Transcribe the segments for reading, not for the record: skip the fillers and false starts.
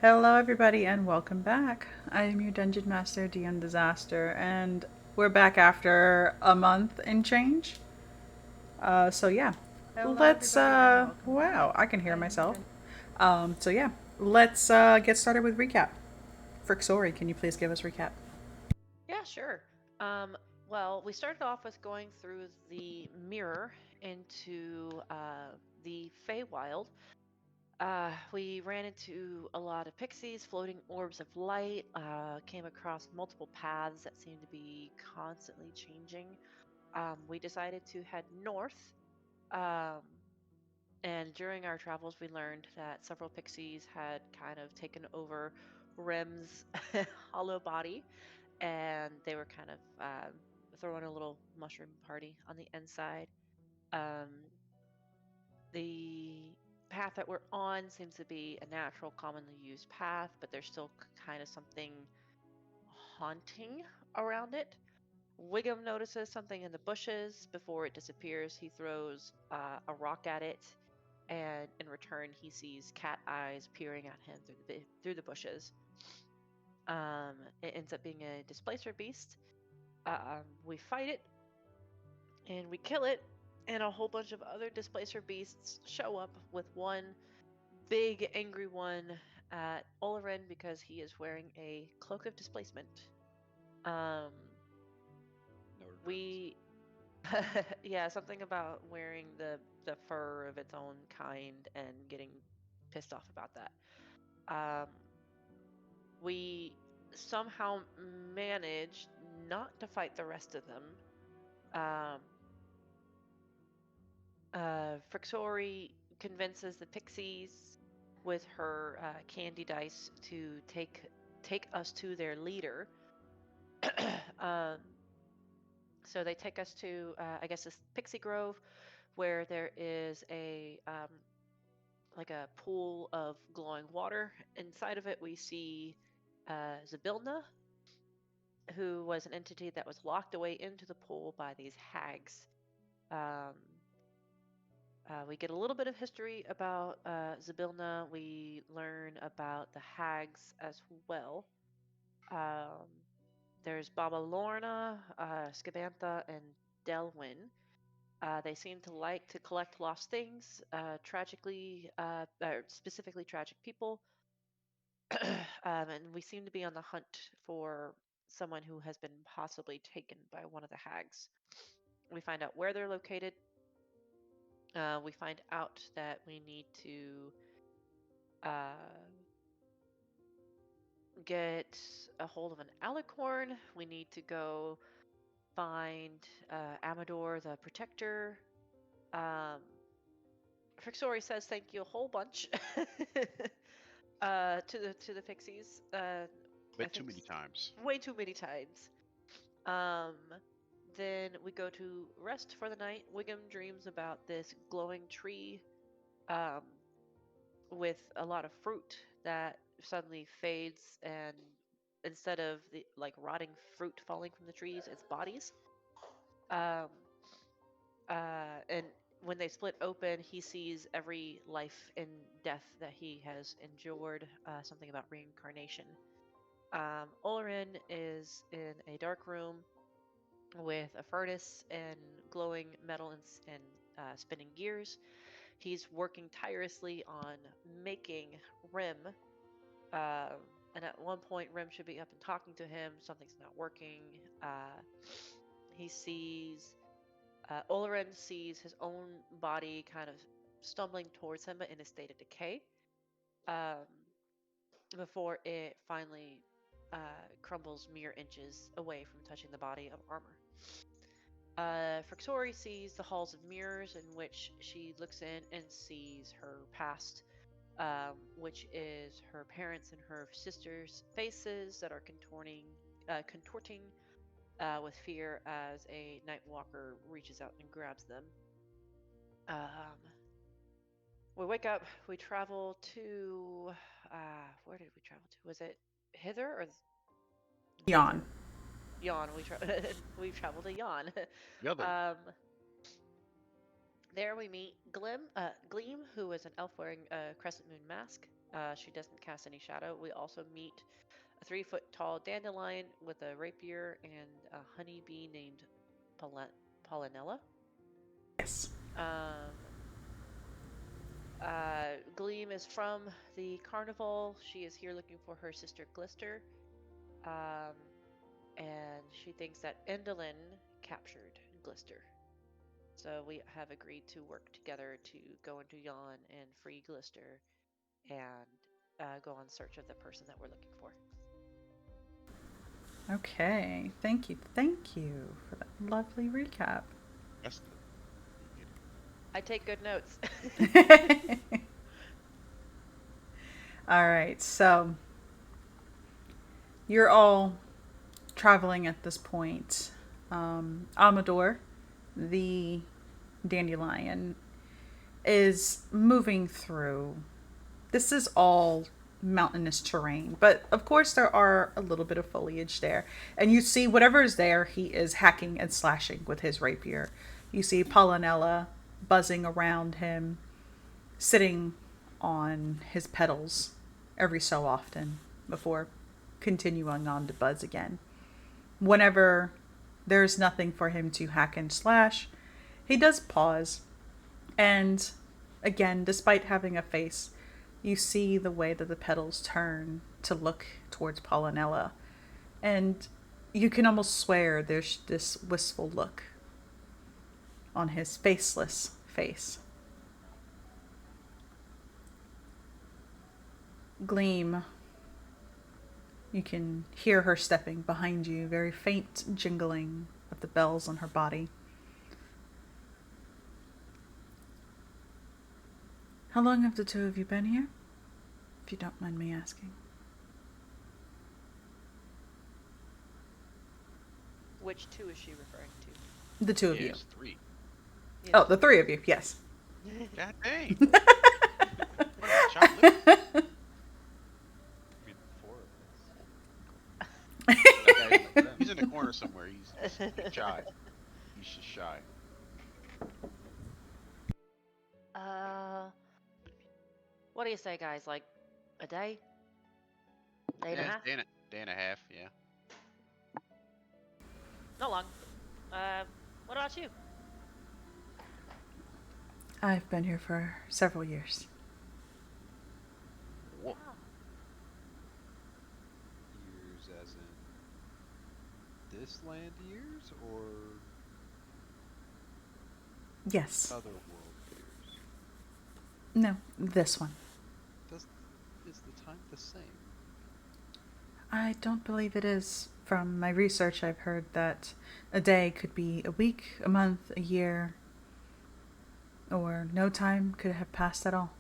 Hello, everybody, and welcome back. I am your Dungeon Master, DM Disaster, and we're back after a month and change. So let's. Wow, I can hear myself. Let's get started with recap. Frixori, can you please give us recap? Yeah, sure. Um, well, we started off with going through the mirror into the Feywild. We ran into a lot of pixies, floating orbs of light, came across multiple paths that seemed to be constantly changing. We decided to head north, um, and during our travels, we learned that several pixies had kind of taken over Rem's hollow body and they were kind of throwing a little mushroom party on the inside. Um, the path that we're on seems to be a natural, commonly used path, but there's still kind of something haunting around it. Wiggum notices something in the bushes. Before it disappears, he throws a rock at it, and in return, he sees cat eyes peering at him through the bushes. It ends up being a displacer beast. We fight it, and we kill it, and a whole bunch of other displacer beasts show up with one big angry one at Olerin because he is wearing a cloak of displacement. Um, No regrets. we, yeah, something about wearing the fur of its own kind and getting pissed off about that. Um, we somehow managed not to fight the rest of them. Um, Frixori convinces the pixies with her candy dice to take us to their leader. um, so they take us to, I guess, this pixie grove where there is a like a pool of glowing water. Inside of it, we see Zabilna, who was an entity that was locked away into the pool by these hags. Um, we get a little bit of history about Zabilna. We learn about the hags as well. Um, there's Baba Lorna, Skabantha, and Delwyn. They seem to like to collect lost things, or specifically tragic people. And we seem to be on the hunt for someone who has been possibly taken by one of the hags. We find out where they're located. We find out that we need to uh, get a hold of an alicorn. We need to go find Amador the Protector. Um, Frixori says thank you a whole bunch to the pixies. I Bit too think many times. way too many times. Um, then we go to rest for the night. Wiggum dreams about this glowing tree um, with a lot of fruit that suddenly fades, and instead of the like rotting fruit falling from the trees, it's bodies. Um, and when they split open, he sees every life and death that he has endured. Something about reincarnation. Olerin is in a dark room with a furnace and glowing metal and spinning gears. He's working tirelessly on making Rim. Uh, and at one point, Rim should be up and talking to him. Something's not working. He sees Olerin sees his own body kind of stumbling towards him in a state of decay um, before it finally crumbles mere inches away from touching the body of armor. Frixori sees the halls of mirrors in which she looks in and sees her past, which is her parents and her sisters' faces that are contorting with fear as a night walker reaches out and grabs them. Um, we wake up. We travel to where did we travel to? Was it hither or Yawn. thither? Yawn. We travel to Yawn. The other. um, there we meet Gleam, who is an elf wearing a crescent moon mask. She doesn't cast any shadow. We also meet a 3-foot tall dandelion with a rapier and a honeybee named Pollinella. Yes. Gleam is from the carnival. She is here looking for her sister Glister. Um, and she thinks that Endolin captured Glister. So we have agreed to work together to go into Yon and free Glister and go on search of the person that we're looking for. Okay. Thank you. Thank you for that lovely recap. That's good. You get I take good notes. All right. So you're all traveling at this point. Amador, the dandelion, is moving through. This is all mountainous terrain, but of course there are a little bit of foliage there. And you see whatever is there, he is hacking and slashing with his rapier. You see Pollinella buzzing around him, sitting on his petals every so often before continuing on to buzz again. Whenever there's nothing for him to hack and slash, he does pause. And again, despite having a face, you see the way that the petals turn to look towards Pollinella. And you can almost swear there's this wistful look on his faceless face. Gleam, you can hear her stepping behind you, very faint jingling of the bells on her body. How long have the two of you been here? If you don't mind me asking. Which two is she referring The two it. of Yeah, you. it's 3. to? Oh, the three of you, yes. God dang. Chocolate. I mean, 4 of us. That guy, he's in the corner somewhere. He's shy. He's just shy. uh, what do you say, guys? Like a day? Day and a Yeah, half? day and a half. Yeah. Not long. What about you? I've been here for several years. Whoa. Oh. Years as in this land years or Yes. other world years? No, this one. Does is the time the same? I don't believe it is. From my research, I've heard that a day could be a week, a month, a year, or no time could have passed at all.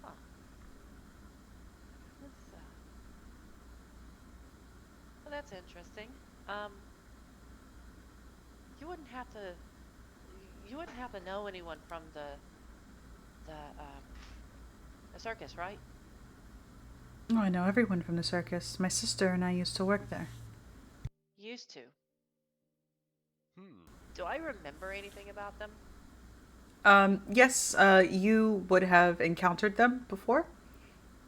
Huh. That's, well, that's interesting. Um, you wouldn't have to. You wouldn't have to know anyone from the circus, right? Oh, I know everyone from the circus. My sister and I used to work there. Used to. Hmm. Do I remember anything about them? Yes, you would have encountered them before.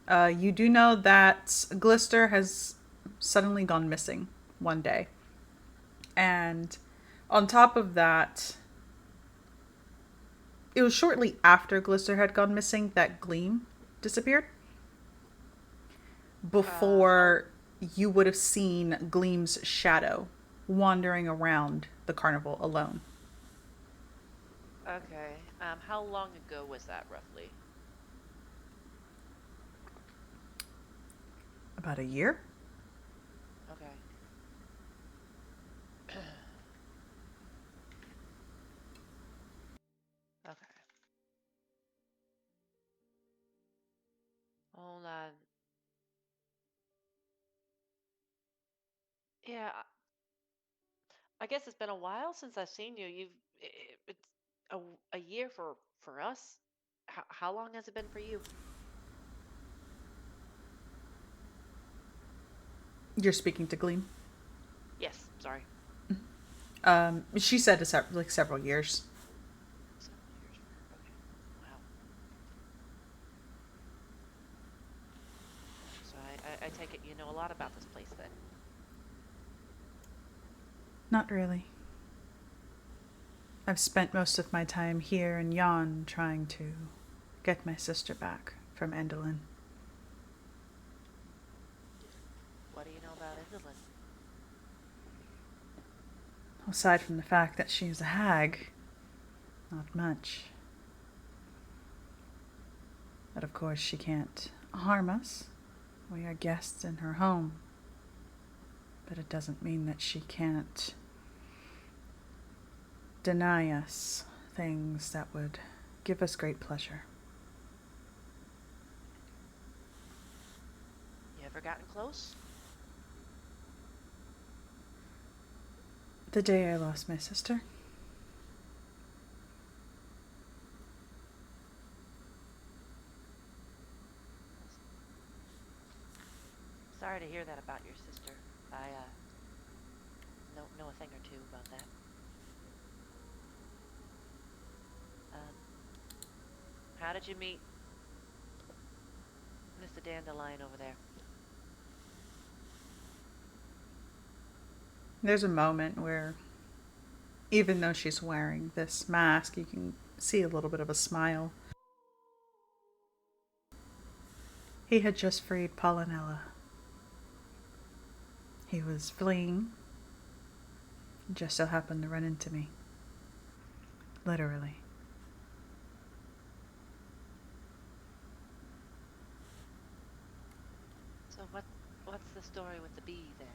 You do know that Glister has suddenly gone missing one day. And on top of that, it was shortly after Glister had gone missing that Gleam disappeared. How? Before you would have seen Gleam's shadow wandering around the carnival alone. Okay. How long ago was that roughly? About a year? Okay. Okay. Hold on. Yeah, I guess it's been a while since I've seen you. It's a, a year for us. How long has it been for you? You're speaking to Gleam. Yes, sorry. She said it's like several years. Several years. Okay. Wow. So I take it you know a lot about this place then. Not really. I've spent most of my time here in Yon trying to get my sister back from Endelin. What do you know about Indolin? Aside from the fact that she's a hag, not much. But of course, she can't harm us. We are guests in her home. But it doesn't mean that she can't deny us things that would give us great pleasure. You ever gotten close? The day I lost my sister. Sorry to hear that about your sister. I know a thing or two about that. Um, how did you meet Mr. Dandelion over there? There's a moment where, even though she's wearing this mask, you can see a little bit of a smile. He had just freed Pollinella. He was fleeing. Just so happened to run into me. Literally. So what's the story with the bee then?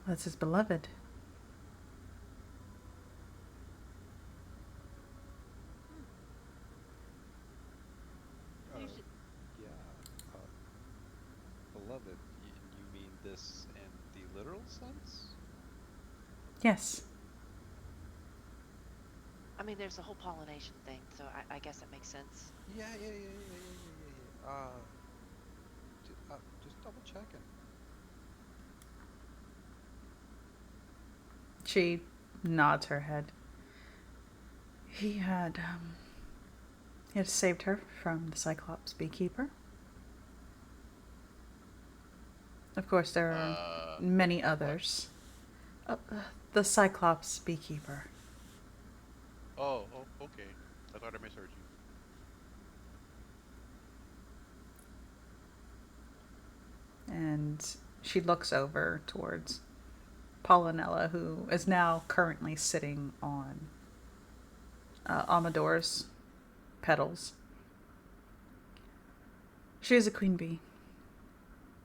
That's his beloved. You should. Yeah. Beloved, you mean this in the literal sense? Yes. I mean, there's the whole pollination thing, so I guess that makes sense. Yeah. Just double checking. She nods her head. He had saved her from the Cyclops beekeeper. Of course, there are many others. The Cyclops beekeeper. Oh, okay. I thought I misheard you. And she looks over towards Pollinella, who is now currently sitting on Amador's petals. She is a queen bee.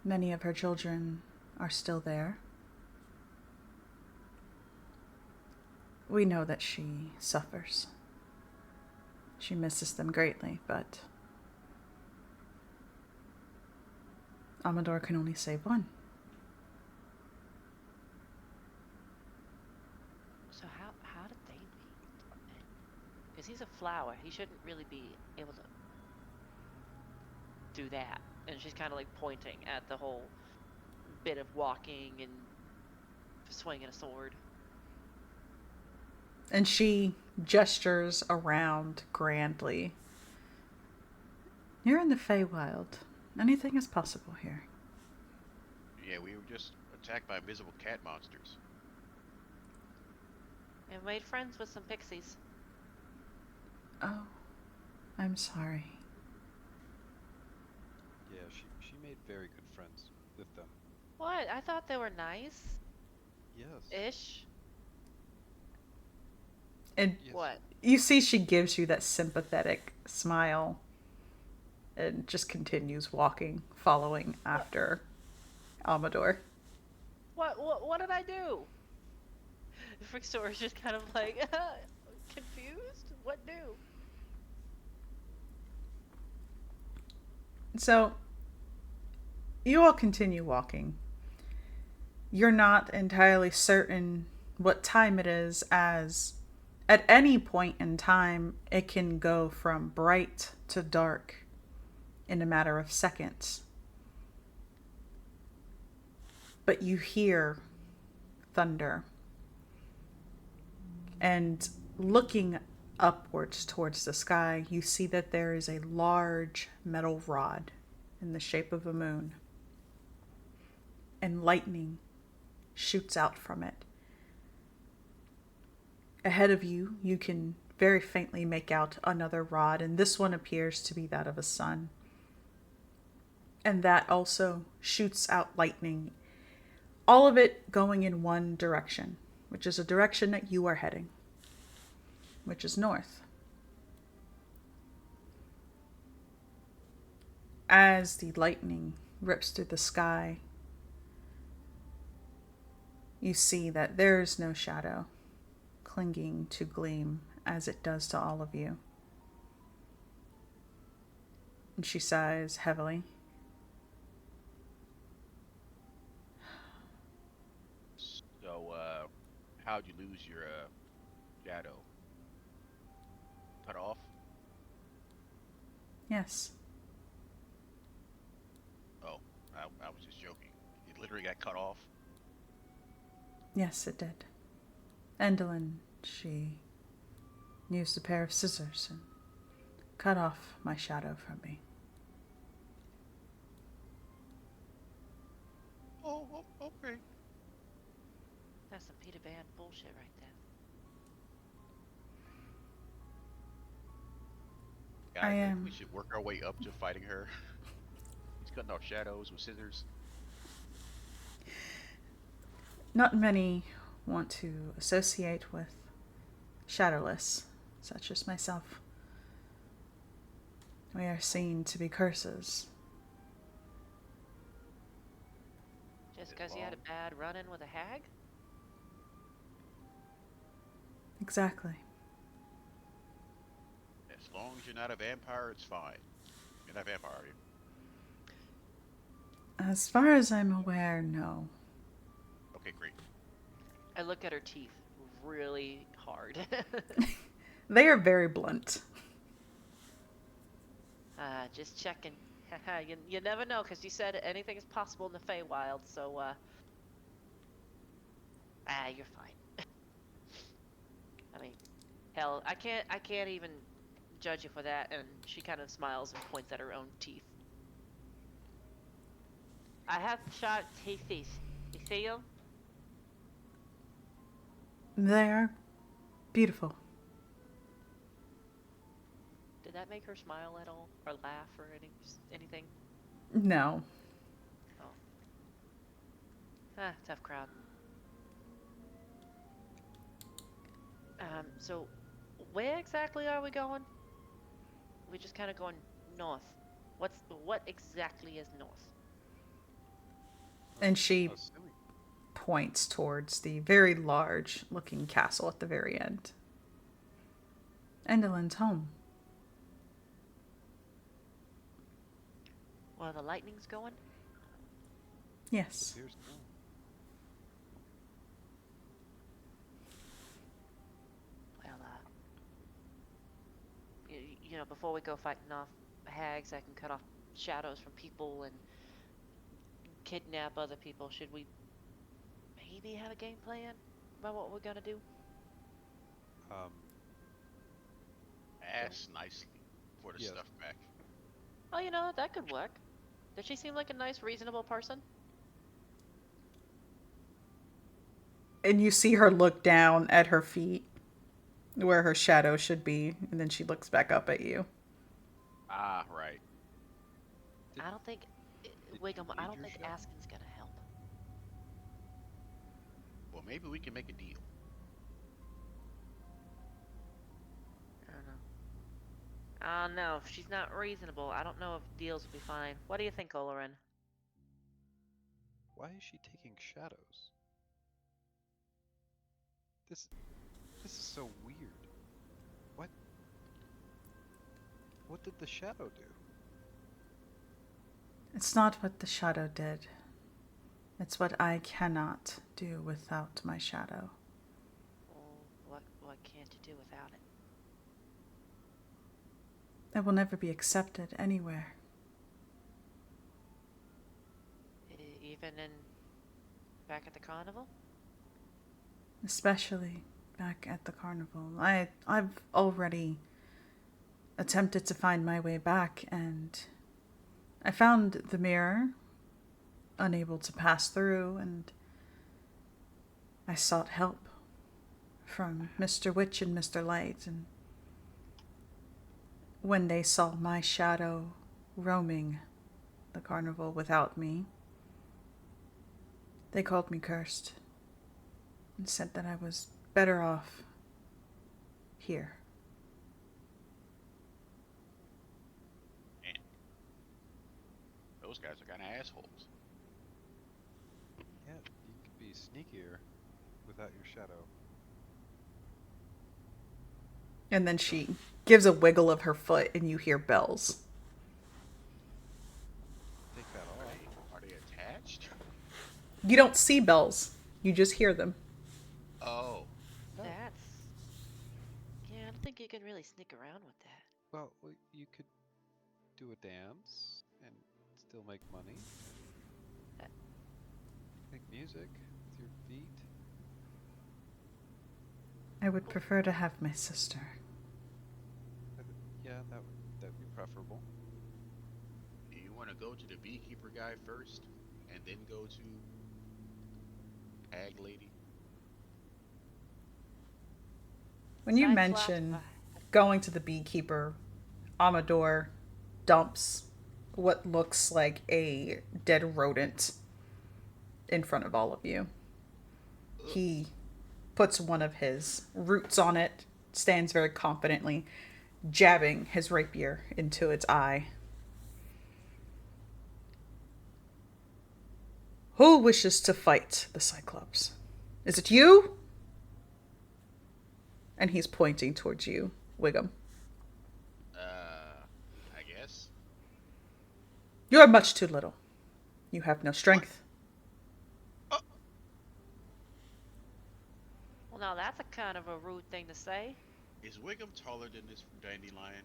Many of her children are still there. We know that she suffers. She misses them greatly, but Amador can only save one. So how did they meet? Because he's a flower, he shouldn't really be able to do that. And she's kind of like pointing at the whole bit of walking and swinging a sword. And she gestures around grandly. You're in the Feywild. Anything is possible here. Yeah, we were just attacked by invisible cat monsters. And made friends with some pixies. Oh, I'm sorry. Yeah, she made very good friends with them. What? I thought they were nice. Yes. Ish. And Yes. What? you see she gives you that sympathetic smile and just continues walking, following after Amador. What did I do? Frickstore's just kind of like confused. What do? So, you all continue walking. You're not entirely certain what time it is, as at any point in time, it can go from bright to dark in a matter of seconds. But you hear thunder. And looking upwards towards the sky, you see that there is a large metal rod in the shape of a moon. And lightning shoots out from it. Ahead of you, you can very faintly make out another rod, and this one appears to be that of a sun. And that also shoots out lightning, all of it going in one direction, which is a direction that you are heading, which is north. As the lightning rips through the sky, you see that there is no shadow clinging to Gleam as it does to all of you. And she sighs heavily. So, how'd you lose your shadow? Cut off? Yes. Oh, I was just joking. It literally got cut off. Yes, it did. Aes'Taldon, she used a pair of scissors and cut off my shadow from me. Oh, okay. That's some Peter Pan bullshit right there. Guys, I maybe am. we should work our way up to fighting her. He's cutting off shadows with scissors. Not many want to associate with shadowless, such as myself. We are seen to be curses. Just because you had a bad run-in with a hag? Exactly. As long as you're not a vampire, it's fine. You're not a vampire, are you? As far as I'm aware, no. Okay, great. I look at her teeth really hard. They are very blunt. Just checking. You never know, because you said anything is possible in the Feywild, so, you're fine. I mean, hell, I can't even judge you for that, and she kind of smiles and points at her own teeth. I have sharp teeth. You see them? They are beautiful. Did that make her smile at all, or laugh, or anything? No. Oh. Tough crowd. So, where exactly are we going? We're just kind of going north. What exactly is north? And she Assuming. points towards the very large looking castle at the very end. Aes'Taldon's home. Where the lightning's going? Yes. Appears so. Well, you know, before we go fighting off hags that can cut off shadows from people and kidnap other people, should we maybe have a game plan about what we're gonna do? Ask nicely for the Yes. stuff back. Oh, you know, that could work. Does she seem like a nice, reasonable person? And you see her look down at her feet where her shadow should be, and then she looks back up at you. Ah, right. I don't think, Wiggum, you I need don't your think shadow? asking's gonna help. Well, maybe we can make a deal. I don't know. I don't know. If she's not reasonable, I don't know if deals will be fine. What do you think, Olerin? Why is she taking shadows? This is so weird. What? What did the shadow do? It's not what the shadow did. It's what I cannot do without my shadow. Well, what can't you do without it? It will never be accepted anywhere. Even back at the carnival? especially back at the carnival. I've already attempted to find my way back, and I found the mirror, unable to pass through, and I sought help from Mr. Witch and Mr. Light, and when they saw my shadow roaming the carnival without me, they called me cursed and said that I was better off here. Man, those guys are kind of assholes. Yeah, you could be sneakier without your shadow. And then she gives a wiggle of her foot, and you hear bells. Take that off. Are they attached? You don't see bells, you just hear them. Oh, Oh, That's. Yeah, I don't think you can really sneak around with that. well, you could do a dance and still make money. Uh, Make music with your feet. I would prefer to have my sister. Yeah, that'd be preferable. do you want to go to the beekeeper guy first, and then go to Hag Lady? When you Cyclops mention vibe. going to the beekeeper, Amador dumps what looks like a dead rodent in front of all of you. Ugh. He puts one of his roots on it, stands very confidently, jabbing his rapier into its eye. Who wishes to fight the Cyclops? Is it you? And he's pointing towards you, Wiggum. I guess. You are much too little. You have no What? strength. Oh, Well, now that's a kind of a rude thing to say. is Wiggum taller than this dandelion?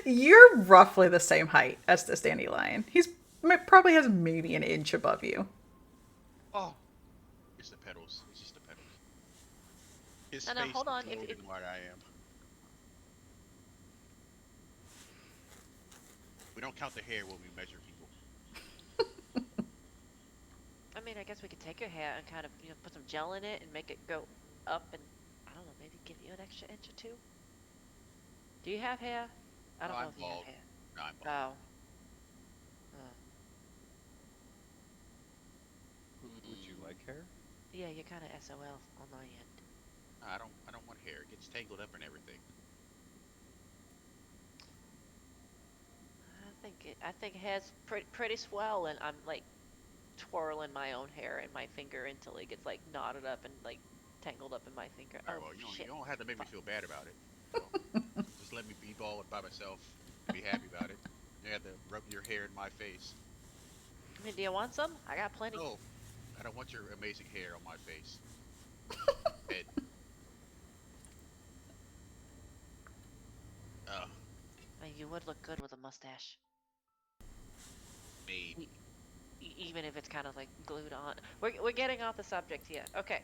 You're roughly the same height as this dandelion. He's probably has maybe an inch above you. Oh, it's the petals. It's just the petals. His No, face hold is on. lower than what I am. We don't count the hair when we measure people. I mean, I guess we could take your hair and kind of, put some gel in it and make it go up and, I don't know, maybe give you an extra inch or two. Do you have hair? I No, don't know I'm if you have bald. hair. No, I'm bald. Oh. Uh, Would you Mm, like hair? yeah, you're kind of SOL on my end. no, I don't want hair. It gets tangled up and everything. I think hair's pretty swell, and I'm like twirling my own hair in my finger until it gets like knotted up and like tangled up in my finger. All right, Oh well, you shit. don't have to make me Fuck. feel bad about it. You know, just let me be bald by myself and be happy about it. You have to rub your hair in my face. I mean, do you want some? I got plenty. No, I don't want your amazing hair on my face. Head. Uh, I mean, you would look good with a mustache, maybe. e- even if it's kind of like glued on. We're getting off the subject here. Okay,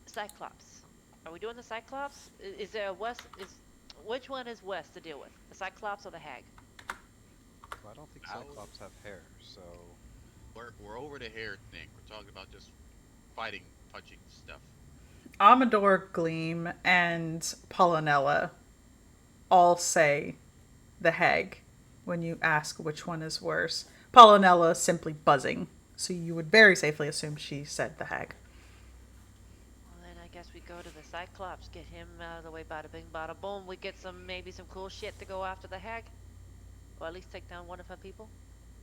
Cyclops. Are we doing the Cyclops? Is there a West? Is which one is West to deal with? The Cyclops or the Hag? Well, I don't think I'll, Cyclops have hair, so we're over the hair thing. We're talking about just fighting, punching stuff. Amador, Gleam, and Pollinella all say the hag when you ask which one is worse. Pollinella simply buzzing, so you would very safely assume she said the hag. Well, then I guess we go to the Cyclops, get him out of the way, bada bing, bada boom. We get maybe some cool shit to go after the Hag, or at least take down one of her people.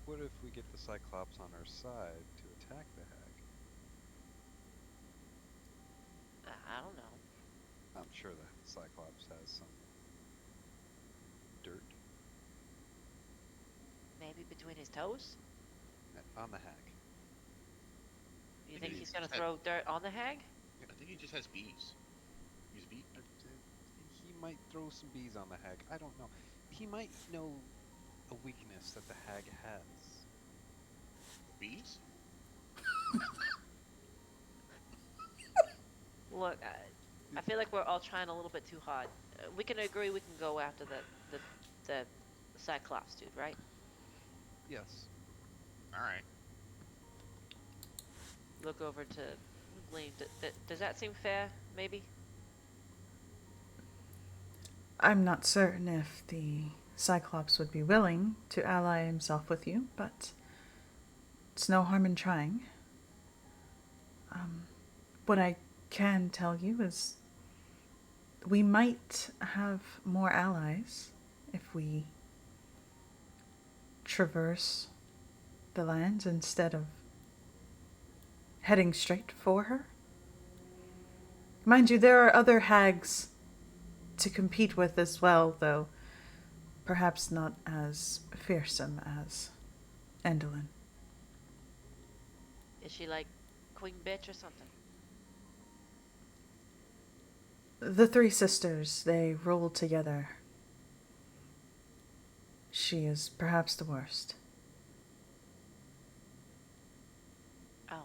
what if we get the Cyclops on our side to attack the hag? I don't know. I'm sure the Cyclops has some dirt Maybe between his toes. on the hag. You I think think he he's just gonna has, throw dirt on the Hag? I think he just has bees. He's bee. He might throw some bees on the hag. I don't know. He might know a weakness that the hag has. Bees? Look, I feel like we're all trying a little bit too hard. We can agree we can go after the Cyclops dude, right? Yes. All right. Look over to Gleam. Does that seem fair? Maybe. I'm not certain if the Cyclops would be willing to ally himself with you, but it's no harm in trying. What I can tell you is we might have more allies if we traverse the lands instead of heading straight for her. Mind you, there are other hags to compete with as well, though perhaps not as fearsome as Endolin. Is she like Queen Bitch or something? The three sisters, they rule together. She is perhaps the worst. Oh.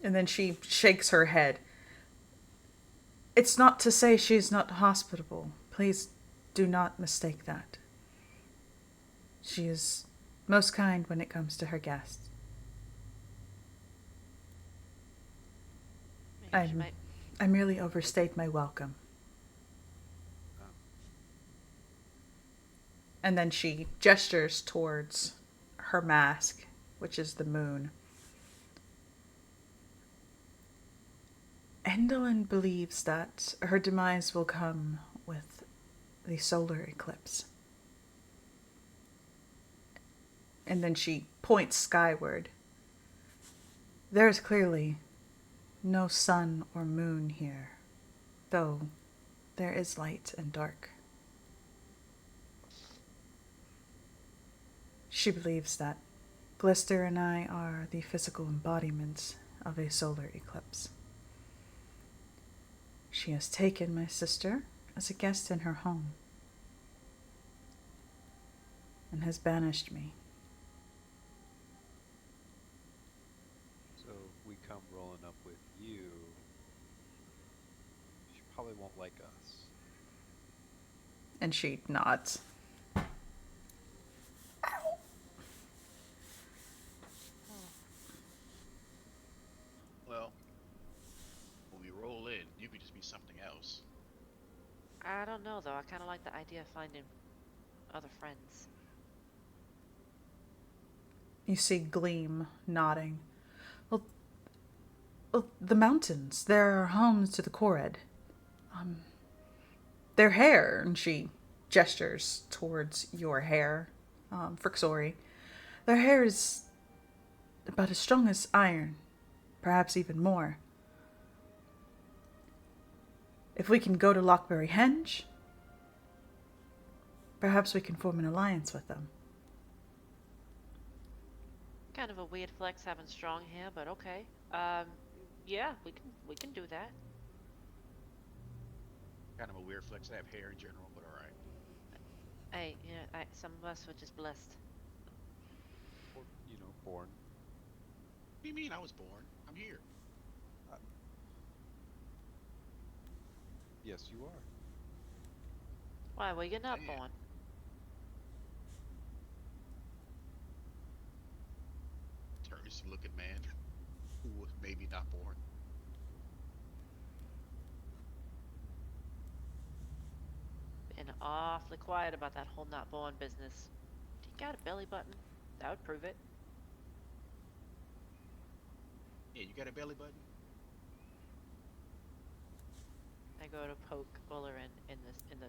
And then she shakes her head. It's not to say she's not hospitable. Please do not mistake that. She is most kind when it comes to her guests. Maybe she might. I merely overstayed my welcome. Um, And then she gestures towards her mask, which is the moon. Endolin believes that her demise will come with the solar eclipse. And then she points skyward. There is clearly no sun or moon here, though there is light and dark. She believes that Glister and I are the physical embodiments of a solar eclipse. She has taken my sister as a guest in her home and has banished me. so if we come rolling up with you, she probably won't like us. And she nods. Well, when we roll in, you could just be something else. I don't know though. I kind of like the idea of finding other friends. You see Gleam nodding. Well, the mountains, they're homes to the Korred. Their hair, and she gestures towards your hair, Frixori. Their hair is about as strong as iron, perhaps even more. If we can go to Lockberry Henge, perhaps we can form an alliance with them. Kind of a weird flex having strong hair, but okay. Yeah, we can do that. Kind of a weird flex to have hair in general, but all right. Hey, yeah, some of us were just blessed. Or, born. What do you mean I was born? I'm here. Uh, yes, you are. Why? Well, you're not Yeah. born. Turns looking man who was maybe not born. Been awfully quiet about that whole not born business. Do you got a belly button? That would prove it. Yeah, you got a belly button? I go to poke Uller in the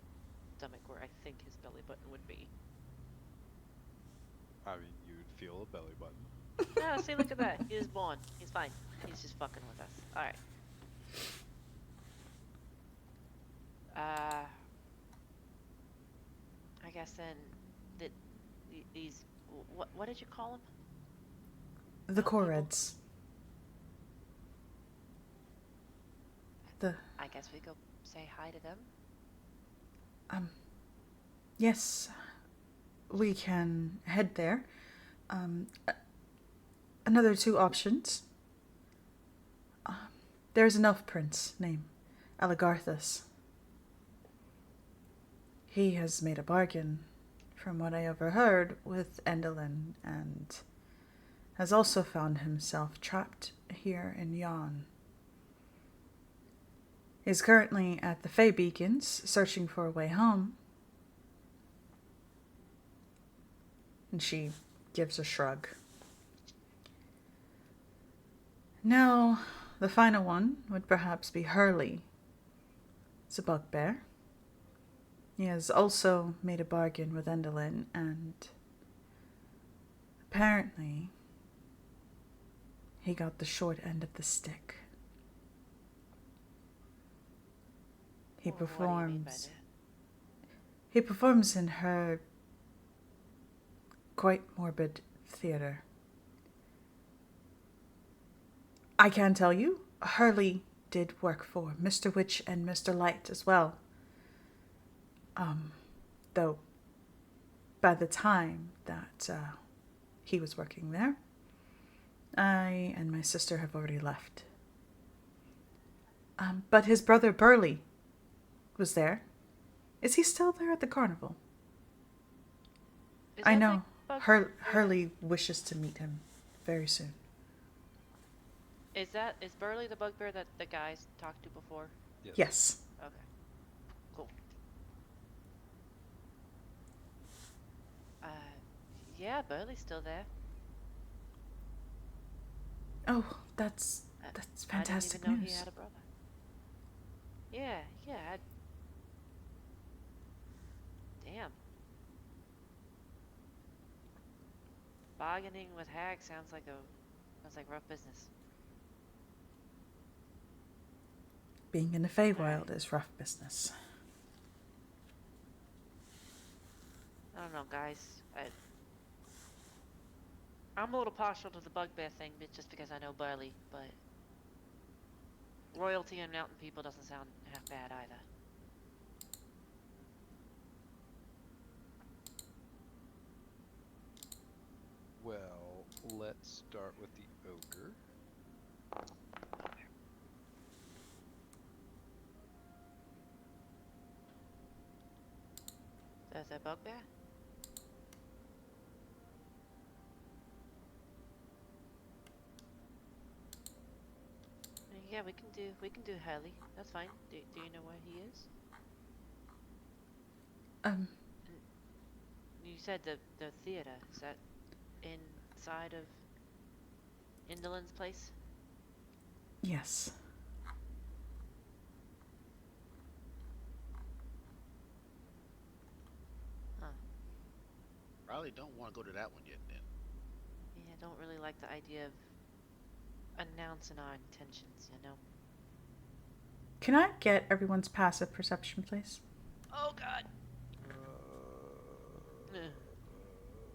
stomach where I think his belly button would be. I mean, you'd feel a belly button. No, see, look at that. He was born. He's fine. He's just fucking with us. All right. I guess then that these what did you call them? The Little people? Korreds. The I guess we go say hi to them. yes, we can head there. Another two options. There's an elf prince named Eligarthus. He has made a bargain, from what I overheard, with Endelin, and has also found himself trapped here in Yon. He's currently at the Fey Beacons, searching for a way home. And she gives a shrug. Now, the final one would perhaps be Hurley. It's a bugbear. He has also made a bargain with Endelin, and apparently he got the short end of the stick. He Well, what do you mean by performs. that? He performs in her quite morbid theater. I can tell you, Hurley did work for Mr. Witch and Mr. Light as well. Though by the time that he was working there, I and my sister have already left. But his brother Burley was there. Is he still there at the carnival? Is I that know. the Hurley wishes to meet him very soon. Is Burley the bugbear that the guys talked to before? Yes. Okay. Cool. Uh, yeah, Burley's still there. Oh, that's fantastic I didn't even know news. he had a brother. Yeah, damn. Bargaining with hags sounds like rough business. Being in the Feywild is rough business. I don't know, guys. I'm a little partial to the bugbear thing, but just because I know Burley, but royalty and mountain people doesn't sound half bad either. Well, let's start with the ogre. There's a bugbear? Yeah, we can do Hurley. That's fine. Do you know where he is? You said the theater. Is that inside of Indelin's place? Yes. Huh. Probably don't want to go to that one yet then. Yeah, I don't really like the idea of announcing our intentions, you know? Can I get everyone's passive perception, please? Oh, God!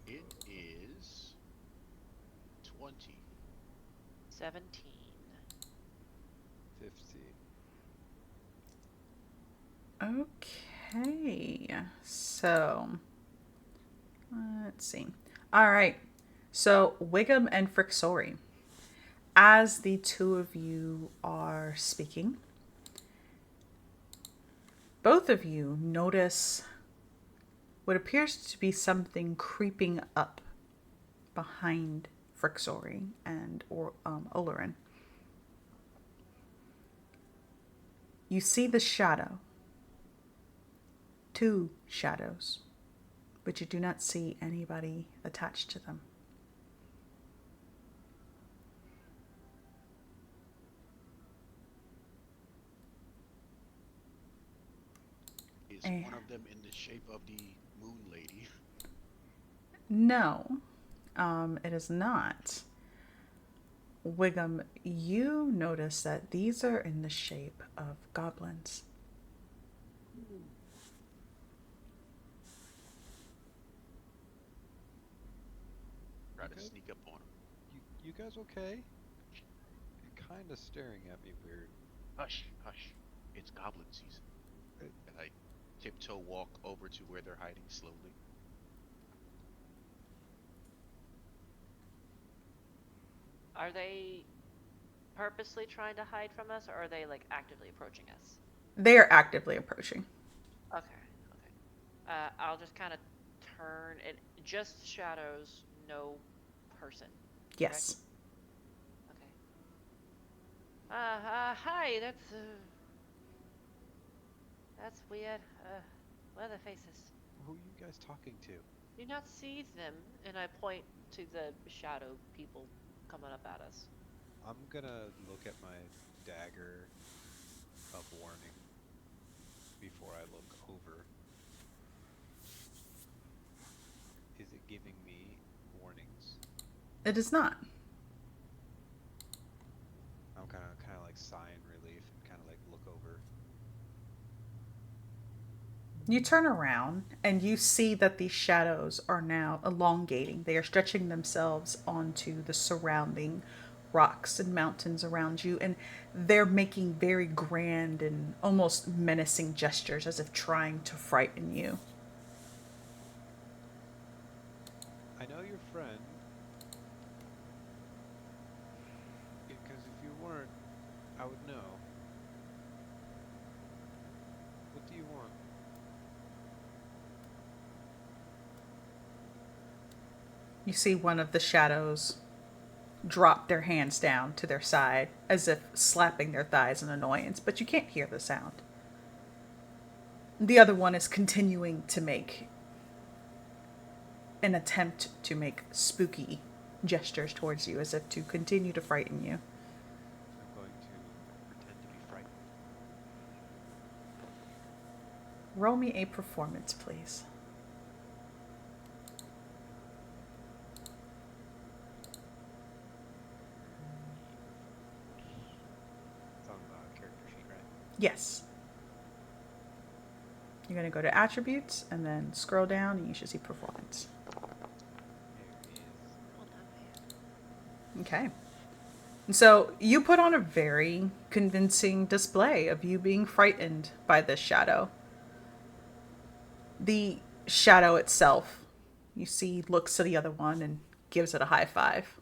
It is 20. 17. 15. Okay. So, let's see. All right. So, Wiggum and Frixori, as the two of you are speaking, both of you notice what appears to be something creeping up behind Frixori and Olorin. You see the shadow. Two shadows, but you do not see anybody attached to them. Is one of them in the shape of the moon lady? No, it is not. Wiggum, you notice that these are in the shape of goblins. Try to Okay. sneak up on him. You guys okay? You're kind of staring at me weird. Hush, hush. It's goblin season. Uh, And I tiptoe walk over to where they're hiding slowly. Are they purposely trying to hide from us, or are they like actively approaching us? They are actively approaching. Okay, okay. I'll just kind of turn and just shadows, no person. Correct? Yes. Okay. Hi. That's weird. What are the faces? Who are you guys talking to? Do not see them, and I point to the shadow people coming up at us. I'm gonna look at my dagger of warning before I look over. Is it giving me warnings? It is not. I'm kind of like sigh in relief and kind of like look over. You turn around and you see that these shadows are now elongating. They are stretching themselves onto the surrounding rocks and mountains around you, and they're making very grand and almost menacing gestures as if trying to frighten you. I know your friend, because if you weren't, I would know. What do you want? You see one of the shadows drop their hands down to their side as if slapping their thighs in annoyance, but you can't hear the sound. The other one is continuing to make an attempt to make spooky gestures towards you as if to continue to frighten you. I'm going to pretend to be frightened. Roll me a performance, please. Performance. It's on the character sheet, right? Yes. You're going to go to attributes and then scroll down and you should see performance. There it is. Hold on, Okay. And so you put on a very convincing display of you being frightened by this shadow. The shadow itself, you see, looks to the other one and gives it a high five.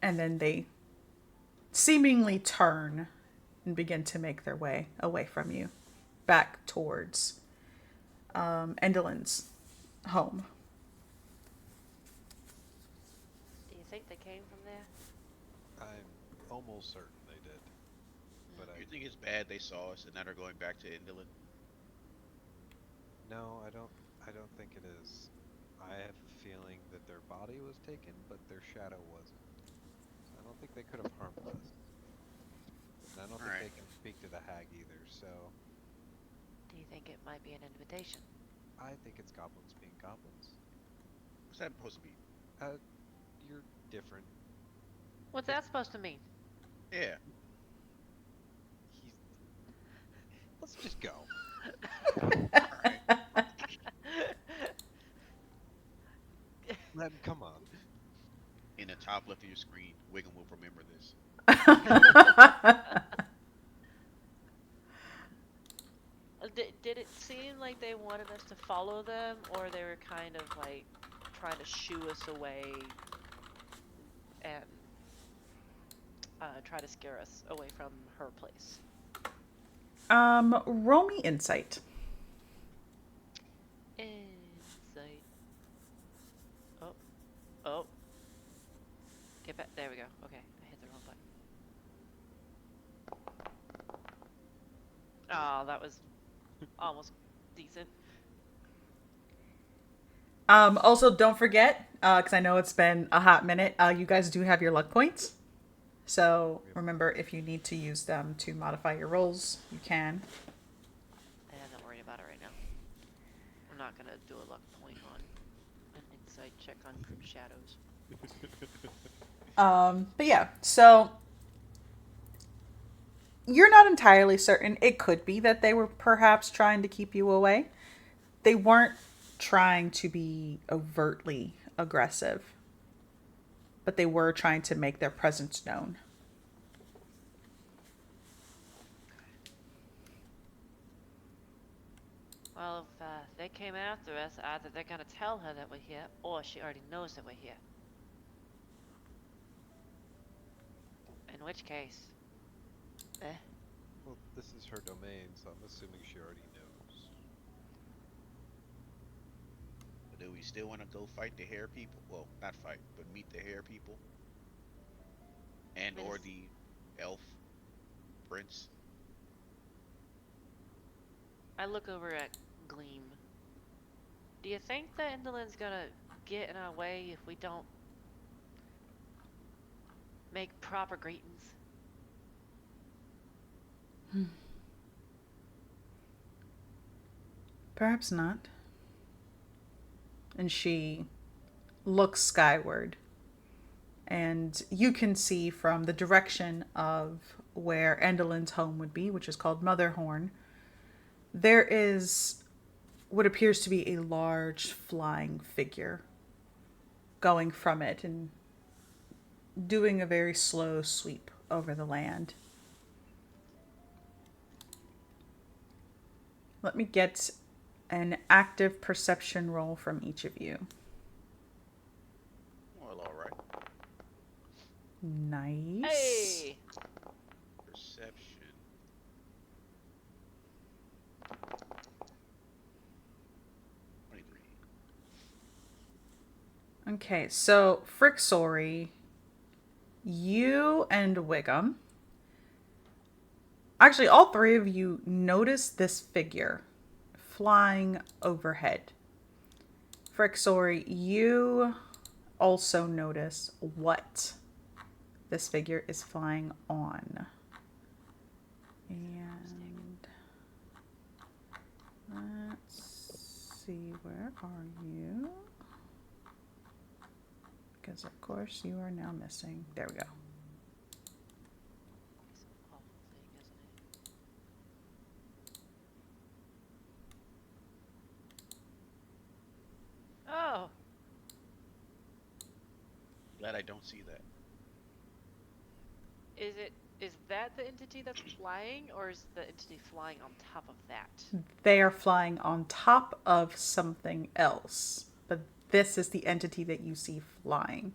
And then they seemingly turn and begin to make their way away from you, back towards Endelyn's home. Do you think they came from there? I'm almost certain they did, but You think it's bad they saw us and now they're going back to Indolin? no, I don't think it is. I have a feeling that their body was taken, but their shadow wasn't. So I don't think they could have harmed us. And I don't All think right. they can speak to the hag either, so Do you think it might be an invitation? I think it's goblins being goblins. What's that supposed to be? Uh, you're different. What's It's that supposed to mean? Yeah. he's let's just go. All right. Come on. In the top left of your screen, Wiggum will remember this. Did it seem like they wanted us to follow them, or they were kind of like trying to shoo us away and try to scare us away from her place? Roll me insight. Insight. Oh, oh. Get back. There we go. Okay, I hit the wrong button. Oh, that was almost decent. Also, don't forget, because I know it's been a hot minute, you guys do have your luck points. So remember, if you need to use them to modify your rolls, you can. I'm not worried about it right now. I'm not gonna do a luck point on an insight check on shadows. But yeah, so you're not entirely certain. It could be that they were perhaps trying to keep you away. They weren't trying to be overtly aggressive, but they were trying to make their presence known. Well, if they came after us, either they're gonna tell her that we're here, or she already knows that we're here. which case, eh. Well, this is her domain, so I'm assuming she already knows. But do we still want to go fight the hair people? Well, not fight, but meet the hair people I and mean, or the elf prince. I look over at Gleam. Do you think the Endolin's gonna get in our way if we don't make proper greetings? Perhaps not. And she looks skyward. And you can see from the direction of where Endolin's home would be, which is called Motherhorn, there is what appears to be a large flying figure going from it and doing a very slow sweep over the land. Let me get an active perception roll from each of you. Well, all right. Nice. Hey! Perception. Okay, so Frixori, you and Wiggum. Actually, all three of you notice this figure flying overhead. Frixori, you also notice what this figure is flying on. And let's see, where are you? Because, of course, you are now missing. There we go. It's an awful thing, isn't it? Oh! Glad I don't see that. Is that the entity that's flying, or is the entity flying on top of that? They are flying on top of something else, but this is the entity that you see flying.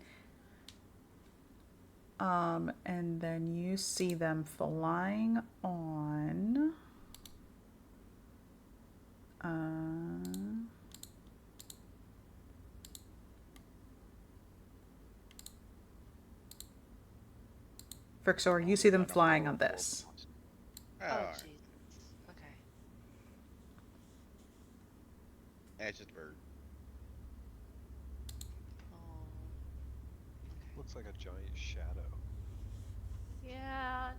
And then you see them flying on. Frixor, you see them flying on this. Oh, Alright. Jesus. Okay. That's just a bird. Oh. Okay. Looks like a giant shadow. Yeah,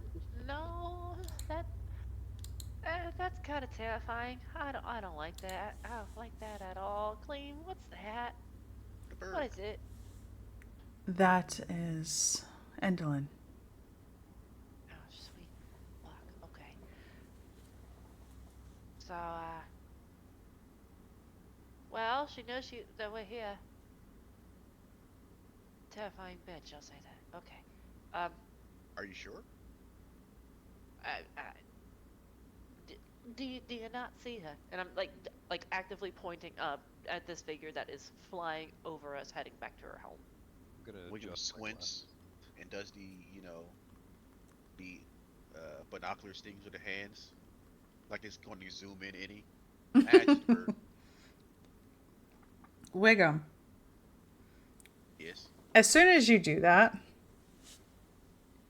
no, that's kind of terrifying. I don't like that. I don't like that at all. Clean, what's that? The bird. What is it? That is Endolin. Oh, sweet fuck. Okay. So, well, she knows that we're here. Terrifying bitch, I'll say that. Okay. Um, Are you sure? I, do you not see her? And I'm like actively pointing up at this figure that is flying over us, heading back to her home. I'm gonna Wiggum adjust my squints glasses. and does the binocular things with the hands, like it's going to zoom in any. That's just a bird. Wiggum. Yes. As soon as you do that,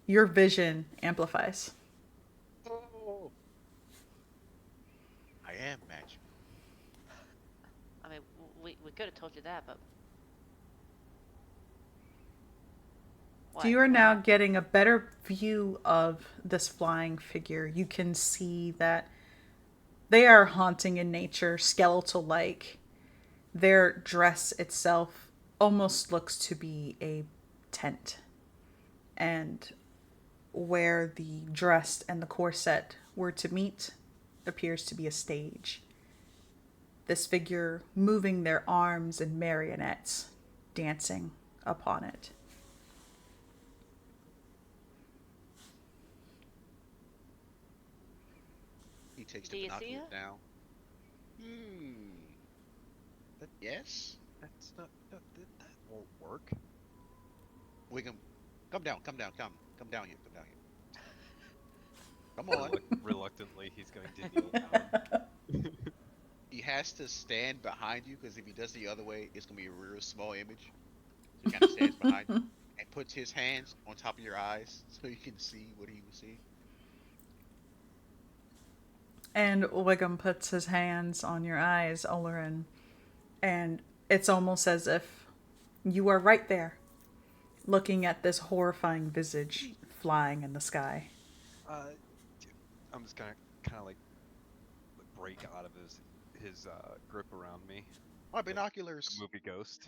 your vision amplifies. Oh. I am magical. I mean, we could have told you that, but So you are now getting a better view of this flying figure. You can see that they are haunting in nature, skeletal like. Their dress itself almost looks to be a tent. And where the dress and the corset were to meet appears to be a stage. This figure moving their arms and marionettes dancing upon it. He takes Do the you see binoculars her? down. That Yes. that's not that won't work. Wiggum, come down, come down, come. Come down here. Come down here. Come on. Reluctantly, he's going to kneel down. He has to stand behind you because if he does the other way, it's gonna be a real small image. So he kind of stands behind you and puts his hands on top of your eyes so you can see what he was seeing. And Wiggum puts his hands on your eyes, Olerin, and it's almost as if you are right there, looking at this horrifying visage flying in the sky. Uh, I'm just gonna kind of like break out of his grip around me, My like the binoculars. movie Ghost,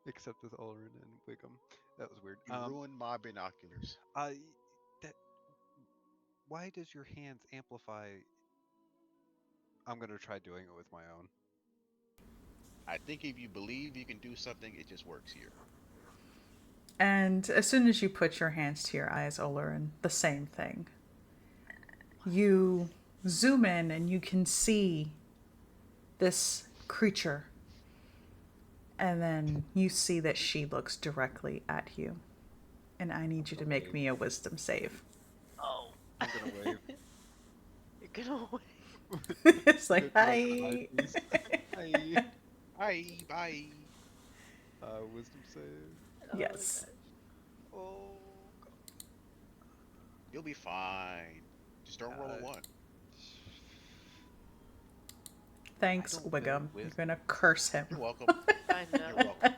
except with Ulrin and Wiggum. That was weird. You ruined my binoculars. Uh, that why does your hands amplify? I'm gonna try doing it with my own. I think if you believe you can do something, it just works here. And as soon as you put your hands to your eyes, Olerin, the same thing. You zoom in and you can see this creature. And then you see that she looks directly at you. And I need you to make me a wisdom save. Oh. I'm gonna wave. You're gonna wait. It's like, Throw up an eye, hi. please. Hi. Bye, bye. Wisdom save. Oh my Yes. gosh. Oh God. You'll be fine. Just don't roll a one. Thanks, I don't Wiggum. build You're wisdom. going to curse him. You're welcome. I know. You're welcome.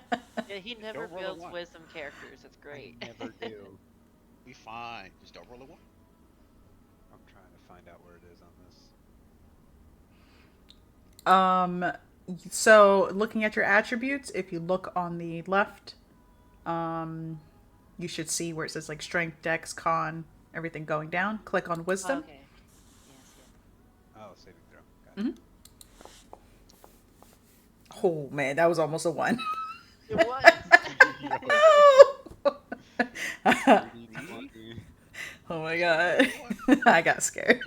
Yeah, he never Don't roll a builds one. wisdom characters. That's great. I never do. Be fine. Just don't roll a one. I'm trying to find out where it is on this. So looking at your attributes, if you look on the left, you should see where it says like strength, dex, con, everything going down. Click on wisdom. Okay. Yes, yeah. Oh, saving throw. Gotcha. Oh man, that was almost a 1. It was. Oh my god. I got scared.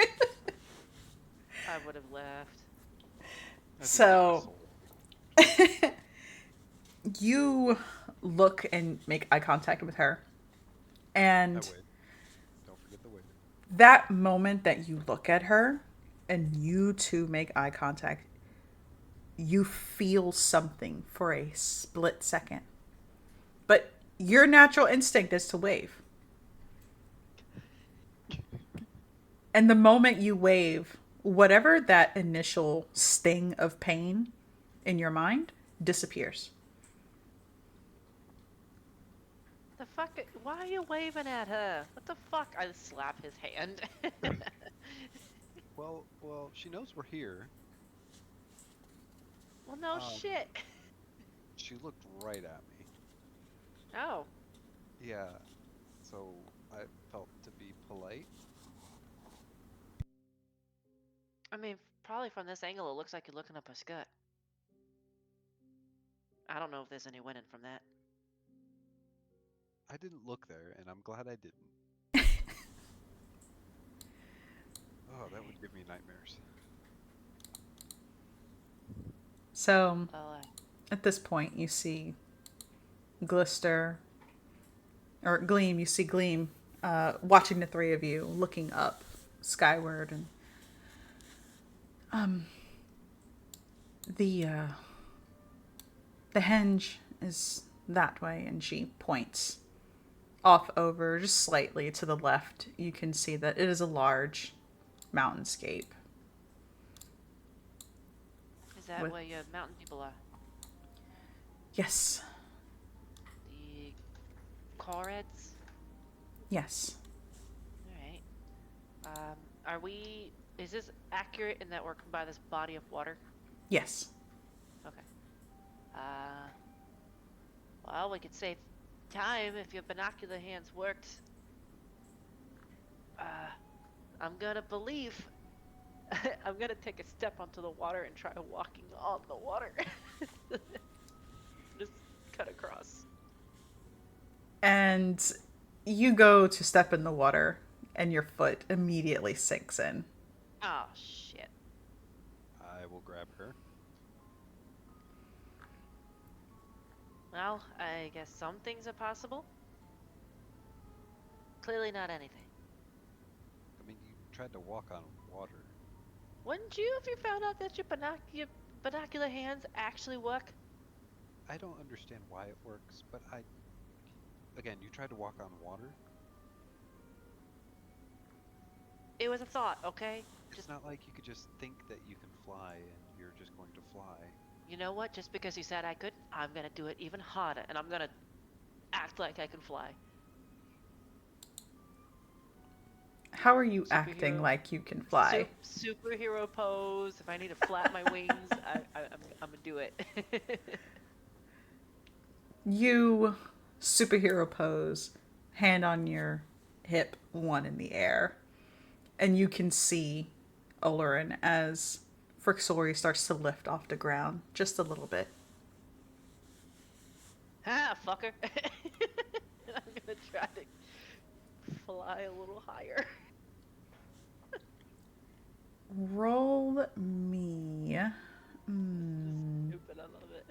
I would have laughed. So you look and make eye contact with her. And That way. Don't forget the wave. that moment that you look at her and you two make eye contact, you feel something for a split second. But your natural instinct is to wave. And the moment you wave, whatever that initial sting of pain in your mind disappears. The fuck? Why are you waving at her? What the fuck? I slap his hand. Well, she knows we're here. Well, no shit. She looked right at me. Oh. Yeah. So I felt to be polite. I mean, probably from this angle, it looks like you're looking up a scut. I don't know if there's any winning from that. I didn't look there, and I'm glad I didn't. Oh, that would give me nightmares. So Oh, at this point, you see Glister, or Gleam, you see Gleam watching the three of you, looking up skyward. And the henge is that way, and she points off over just slightly to the left. You can see that it is a large mountainscape. is that With- where your mountain people are? Yes. The Coreds? Yes. Alright. Are we... Is this accurate in that we're by this body of water? Yes. Okay. Well, we could save time if your binocular hands worked. I'm gonna believe. I'm gonna take a step onto the water and try walking on the water. Just cut across. And you go to step in the water, and your foot immediately sinks in. Oh, shit. I will grab her. Well, I guess some things are possible. Clearly not anything. I mean, you tried to walk on water. Wouldn't you if you found out that your binocular hands actually work? I don't understand why it works, but again, you tried to walk on water. It was a thought, okay? It's Just, not like you could just think that you can fly and you're just going to fly. you know what? Just because you said I could, I'm gonna do it even harder, and I'm gonna act like I can fly. How are you acting Superhero, like you can fly? superhero pose. If I need to flap my wings, I'm gonna do it. You superhero pose, hand on your hip, one in the air, and you can see Olorin as Frixori starts to lift off the ground just a little bit. Ha, fucker! I'm gonna try to fly a little higher. Roll me. This is Mm. stupid. I love it.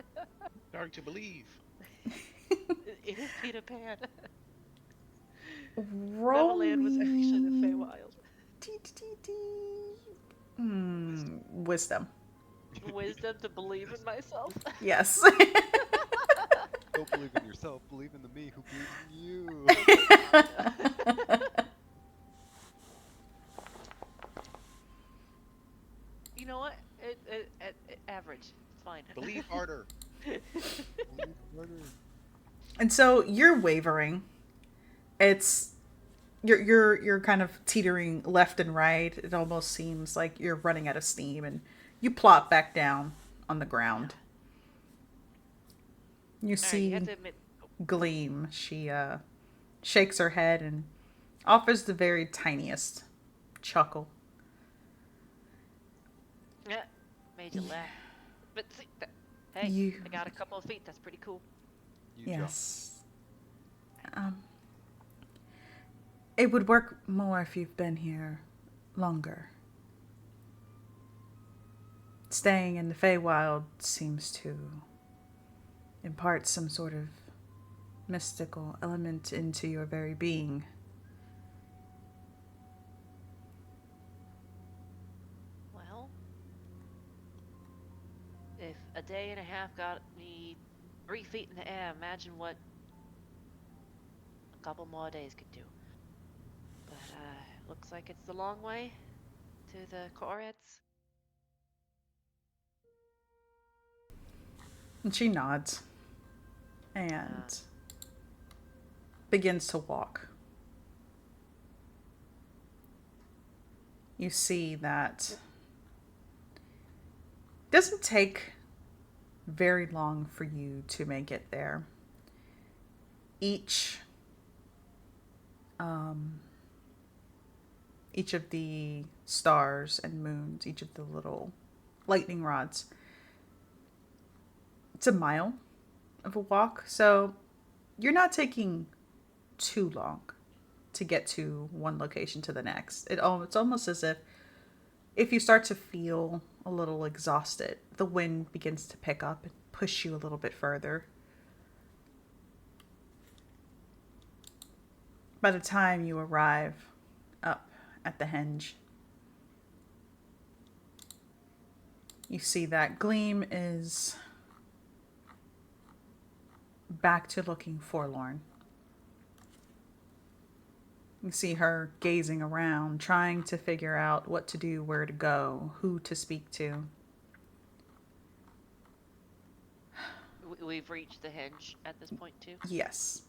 Starting to believe. It is Peter Pan. Roll Neverland was actually the me. Feywild. Dee, dee, dee, dee. Wisdom. Wisdom to believe in myself. Yes. Don't believe in yourself, believe in the me who believes in you. Oh my god. You know what? Average. It's fine. Believe harder. Believe harder. And so you're wavering. It's you're kind of teetering left and right. It almost seems like you're running out of steam, and you plop back down on the ground. You Alright, you have see to admit. Oh, Gleam. She shakes her head and offers the very tiniest chuckle. yeah, made you laugh. But see, hey, You I got a couple of feet. That's pretty cool. You jump. yes. Um, it would work more if you've been here longer. Staying in the Feywild seems to impart some sort of mystical element into your very being. Well, if a day and a half got me 3 feet in the air, imagine what a couple more days could do. But looks like it's the long way to the Korets. And she nods and begins to walk. You see that it doesn't take very long for you to make it there. Each each of the stars and moons, each of the little lightning rods, it's a mile of a walk, so you're not taking too long to get to one location to the next. It's almost as if you start to feel a little exhausted, the wind begins to pick up and push you a little bit further. By the time you arrive up at the henge, you see that Gleam is back to looking forlorn. You see her gazing around, trying to figure out what to do, where to go, who to speak to. We've reached the henge at this point too. Yes.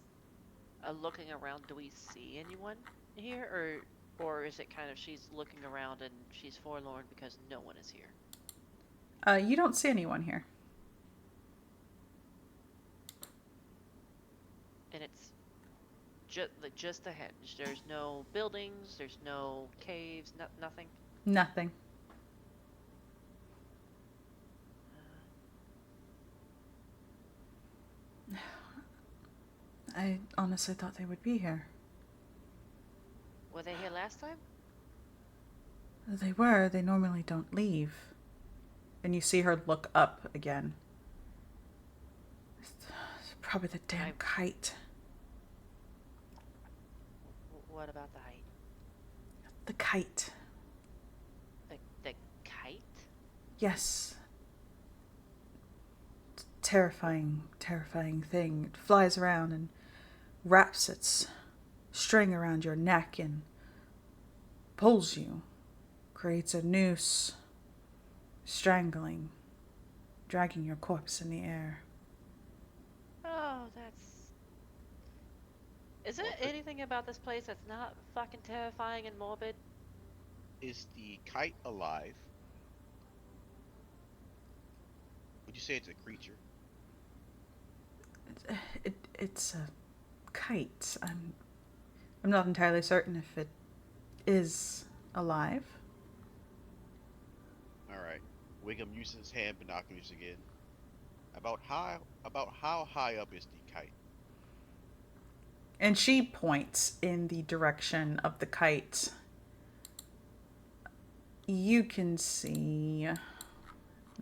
Looking around, do we see anyone here, or is it kind of she's looking around and she's forlorn because no one is here? You don't see anyone here. And it's just the henge. There's no buildings. There's no caves. Nothing. Nothing. I honestly thought they would be here. Were they here last time? They were. They normally don't leave. And you see her look up again. Probably the damn I- kite. What about the height? The kite. The kite? Yes. Terrifying, terrifying thing. It flies around and wraps its string around your neck and pulls you. Creates a noose, strangling, dragging your corpse in the air. Oh, that's. Is there Well, anything about this place that's not fucking terrifying and morbid? is the kite alive? Would you say it's a creature? It's a kite. I'm not entirely certain if it is alive. All right. Wiggum uses his hand binoculars again. About how high up is the kite? And she points in the direction of the kite. You can see.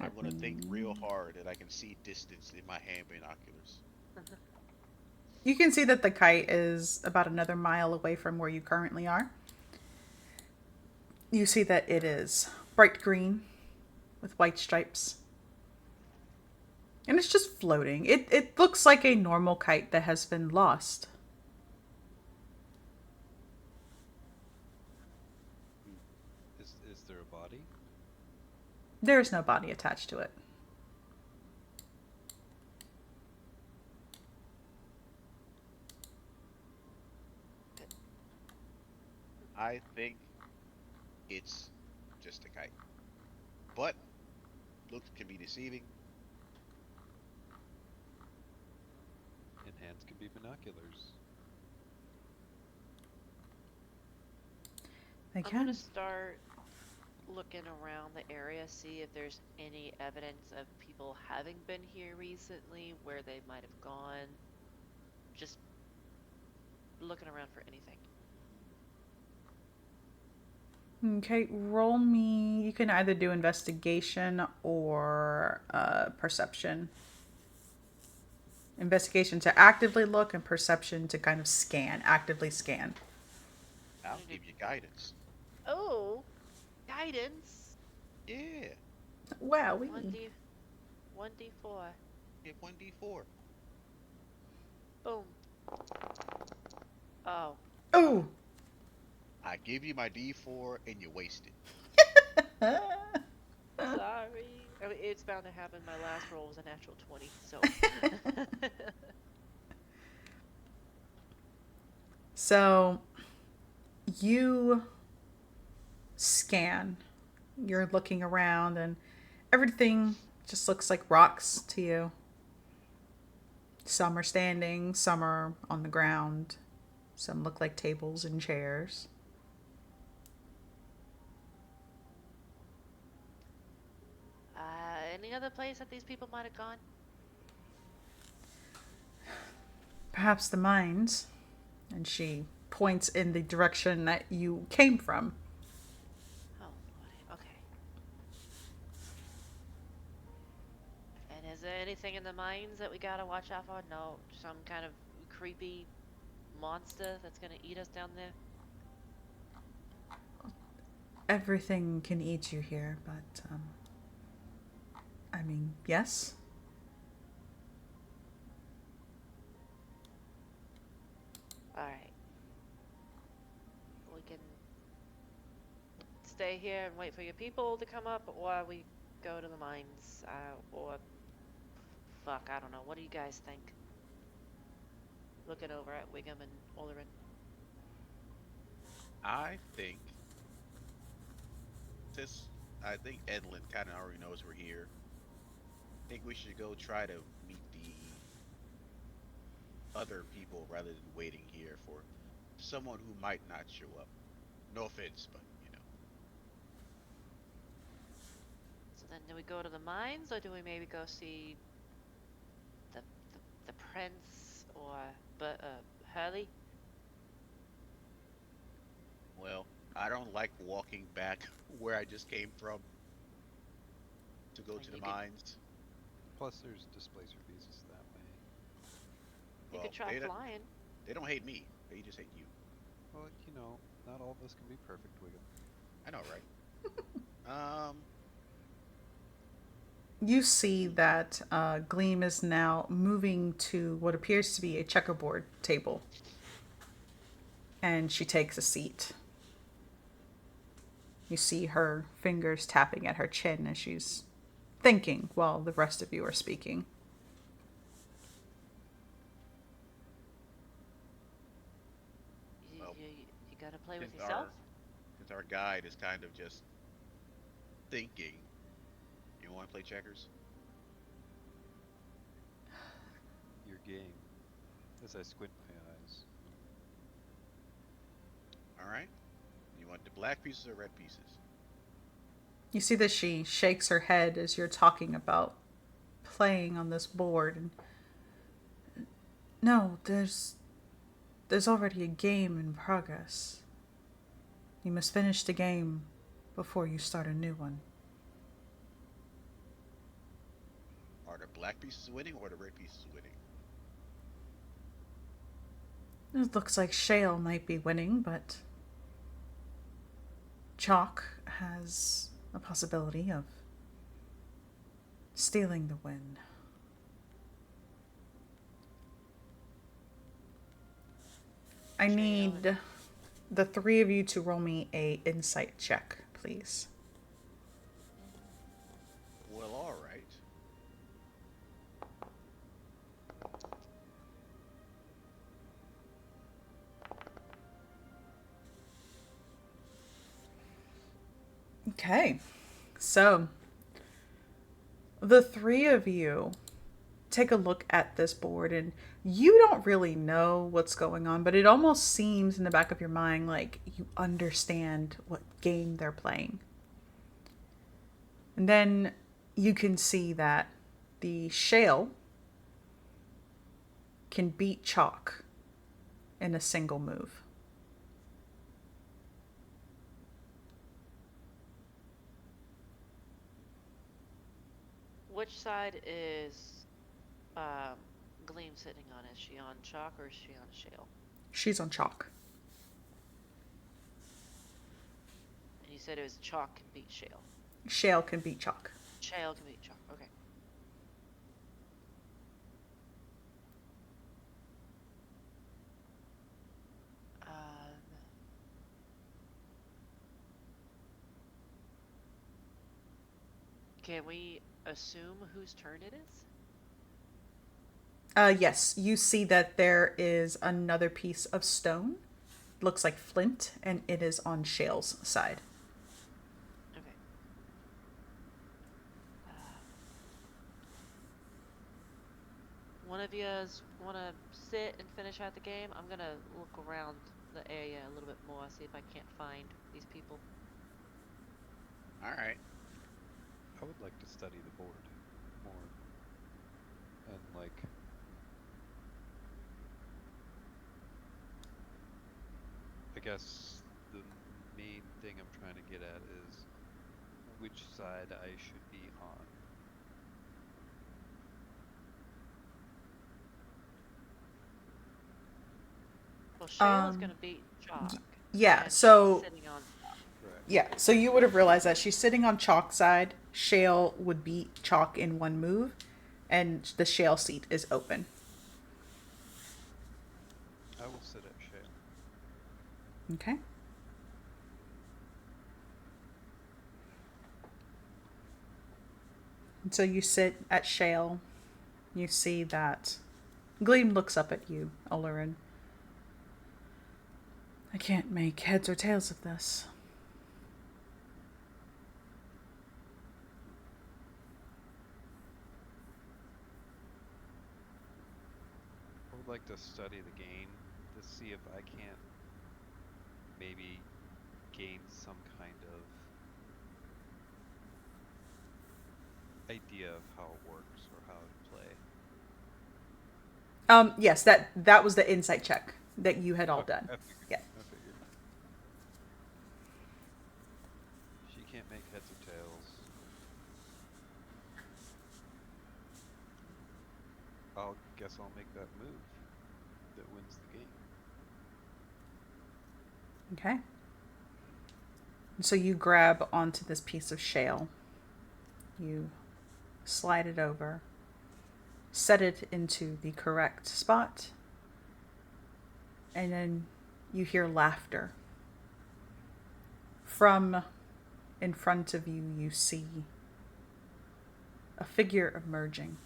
I'm gonna think real hard that I can see distance in my hand binoculars. You can see that the kite is about another mile away from where you currently are. You see that it is bright green with white stripes. And it's just floating. It looks like a normal kite that has been lost. Hmm. Is there a body? There is no body attached to it. I think it's just a kite, but looks can be deceiving. And hands can be binoculars. They I'm gonna can. start looking around the area, see if there's any evidence of people having been here recently, where they might have gone. Just looking around for anything. Okay, roll me. You can either do investigation or perception. Investigation to actively look, and perception to kind of scan, actively scan. I'm I'll gonna do. give you guidance. Oh, guidance. Yeah, Wow. 1d4. get 1d4. Boom. Oh, Oh. I give you my d4 and you waste it. sorry. I mean, it's bound to happen. My last roll was a natural 20, so. So you scan. You're looking around, and everything just looks like rocks to you. Some are standing, some are on the ground, some look like tables and chairs. Any other place that these people might have gone? Perhaps the mines. And she points in the direction that you came from. Oh, lordy. Okay. And is there anything in the mines that we gotta watch out for? No, some kind of creepy monster that's gonna eat us down there? Everything can eat you here, but, I mean, yes. Alright. We can stay here and wait for your people to come up, or we go to the mines, or fuck, I don't know. What do you guys think? Looking over at Wiggum and Olerin. I think since I think Edlin kind of already knows we're here. I think we should go try to meet the other people rather than waiting here for someone who might not show up. No offense, but you know. So then do we go to the mines, or do we maybe go see the the prince, or Hurley? Well, I don't like walking back where I just came from to go Well, to the you could mines. Plus, there's displacer visas that way. You could Well, try flying. they don't hate me. They just hate you. Well, not all of us can be perfect, Wiggum. I know, right? Um, You see that Gleam is now moving to what appears to be a checkerboard table, and she takes a seat. You see her fingers tapping at her chin as she's thinking while the rest of you are speaking. You, well, you, you gotta play with since yourself. our guide is kind of just thinking, you want to play checkers? Your game. As I squint my eyes. All right. You want the black pieces or red pieces? You see that she shakes her head as you're talking about playing on this board. And no, there's already a game in progress. You must finish the game before you start a new one. Are the black pieces winning or the red pieces winning? It looks like Shale might be winning, but Chalk has a possibility of stealing the win. I Shale need the three of you to roll me a insight check, please. Well, all right. Okay, so the three of you take a look at this board, and you don't really know what's going on, but it almost seems in the back of your mind like you understand what game they're playing. And then you can see that the Shale can beat Chalk in a single move. Which side is Gleam sitting on? Is she on Chalk or is she on Shale? She's on Chalk. And you said it was Chalk can beat Shale. Shale can beat Chalk. Shale can beat Chalk. Okay. Can we assume whose turn it is? Yes, you see that there is another piece of stone. Looks like flint, and it is on Shale's side. Okay. One of you want to sit and finish out the game? I'm going to look around the area a little bit more, see if I can't find these people. All right. I would like to study the board more. And, I guess the main thing I'm trying to get at is which side I should be on. Well, Shale is going to beat Chalk. Yeah, and so she's sitting on top. Correct. yeah, so you would have realized that she's sitting on Chalk's side. Shale would beat Chalk in one move, and the Shale seat is open. I will sit at Shale. Okay. And so you sit at Shale. You see that Gleam looks up at you, Olurin. I can't make heads or tails of this. I would like to study the game to see if I can't maybe gain some kind of idea of how it works or how to play. Yes, that was the insight check that you had all Okay, done. I figured. Yeah. I figured. She can't make heads or tails. Guess I'll make that move. Okay. So you grab onto this piece of shale. You slide it over, set it into the correct spot, and then you hear laughter. From in front of you, you see a figure emerging.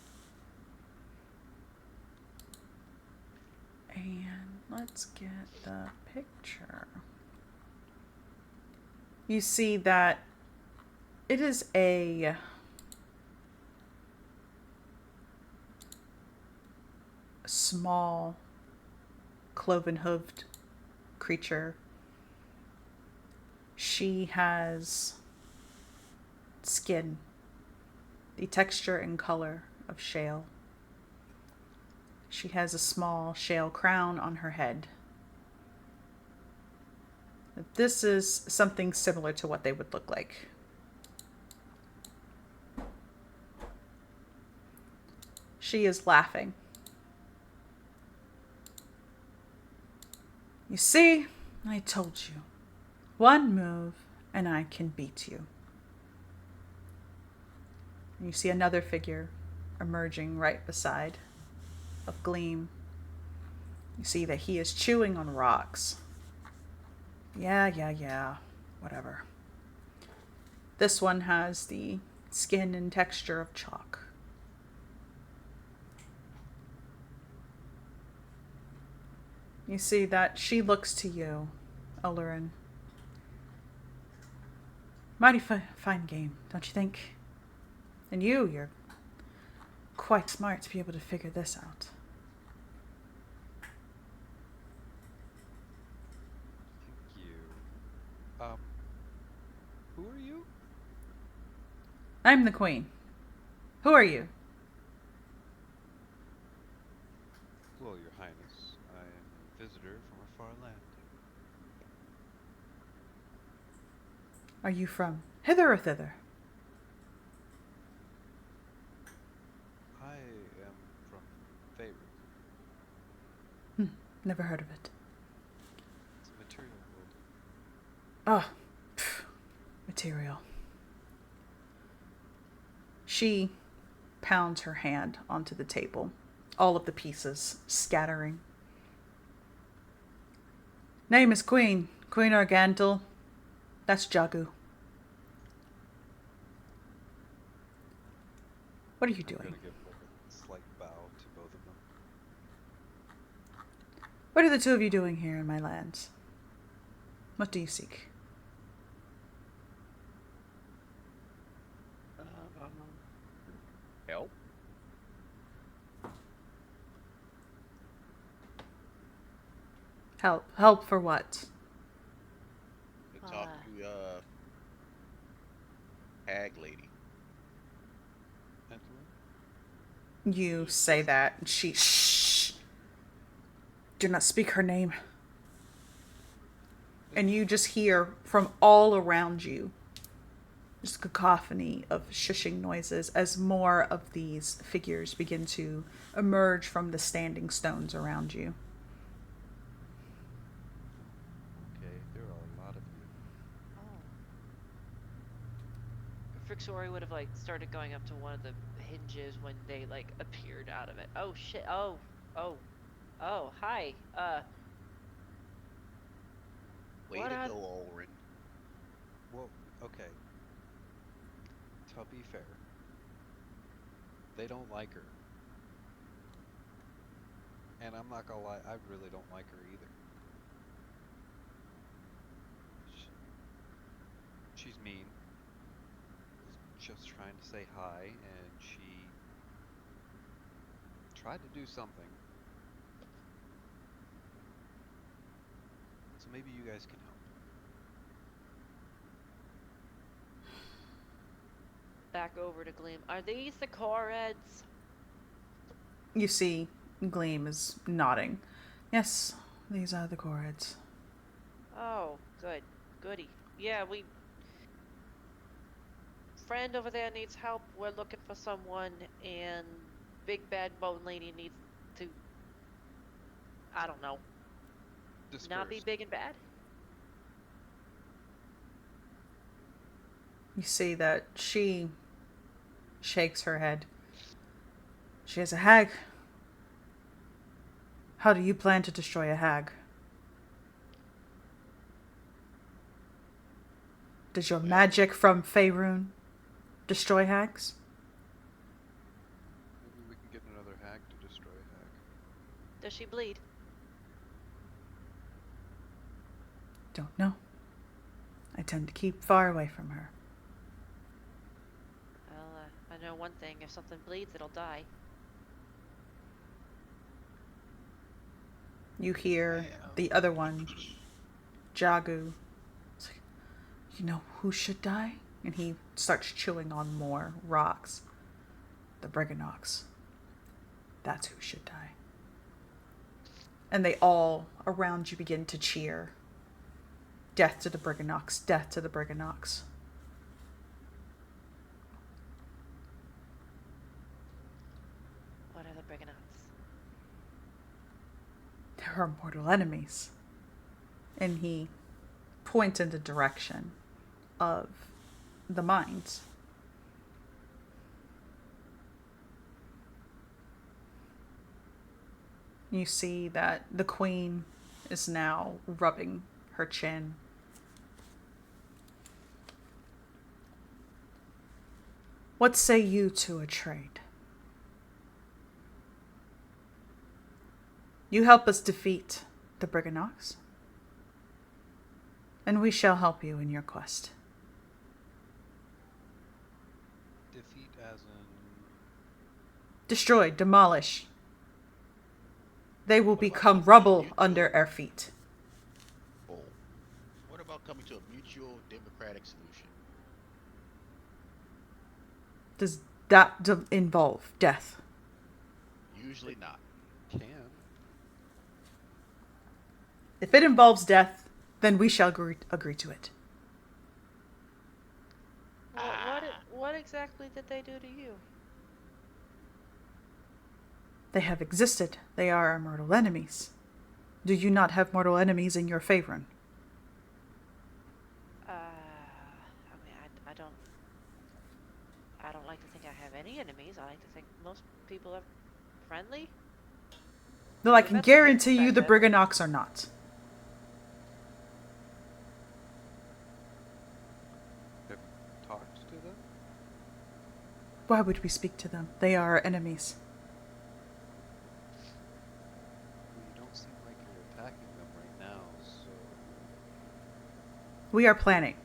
And let's get the picture. You see that it is a small, cloven hoofed creature. She has skin, the texture and color of shale. She has a small shale crown on her head. This is something similar to what they would look like. She is laughing. You see, I told you. One move, and I can beat you. And you see another figure emerging right beside of Gleam. You see that he is chewing on rocks. Yeah. Whatever. This one has the skin and texture of chalk. You see that she looks to you, Olurin. Mighty fine game, don't you think? And you're quite smart to be able to figure this out. Thank you. Who are you? I'm the queen. Who are you? Well, Your Highness, I am a visitor from a far land. Are you from hither or thither? I am from Faerun. Never heard of it. It's a material world. Oh, material. She pounds her hand onto the table, all of the pieces scattering. Name is Queen Argantel. That's Jagu. What are you I'm doing? gonna give like a slight bow to both of them. What are the two of you doing here in my lands? What do you seek? Help. Help. Help for what? To talk to hag lady. Gentlemen, You say that, and she shh. Do not speak her name. And you just hear from all around you just a cacophony of shushing noises as more of these figures begin to emerge from the standing stones around you. okay, there are a lot of you. Oh. Frixori would have like started going up to one of the hinges when they like appeared out of it. Oh shit. Oh, hi. Way What to are go, Olrin. Well, okay. To be fair, they don't like her. And I'm not gonna lie, I really don't like her either. She's mean. Was just trying to say hi, and she tried to do something. So maybe you guys can help. back over to Gleam? Are these the Koreds? You see, Gleam is nodding. Yes, these are the Koreds. Oh, goody. Yeah, we friend over there needs help. We're looking for someone, and big bad bone lady needs to, I don't know, not be Dispersed. big and bad. You see that she shakes her head. She is a hag. How do you plan to destroy a hag? Does your Well, magic from Faerun destroy hags? Maybe we can get another hag to destroy a hag. Does she bleed? Don't know. I tend to keep far away from her. Well, I know one thing. If something bleeds, it'll die. You hear well, the other one, Jagu. It's like, you know who should die? And he starts chewing on more rocks. The Briganox. That's who should die. And they all around you begin to cheer. Death to the Briganox, death to the Briganox. What are the Briganots? They're our mortal enemies. And he points in the direction of the mines. You see that the queen is now rubbing her chin. What say you to a trade? You help us defeat the Briganox, and we shall help you in your quest. Defeat as in... Destroy, demolish. They will What about become coming to a rubble mutual under our feet. goal? What about coming to a mutual democratic solution? Does that involve death? Usually not. Can. If it involves death, then we shall agree to it. What exactly did they do to you? They have existed. They are our mortal enemies. Do you not have mortal enemies in your Faerun? I mean, I don't like to think I have any enemies. I like to think most people are friendly. Though I We've can had some guarantee you the perspective. Briganox are not. Have you talked to them? Why would we speak to them? They are our enemies. Well, you don't seem like you're attacking them right now, so We are planning.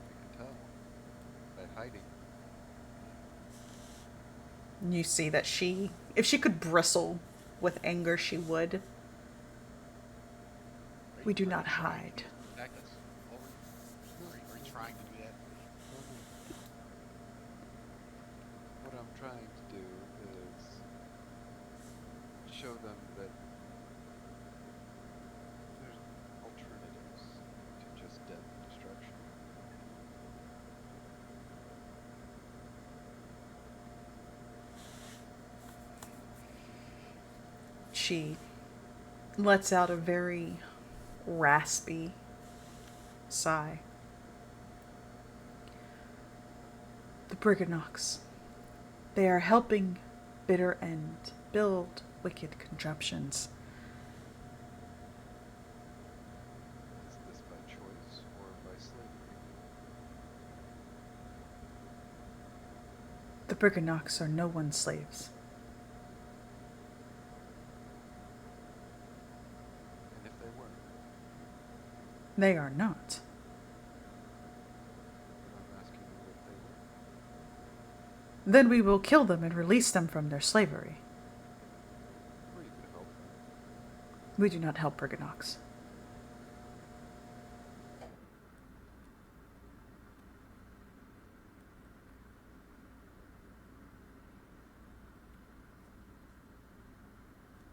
I can tell by hiding. You see that if she could bristle with anger, she would. Are We do are not trying to hide. get us to attack us? Are you trying to do that? No, no. What I'm trying to do is show them that there's alternatives to just death and destruction. She lets out a very raspy sigh. The Briganox. They are helping bitter end build wicked contraptions. Is this by choice or by slavery? The Briganox are no one's slaves. And if they weren't, They are not. then I'm asking you if they were. Then we will kill them and release them from their slavery. Or you could help them. We do not help Briganox.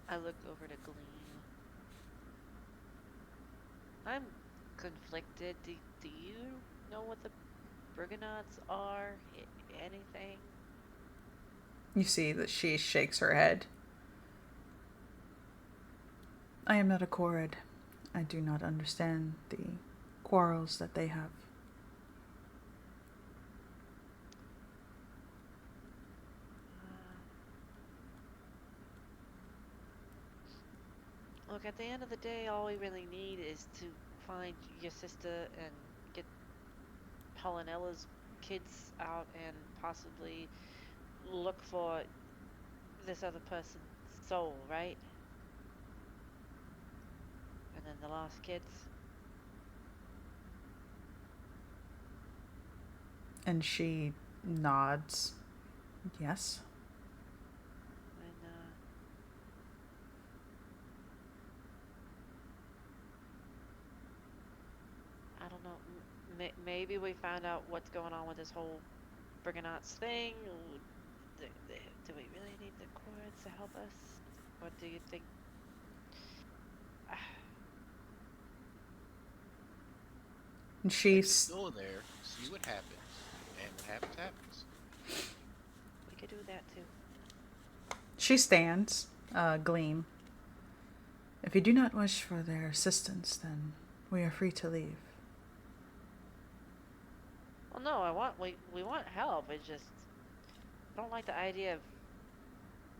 I look over to Gleam. I'm conflicted. Do you know what the Briganots are? Anything? You see that she shakes her head. I am not a Korred. I do not understand the quarrels that they have. Look, at the end of the day, all we really need is to find your sister and get Helenella's kids out and possibly look for this other person's soul, right? And then the lost kids. And she nods. Yes. And I don't know. Maybe we find out what's going on with this whole Briganauts thing. Do we really need the cords to help us? Or do you think? And But just she's go there, see what happens, and what happens happens. We could do that too. she stands, Gleam. If you do not wish for their assistance, then we are free to leave. Well, no, we want help. It's just I don't like the idea of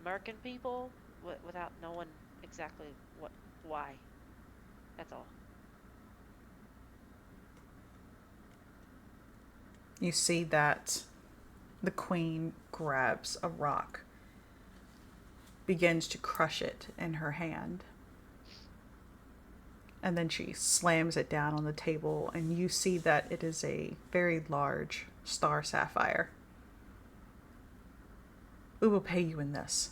murking people without knowing exactly why. That's all. You see that the queen grabs a rock, begins to crush it in her hand, and then she slams it down on the table, and you see that it is a very large star sapphire. We will pay you in this.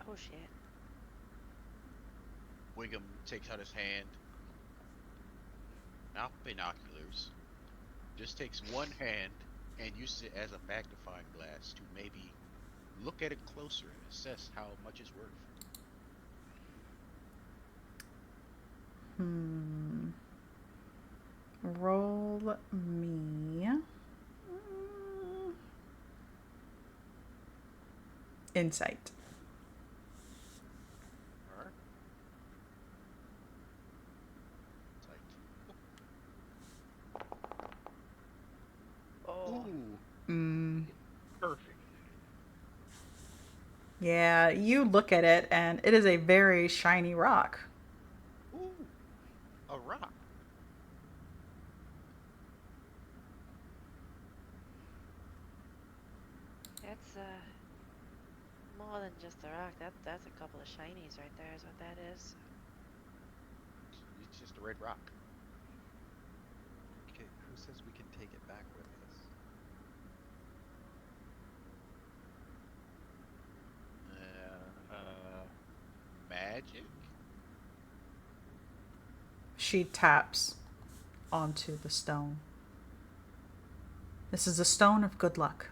Oh shit. Wiggum takes out his hand, not binoculars, just takes one hand and uses it as a magnifying glass to maybe look at it closer and assess how much it's worth. Roll me insight. Alright. It's like, Oh. ooh, perfect. Yeah, you look at it, and it is a very shiny rock. Ooh, a rock. That's more than just a rock. That's a couple of shinies right there. Is what that is. It's just a red rock. Okay, who says we can take it back with us? Magic? She taps onto the stone. This is a stone of good luck.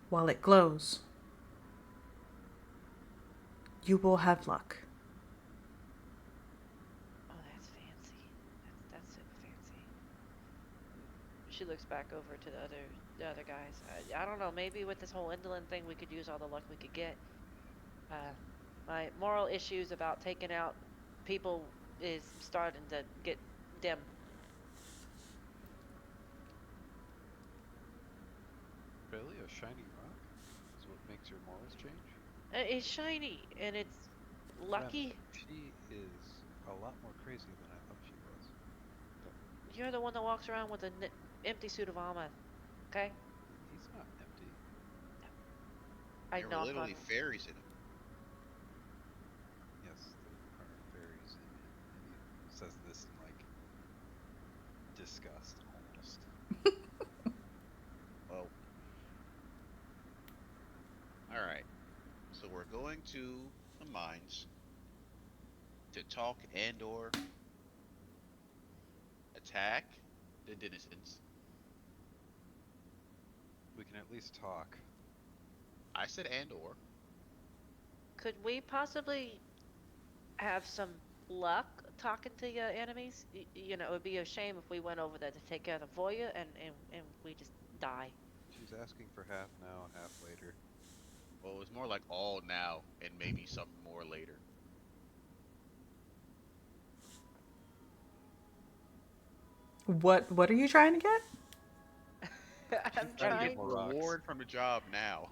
While it glows, you will have luck. Oh, that's fancy. That's super fancy. She looks back over to the other guys. I don't know. Maybe with this whole indolent thing, we could use all the luck we could get. Uh, my moral issues about taking out people is starting to get dim. Really? A shiny rock? Is what makes your morals change? It's shiny and it's Ren, lucky. she is a lot more crazy than I thought she was. You're the one that walks around with an empty suit of armor. Okay? He's not empty. I There were knock on. literally fairies in him. Yes, there are fairies in him. And he says this in like disgust almost. Well, alright. So we're going to the mines to talk and or attack the denizens. We can at least talk. I said and or. Could we possibly have some luck talking to your enemies? It would be a shame if we went over there to take care of them for you and we just die. She's asking for half now, half later. Well, it was more like all now and maybe some more later. What are you trying to get? I'm Try to get trying. more rocks. reward from the job now.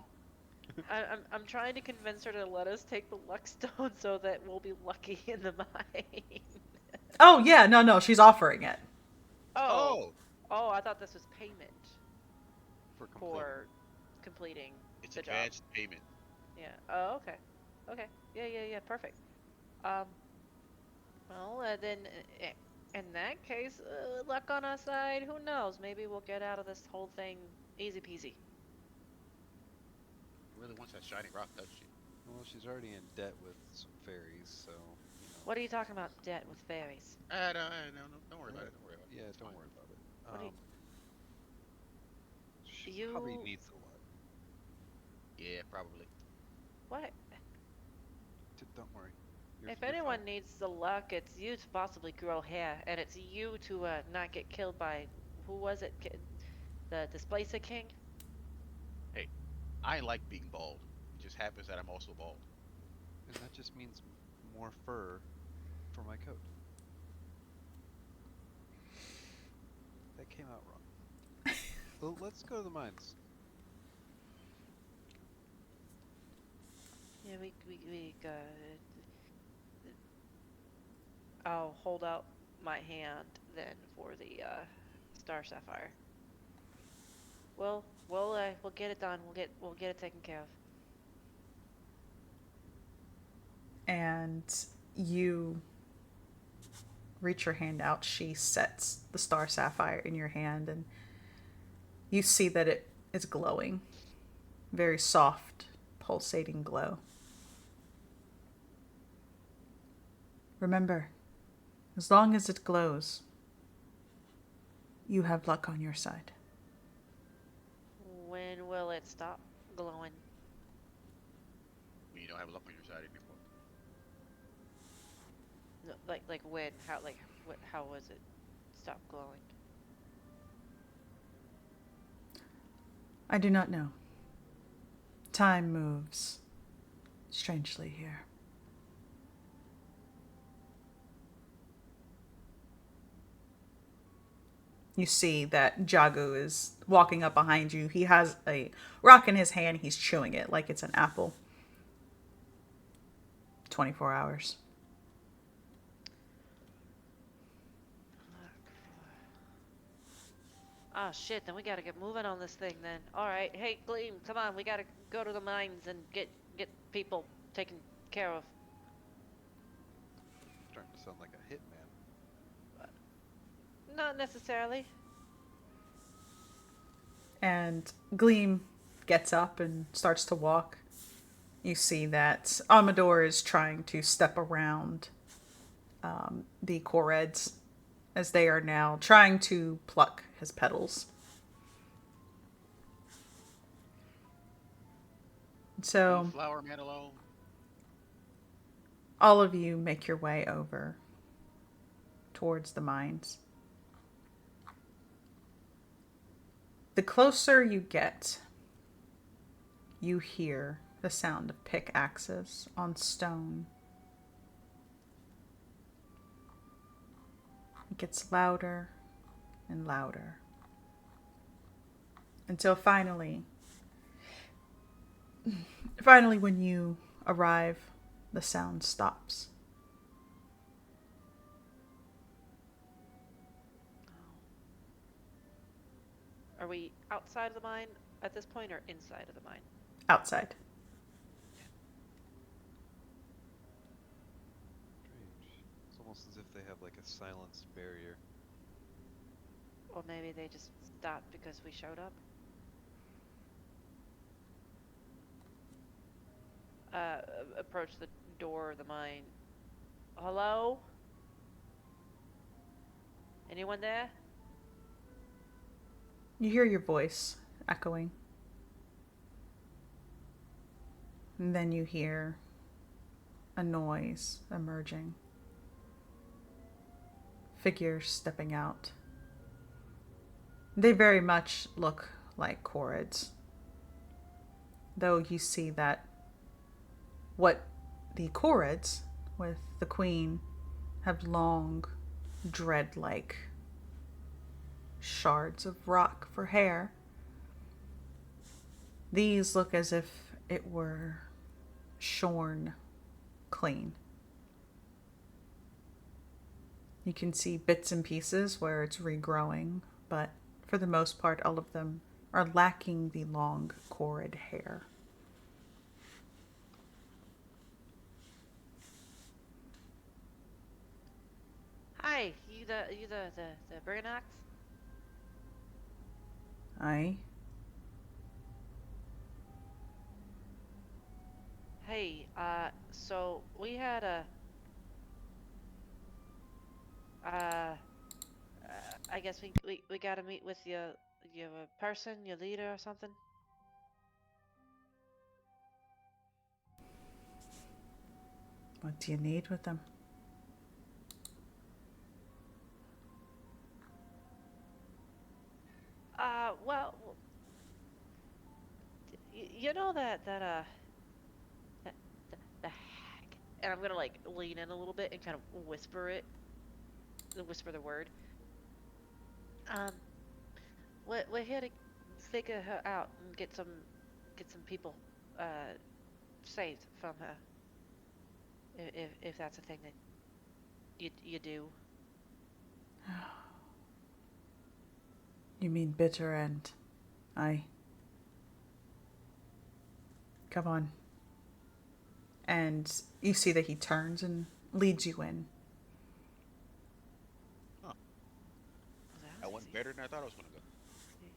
I'm trying to convince her to let us take the luck stone so that we'll be lucky in the mine. Oh, yeah, no, she's offering it. Oh, Oh, oh, I thought this was payment For completing. for completing it's the job. advanced payment. Yeah. Oh, okay. Okay. Yeah. Perfect. Um. Well, then, in that case, luck on our side. Who knows? Maybe we'll get out of this whole thing easy peasy. Really wants that shiny rock, doesn't she? Well, she's already in debt with some fairies, so, you know. What are you talking about? Debt with fairies? Don't worry about Yeah, it. Don't worry about it. yeah, It's don't fine. worry about it. What do She probably you? needs the luck. Yeah, probably. What? Don't worry. If You're fine. anyone needs the luck, it's you to possibly grow hair, and it's you to not get killed by who was it? The Displacer King? Hey, I like being bald. It just happens that I'm also bald. And that just means more fur for my coat. That came out wrong. So let's go to the mines. Yeah, we I'll hold out my hand then for the Star Sapphire. We'll get it done. We'll get it taken care of. And you reach your hand out. She sets the star sapphire in your hand, and you see that it is glowing. Very soft, pulsating glow. Remember, as long as it glows, you have luck on your side. When will it stop glowing? When you don't have luck on your side anymore. No, like when? How like what? How was it stop glowing? I do not know. Time moves strangely here. You see that Jagu is walking up behind you. He has a rock in his hand. He's chewing it like it's an apple. 24 hours. Oh shit, then we gotta get moving on this thing then. Alright, hey Gleam, come on, we gotta go to the mines and get people taken care of. Starting to sound like a hitman. Not necessarily. And Gleam gets up and starts to walk. You see that Amador is trying to step around the Koreds as they are now trying to pluck his petals. Leave So Flower Man alone. all of you make your way over towards the mines. The closer you get, you hear the sound of pickaxes on stone. It gets louder and louder until finally, when you arrive, the sound stops. Are we outside of the mine at this point or inside of the mine? Outside. Strange. It's almost as if they have like a silence barrier. Or maybe they just stopped because we showed up? Approach the door of the mine. Hello? Anyone there? You hear your voice echoing. And then you hear a noise emerging. Figures stepping out. They very much look like Koreds. Though you see that what the Koreds with the queen have long, dread-like shards of rock for hair. These look as if it were shorn clean. You can see bits and pieces where it's regrowing, but for the most part, all of them are lacking the long, corid hair. Hi, you the Briganox? Aye. Hey, so we had uh, I guess we gotta meet with your person, your leader or something. What do you need with them? Well, you know that the hag, and I'm gonna like lean in a little bit and kind of whisper the word. Um, we're here to figure her out and get some people saved from her. If that's a thing that you do. You mean bitter end. Aye. Come on. And you see that he turns and leads you in. Huh. Well, that That was went easy. better than I thought it was gonna go. Yeah,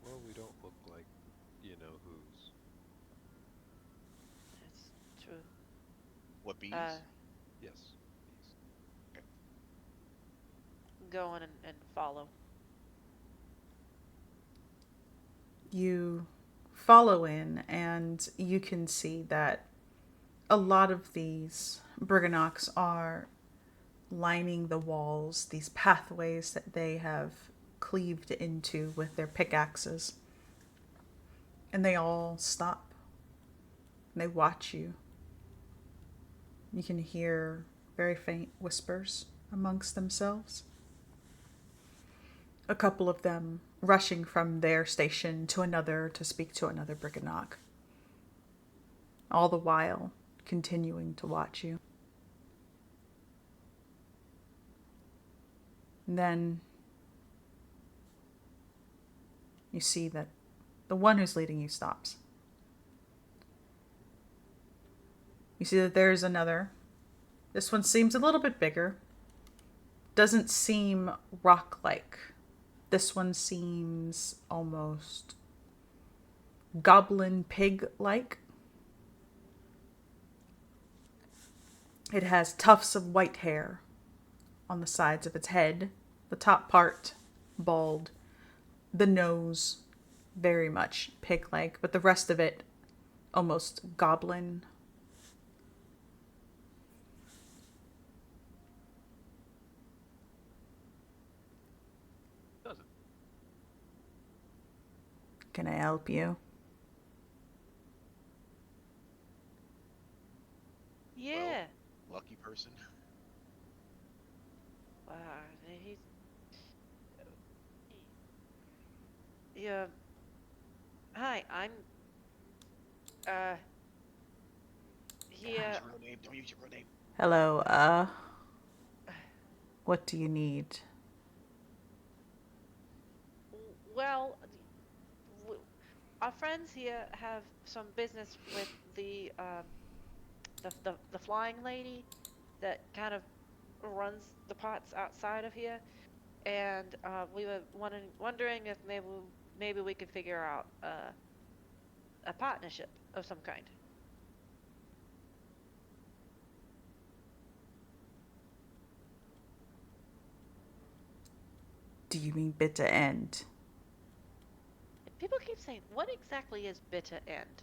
Well, we don't look like you know who's. that's true. What Uh, bees? Yes, bees. Okay. go on and follow. You follow in, and you can see that a lot of these Briganox are lining the walls, these pathways that they have cleaved into with their pickaxes. And they all stop. And they watch you. You can hear very faint whispers amongst themselves. A couple of them rushing from their station to another to speak to another Briganock. All the while continuing to watch you. And then you see that the one who's leading you stops. You see that there's another. This one seems a little bit bigger. Doesn't seem rock like. This one seems almost goblin pig like. It has tufts of white hair on the sides of its head, the top part bald, the nose very much pig like, but the rest of it almost goblin. Doesn't. Can I help you? Well, Yeah. lucky person. Uh, he's yeah. Hi, I'm uh Don't use here. your real name. Don't use your real name. Hello, what do you need? Well, our friends here have some business with the flying lady that kind of runs the pots outside of here, and we were wondering if maybe we could figure out a partnership of some kind. Do you mean bitter end? People keep saying, "What exactly is bitter end?"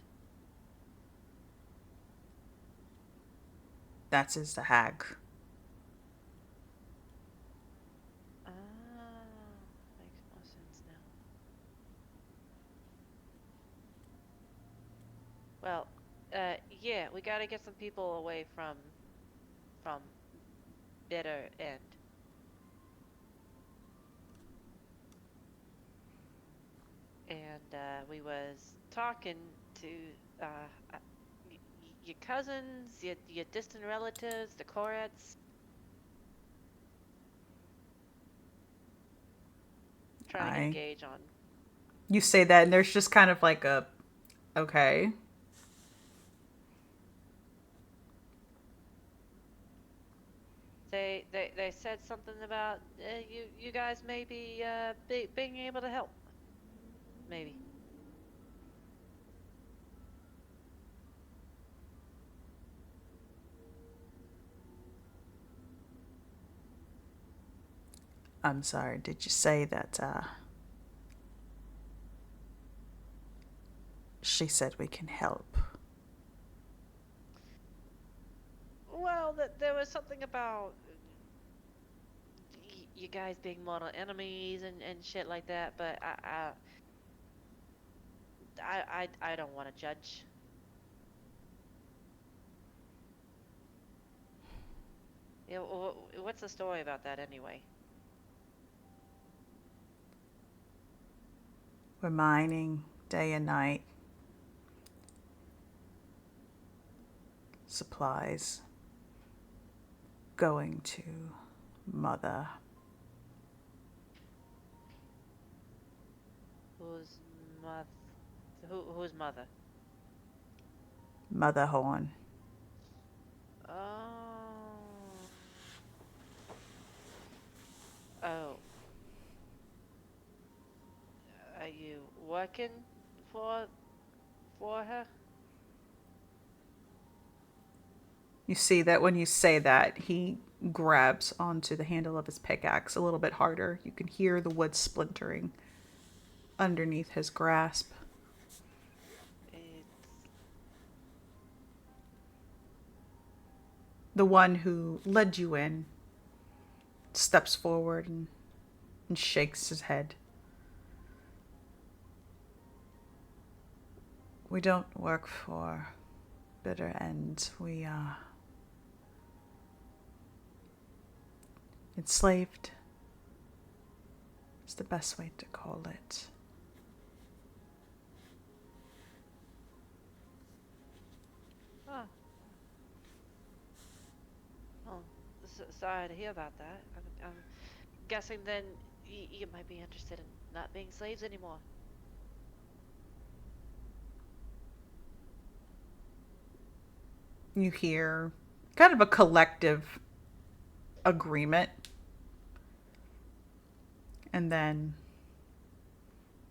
That is the hag. Ah, makes more sense now. Well, yeah, we gotta get some people away from bitter end. And we was talking to uh, your cousins, your distant relatives, the Korets. Trying to get a I. gauge on. You say that, and there's just kind of like a. Okay. They said something about you guys maybe being able to help. Maybe. I'm sorry, did you say that, she said we can help? Well, that there was something about you guys being mortal enemies and shit like that, but I don't want to judge. You know, what's the story about that anyway? We're mining day and night. Supplies going to Mother. Whose mother? Whose mother? Mother Horn. Oh. Oh. Are you working for for her? You see that when you say that, he grabs onto the handle of his pickaxe a little bit harder. You can hear the wood splintering underneath his grasp. It's The one who led you in steps forward and shakes his head. We don't work for bitter ends. We are enslaved is the best way to call it. oh. Oh, sorry to hear about that. I'm guessing then you might be interested in not being slaves anymore. You hear kind of a collective agreement, and then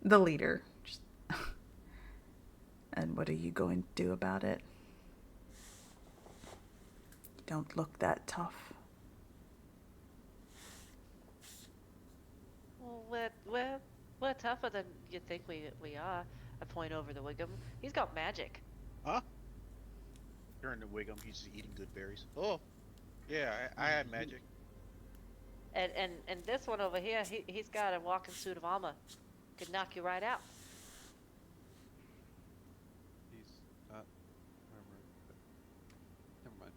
the leader just, and what are you going to do about it? You don't look that tough. Well, we're tougher than you think we are. I point over the Wiggum. He's got magic. Huh? Turn to Wiggum. He's just eating good berries. Oh, yeah, I had magic. And this one over here, he's got a walking suit of armor. Could knock you right out. He's not armored, but never mind.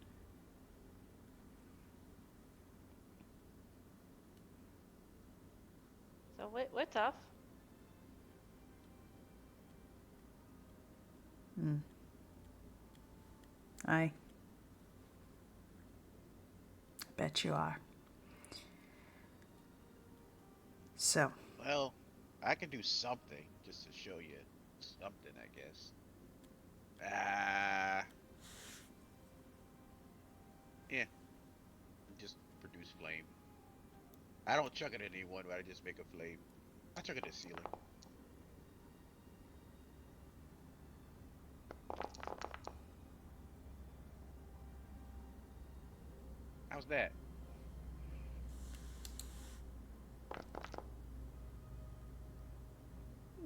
So we're tough. Hmm. I bet you are. So, Well, I can do something just to show you something, I guess. Ah, yeah, just produce flame. I don't chuck it at anyone, but I just make a flame. I chuck it at the ceiling. How's that?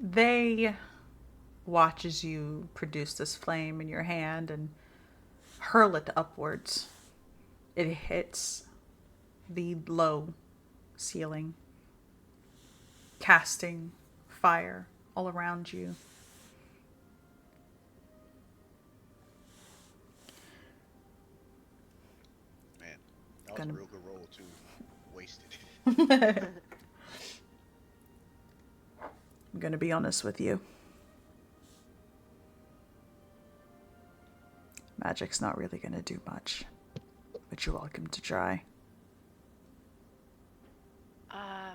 they watch as you produce this flame in your hand and hurl it upwards. It hits the low ceiling, casting fire all around you. Man, that was a Gonna real good roll too. Wasted. I'm gonna be honest with you. Magic's not really gonna do much, but you're welcome to try. Uh,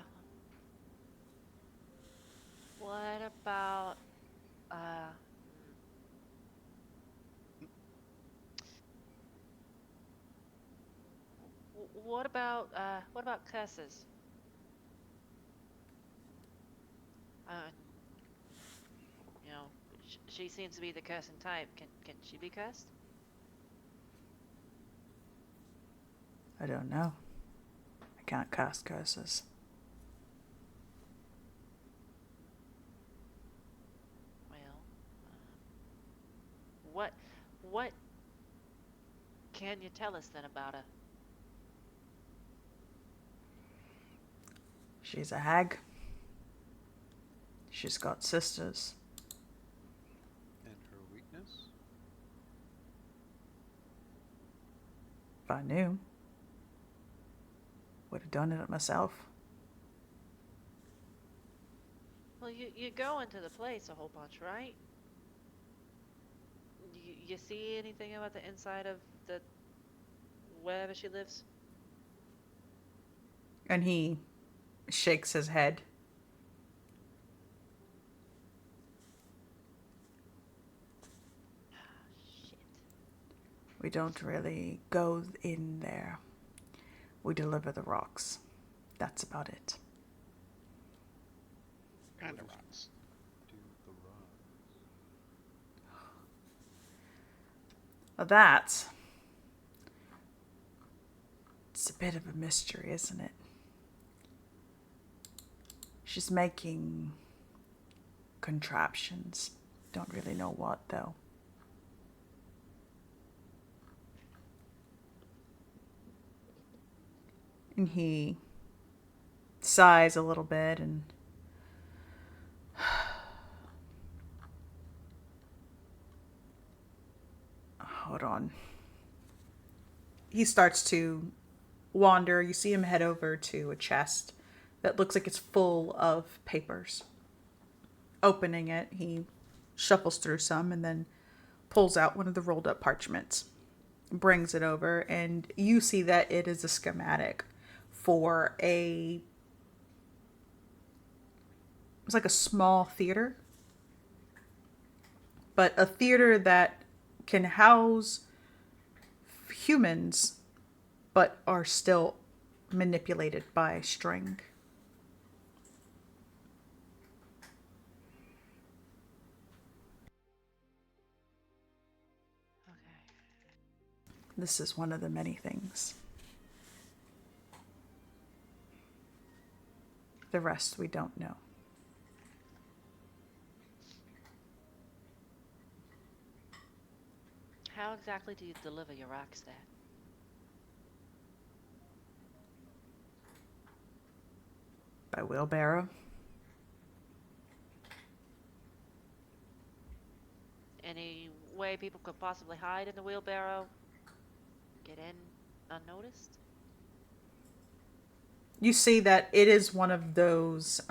what about uh? hmm, what about curses? Uh, you know, she seems to be the cursing type. Can she be cursed? I don't know. I can't cast curses. Well, what what can you tell us then about her? She's a hag. She's got sisters. And her weakness? If I knew, would have done it myself. Well, you go into the place a whole bunch, right? You see anything about the inside of the wherever she lives? And he shakes his head. Shit. We don't really go in there. We deliver the rocks. That's about it. Kind What of is rocks. do the rocks? That. It's a bit of a mystery, isn't it? She's making contraptions. Don't really know what, though. And he sighs a little bit and hold on. He starts to wander. You see him head over to a chest that looks like it's full of papers. Opening it, he shuffles through some and then pulls out one of the rolled up parchments, brings it over, and you see that it is a schematic for a. It's like a small theater, but a theater that can house humans but are still manipulated by string. Okay. This is one of the many things. The rest we don't know. How exactly do you deliver your rocks there? By wheelbarrow. Any way people could possibly hide in the wheelbarrow? Get in unnoticed? You see that it is one of those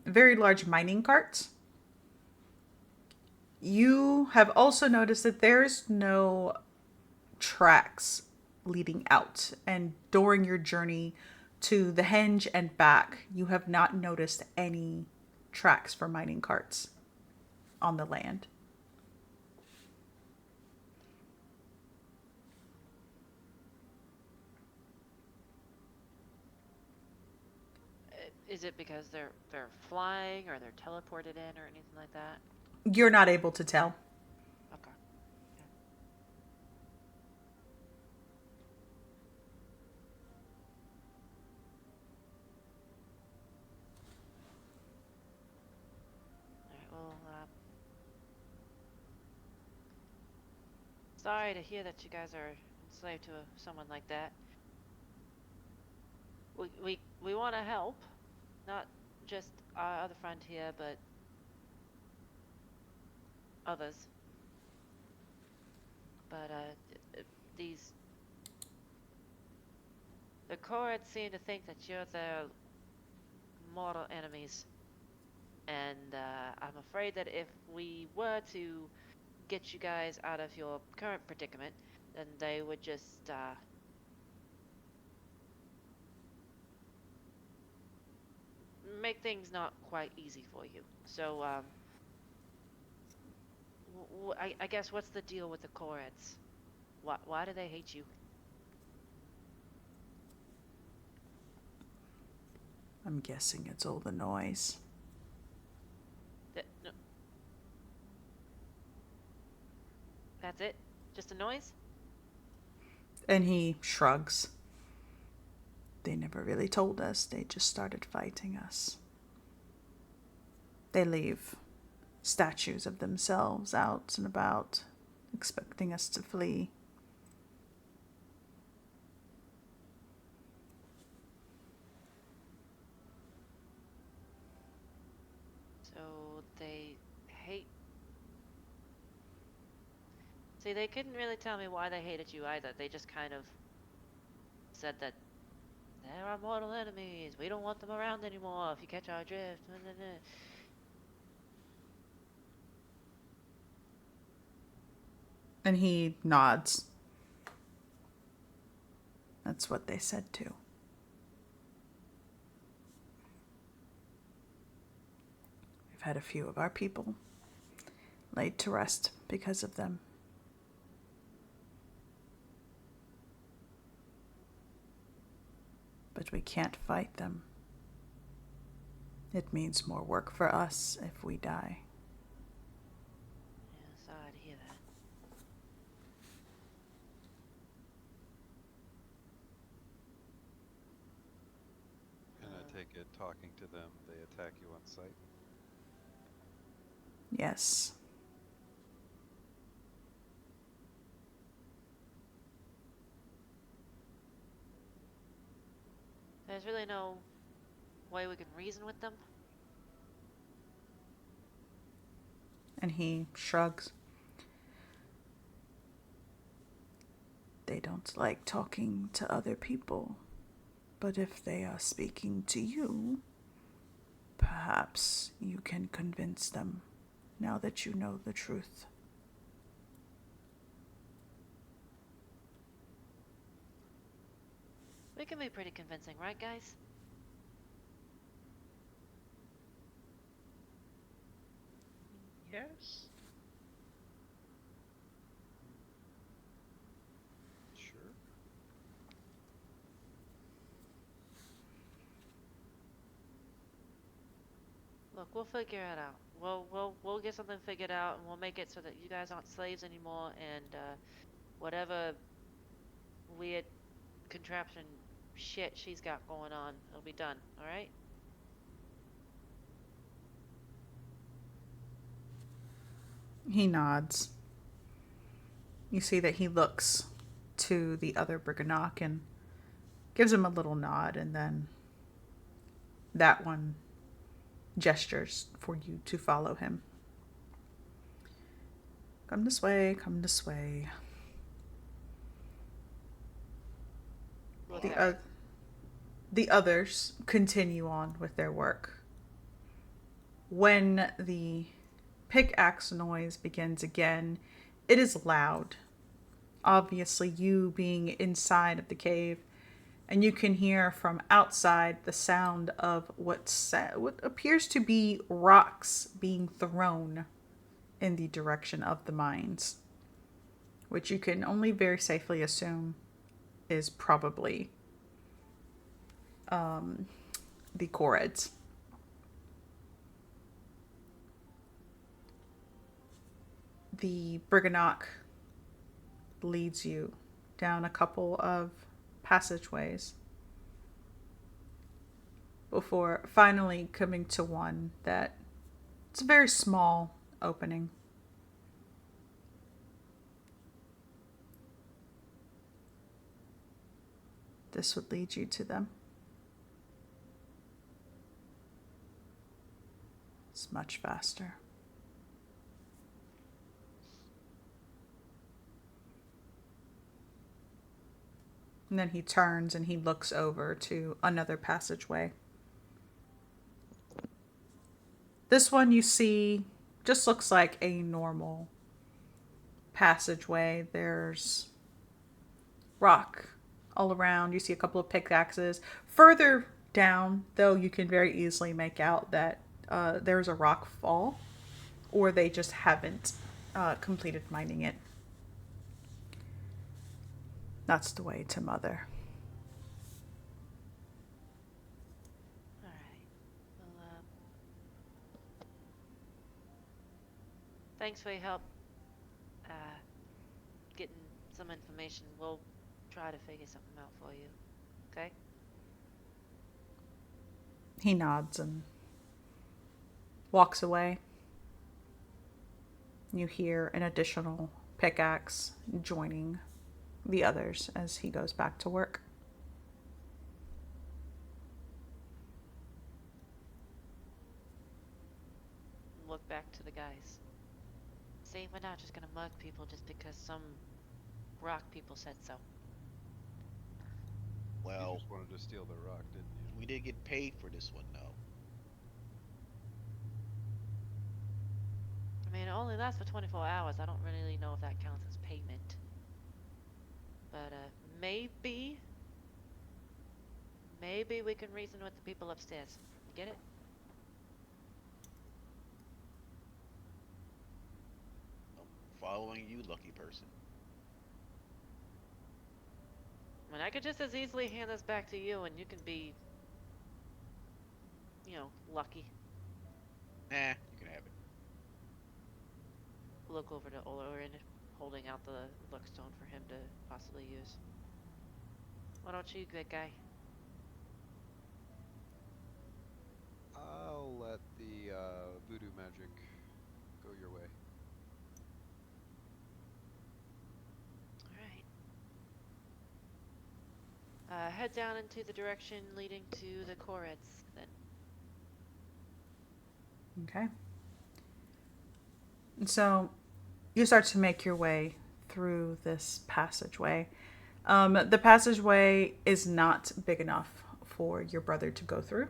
very large mining carts. You have also noticed that there's no tracks leading out, and during your journey to the henge and back, you have not noticed any tracks for mining carts on the land. Is it because they're flying or they're teleported in or anything like that? You're not able to tell. Okay. Yeah. All right. Well, sorry to hear that you guys are enslaved to someone like that. We want to help, not just our other friend here, but others. But these the Koreds seem to think that you're their mortal enemies, and I'm afraid that if we were to get you guys out of your current predicament, then they would just make things not quite easy for you. So, I guess what's the deal with the Koreds? Why do they hate you? I'm guessing it's all the noise. No, that's it? Just a noise? And he shrugs. They never really told us. They just started fighting us. They leave statues of themselves out and about, expecting us to flee. So they hate. See, they couldn't really tell me why they hated you either. They just kind of said that they're our mortal enemies. We don't want them around anymore if you catch our drift. And he nods. That's what they said too. We've had a few of our people laid to rest because of them. But we can't fight them. It means more work for us if we die. Yeah, sorry to hear that. And I take it, talking to them, they attack you on sight. Yes. There's really no way we can reason with them. And he shrugs. They don't like talking to other people. But if they are speaking to you, perhaps you can convince them now that you know the truth. We can be pretty convincing, right, guys? Yes. Sure. Look, we'll figure it out. We'll get something figured out, and we'll make it so that you guys aren't slaves anymore, and whatever weird contraption shit she's got going on, it'll be done. All right? He nods. You see that he looks to the other Briganock and gives him a little nod, and then that one gestures for you to follow him. Come this way, come this way. Look The, at the others continue on with their work. When the pickaxe noise begins again, it is loud. Obviously, you being inside of the cave, and you can hear from outside the sound of what appears to be rocks being thrown in the direction of the mines, which you can only very safely assume is probably the Koreds. The Briganock leads you down a couple of passageways before finally coming to one that it's a very small opening. This would lead you to them. It's much faster. And then he turns and he looks over to another passageway. This one you see just looks like a normal passageway, there's rock all around. You see a couple of pickaxes. Further down, though, you can very easily make out that there's a rock fall, or they just haven't completed mining it. That's the way to Mother. All right. Well, thanks for your help. Getting some information. We'll try to figure something out for you. Okay? He nods and walks away. You hear an additional pickaxe joining the others as he goes back to work. Look back to the guys. See, we're not just gonna mug people just because some rock people said so. You Well, just wanted to steal the rock, didn't you? we did get paid for this one, though. I mean, it only lasts for 24 hours. I don't really know if that counts as payment. But, maybe we can reason with the people upstairs. You get it? I'm following you, lucky person. I mean, I could just as easily hand this back to you and you can be, lucky. Nah, you can have it. Look over to Olorin, holding out the lookstone for him to possibly use. Why don't you, good guy? I'll let the voodoo magic go your way. Alright. Head down into the direction leading to the Korets, then. Okay. And so you start to make your way through this passageway. The passageway is not big enough for your brother to go through.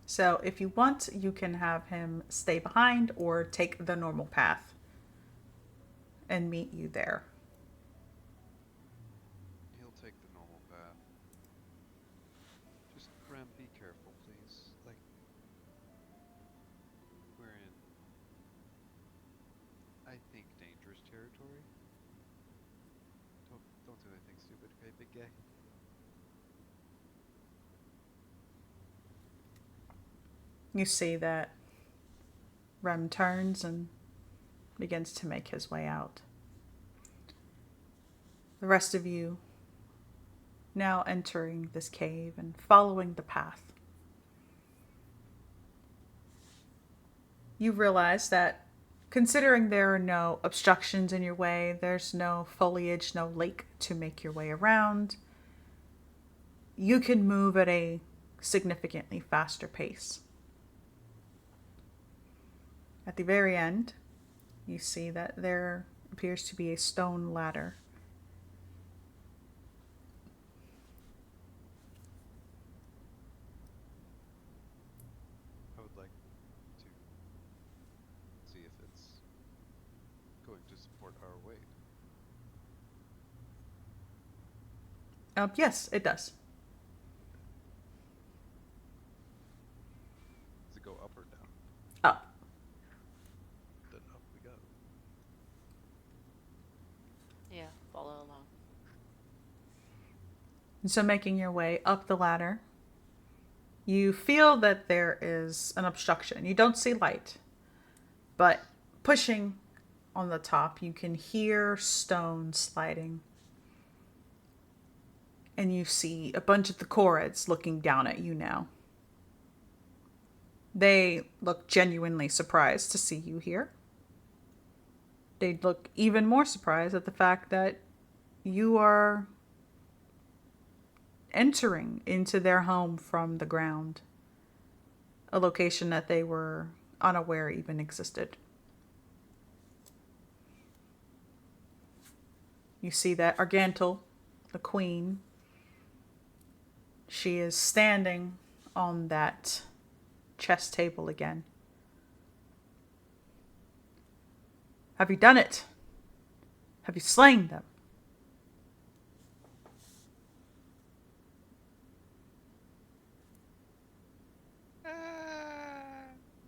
So if you want, you can have him stay behind or take the normal path and meet you there. He'll take the normal path. Just, Rem, be careful, please. Like, we're in, I think, dangerous territory. Don't do anything stupid, okay, big guy? You see that Rem turns and begins to make his way out. The rest of you now entering this cave and following the path. You realize that considering there are no obstructions in your way, there's no foliage, no lake to make your way around, you can move at a significantly faster pace. At the very end, you see that there appears to be a stone ladder. I would like to see if it's going to support our weight. Yes, it does. Does it go up or down? Up. Then up we go. Yeah, follow along. And so making your way up the ladder, you feel that there is an obstruction. You don't see light, but pushing on the top, you can hear stone sliding. And you see a bunch of the Korets looking down at you now. They look genuinely surprised to see you here. They look even more surprised at the fact that you are entering into their home from the ground, a location that they were unaware even existed. You see that Argantel, the queen, she is standing on that chess table again, Have you done it? Have you slain them?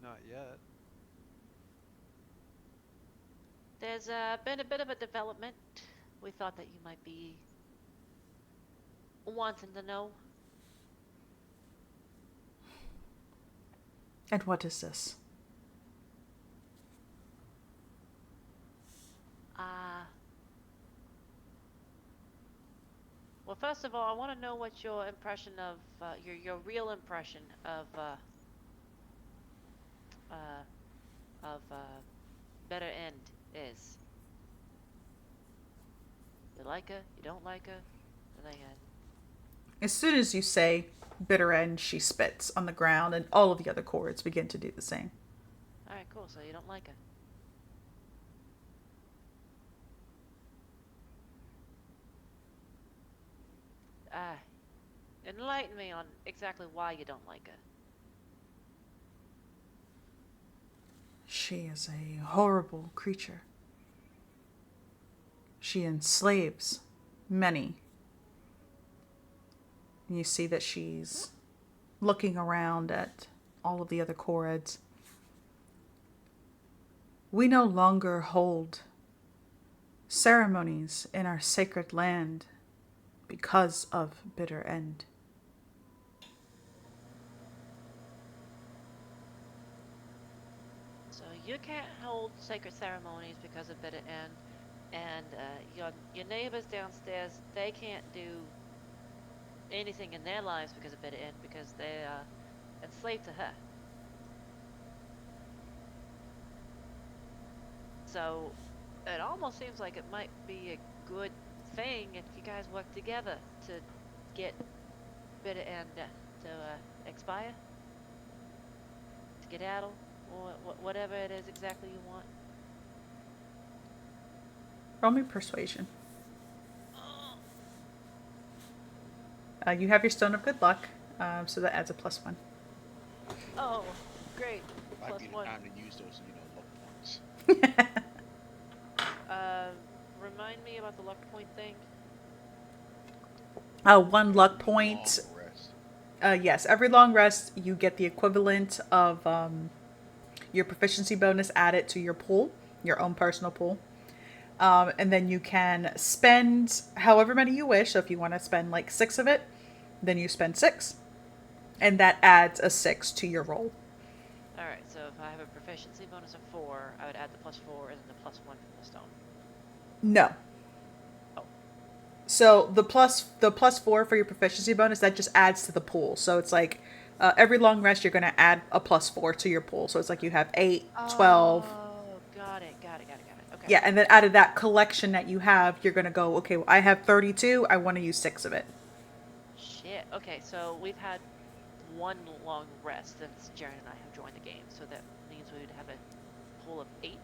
Not yet. There's been a bit of a development. We thought that you might be wanting to know. And what is this? Uh, well, first of all, I want to know what your impression of your real impression uh, better end is. You like her? You don't like her? As soon as you say bitter end, she spits on the ground, and all of the other chords begin to do the same. All right, cool. So you don't like her. Enlighten me on exactly why you don't like her. She is a horrible creature. She enslaves many. And you see that she's looking around at all of the other chords. We no longer hold ceremonies in our sacred land because of bitter end. So you can't hold sacred ceremonies because of bitter end, and your neighbors downstairs, they can't do anything in their lives because of bitter end because they are enslaved to her. So it almost seems like it might be a good thing if you guys work together to get bitter end to expire, to skedaddle, or whatever it is exactly you want. Roll me persuasion. You have your stone of good luck, so that adds a +1. Oh, great. Might be the +1. time to use those, luck points. Remind me about the luck point thing. 1 luck point. Long rest. Yes, every long rest you get the equivalent of your proficiency bonus added to your pool, your own personal pool. And then you can spend however many you wish. So if you want to spend like 6 of it, then you spend 6. And that adds a 6 to your roll. Alright, so if I have a proficiency bonus of 4, I would add the +4 and then the +1 from the stone. No. Oh. So the +4 for your proficiency bonus, that just adds to the pool. So it's like every long rest you're going to add a +4 to your pool. So it's like you have 8, 12. Oh, got it. Okay. Yeah, and then out of that collection that you have, you're going to go, okay, well, I have 32. I want to use 6 of it. Shit. Okay, so we've had one long rest since Jaren and I have joined the game, so that means we would have a pool of 8.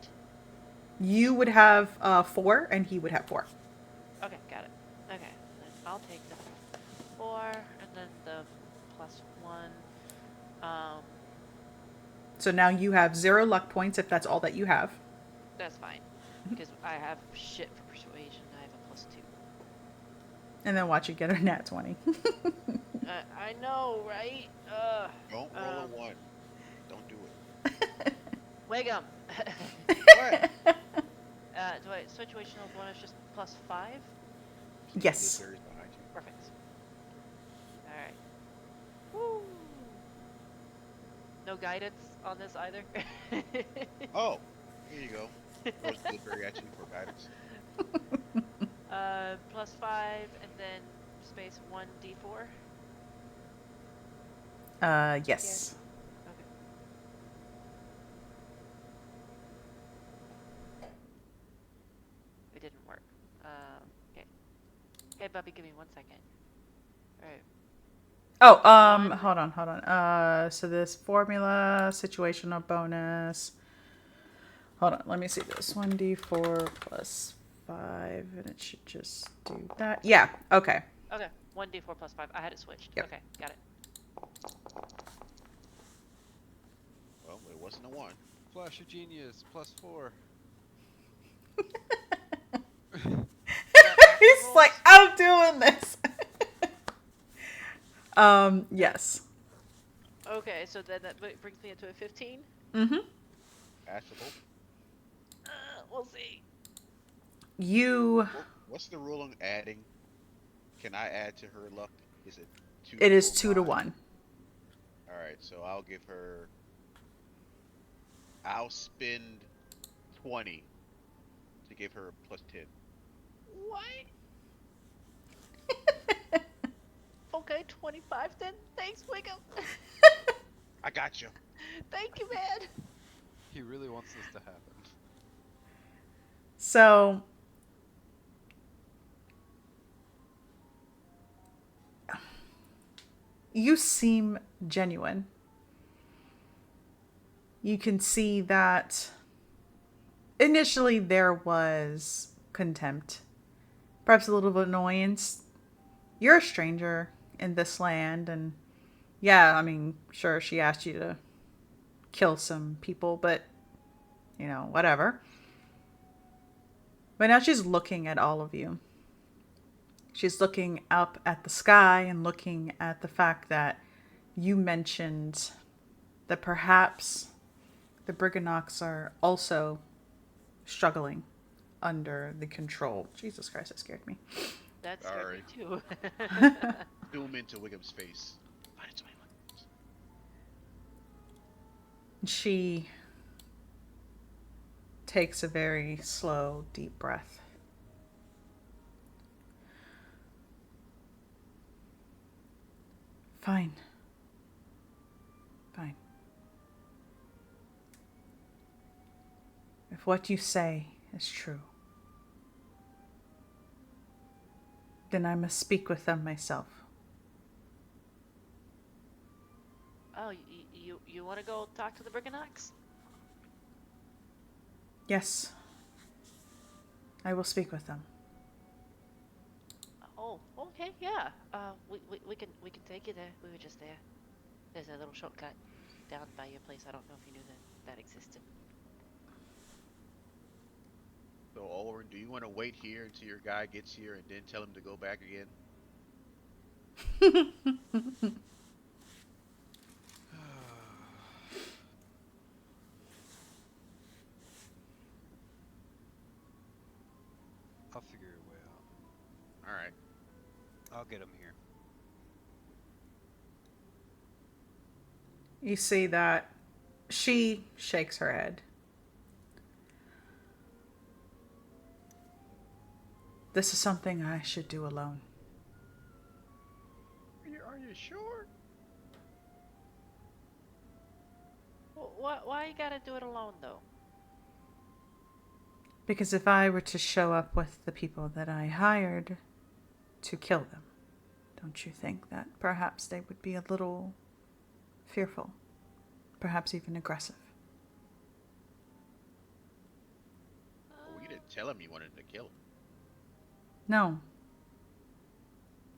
You would have 4, and he would have 4. Okay, got it. Okay, then I'll take the 4 and then the +1. So now you have 0 luck points if that's all that you have. That's fine, because I have shit for persuasion. I have a +2. And then watch you get a nat 20. I know, right? Don't roll a 1. Don't do it. Wiggum. What? Do I situational bonus just +5? Yes. There's behind you. Perfect. Alright. Woo! No guidance on this either? Oh, here you go. Throws Blueberry at you for guidance. +5 and then space 1d4? Yes. Okay. It didn't work. Okay. Hey, Bubby, give me 1 second. Alright. Oh, One. hold on. So this formula, situational bonus. Hold on, let me see this. 1d4 plus 5, and it should just do that. Yeah, okay. Okay, 1d4 +5. I had it switched. Yep. Okay, got it. Well, it wasn't a 1. Flash of genius, +4. I'm doing this. Yes. Okay, so then that brings me into a 15. Mm-hmm. Passable. We'll see. You, What's the rule on adding? Can I add to her luck? Is it two it is for 2 to mine? 1. All right, so I'll give her. I'll spend 20 to give her a +10. What? Okay, 25 then. Thanks, Wickham. I got you. Thank you, man. He really wants this to happen. So, you seem genuine. You can see that initially there was contempt, perhaps a little bit of annoyance. You're a stranger in this land, and yeah, I mean, sure, she asked you to kill some people, but whatever. But now she's looking at all of you. She's looking up at the sky and looking at the fact that you mentioned that perhaps the Brigannox are also struggling under the control. Jesus Christ, that scared me. That scared me Sorry. too. Zoom into Wiggum's face. Find its way. She takes a very slow, deep breath. Fine. Fine. If what you say is true, then I must speak with them myself. Oh, you want to go talk to the Brigannox? Yes, I will speak with them. Oh, okay, yeah. We can take you there. We were just there. There's a little shortcut down by your place. I don't know if you knew that existed. So, Olrin, do you want to wait here until your guy gets here and then tell him to go back again? I'll figure a way out. All right. I'll get him here. You see that she shakes her head. This is something I should do alone. Are you sure? Why you gotta do it alone though? Because if I were to show up with the people that I hired to kill them, don't you think that perhaps they would be a little fearful? Perhaps even aggressive? Well, you didn't tell him you wanted to kill him. No.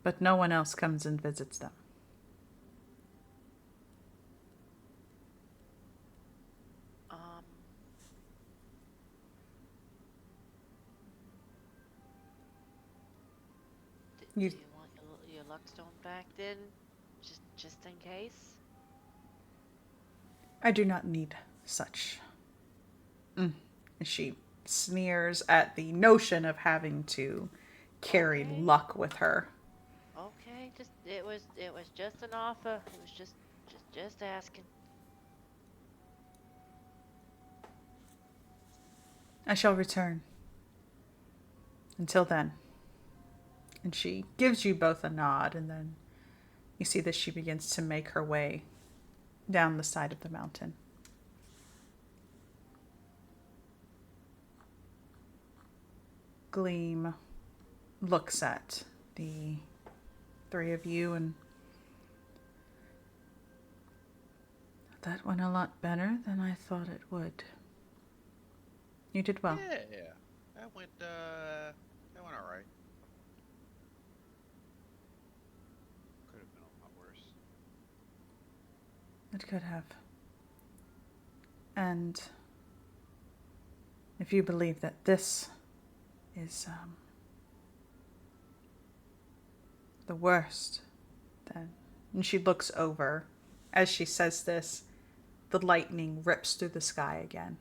But no one else comes and visits them. Um. Do You you want your luckstone back then, just in case? I do not need such. She sneers at the notion of having to carry Okay. luck with her. Okay, it was just an offer. It was just asking. I shall return. Until then. And she gives you both a nod, and then you see that she begins to make her way down the side of the mountain. Gleam looks at the three of you, and that went a lot better than I thought it would. You did well. Yeah. That went all right. Could have been a lot worse. It could have. And if you believe that this is The worst, then. And she looks over. As she says this, the lightning rips through the sky again.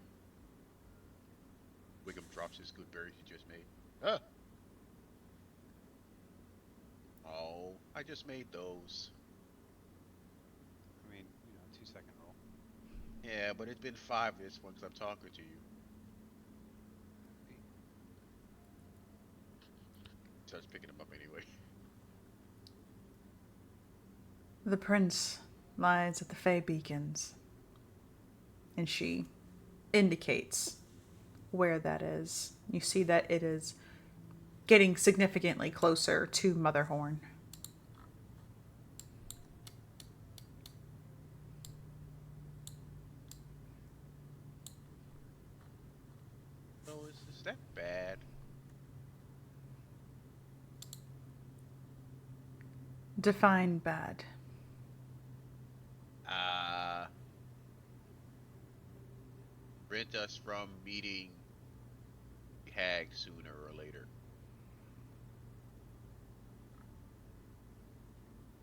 Wiggum drops his good berries he just made. Ah! Oh, I just made those. I mean, 2-second roll. Yeah, but it's been 5 this one because I'm talking to you. Maybe. Starts picking them up anyway. The prince lies at the Fey Beacons, and she indicates where that is. You see that it is getting significantly closer to Motherhorn. So is that bad? Define bad. Uh, Prevent us from meeting the hag sooner or later.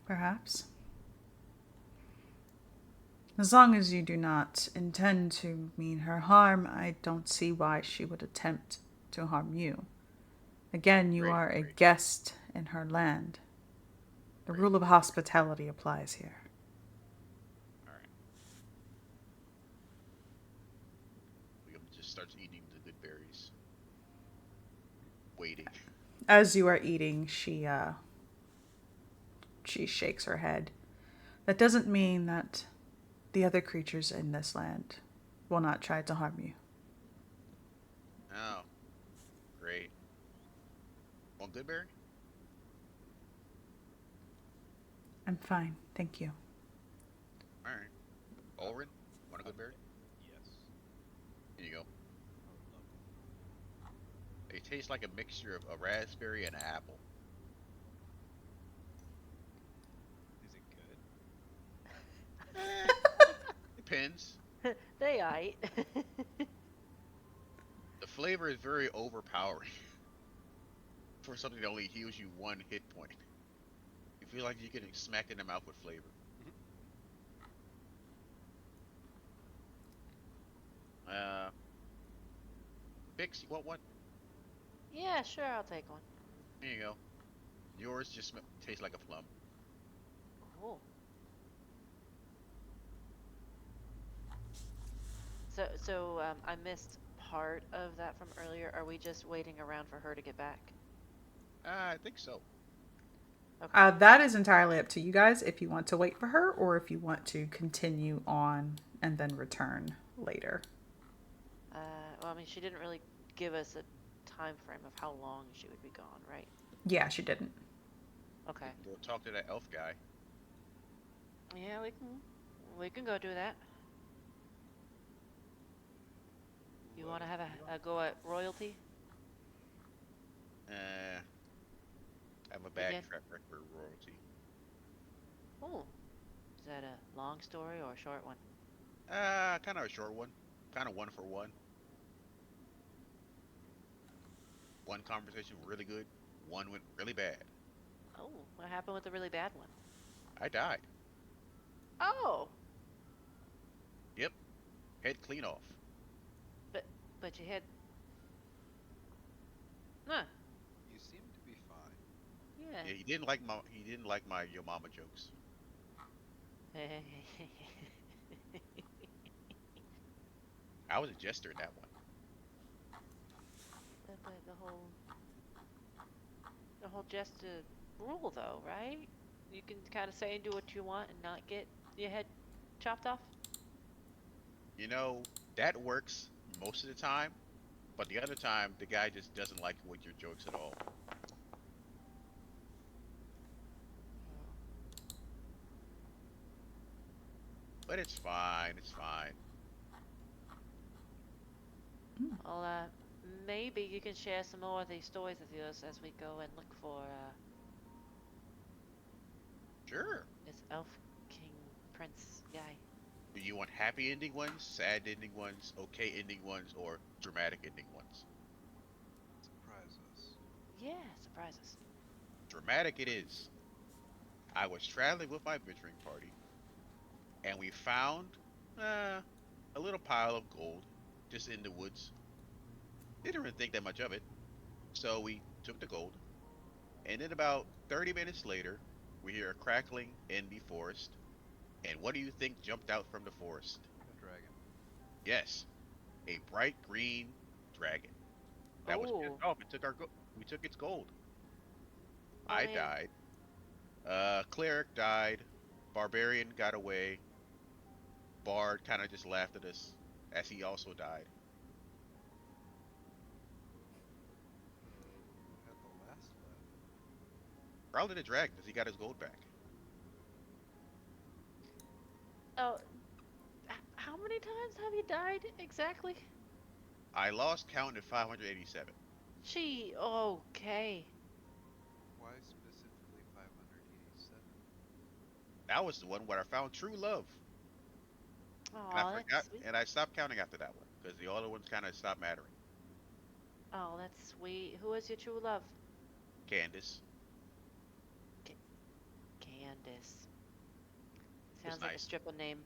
Perhaps. As long as you do not intend to mean her harm, I don't see why she would attempt to harm you. Again, you Great, are a great, guest in her land. The great. rule of hospitality applies here. Alright. Wiggum just starts eating the good berries. Waiting. As you are eating, she shakes her head. That doesn't mean that the other creatures in this land will not try to harm you. Oh, great. One good berry? I'm fine, thank you. Alright. Ulrin, want a good berry? Yes. Here you go. I would love one. They taste like a mixture of a raspberry and an apple. Is it good? Eh, depends. They aight. The flavor is very overpowering for something that only heals you 1 hit point. You feel like you're getting smacked in the mouth with flavor. Uh, Bix, you want one? Yeah, sure, I'll take one. Here you go. Yours just tastes like a plum. Oh. So I missed part of that from earlier. Are we just waiting around for her to get back? I think so. Okay. That is entirely up to you guys if you want to wait for her or if you want to continue on and then return later. Well, I mean, she didn't really give us a time frame of how long she would be gone, right? Yeah, she didn't. Okay. Go talk to that elf guy. Yeah, we can go do that. You want to have a go at royalty I have a bad again? track record with royalty. Oh, is that a long story or a short one? Kind of a short one. Kind of 1 for 1. One conversation really good. One went really bad. Oh, what happened with the really bad one? I died. Oh, Yep. Head clean off. but you had. Huh. You seem to be fine. Yeah, Yeah. he didn't like my yo mama jokes. I was a jester in that one. But the whole just rule though, right? You can kind of say and do what you want and not get your head chopped off. You know, that works most of the time, but the other time the guy just doesn't like with your jokes at all. Oh. But it's fine, it's fine. Well, maybe you can share some more of these stories with us as we go and look for Sure. this elf king prince guy. Do you want happy ending ones, sad ending ones, okay ending ones, or dramatic ending ones? Surprise us. Yeah, surprise us. Dramatic it is. I was traveling with my adventuring party, and we found uh, a little pile of gold just in the woods. Didn't really think that much of it, so we took the gold. And then about 30 minutes later, we hear a crackling in the forest. And what do you think jumped out from the forest? A dragon. Yes, a bright green dragon that was pissed Oh, off and took we took its gold. oh I man. died. Cleric died. Barbarian got away. Bard kind of just laughed at us as he also died. Who had the last laugh? Probably the dragon because he got his gold back. Oh, how many times have you died exactly? I lost count at 587. Gee, okay. Why specifically 587? That was the one where I found true love. And I Oh, that's forgot, sweet. and I stopped counting after that one because the other ones kind of stopped mattering. Oh, that's sweet. Who was your true love? Candace C Candace. was Sounds like a nice. stripper name.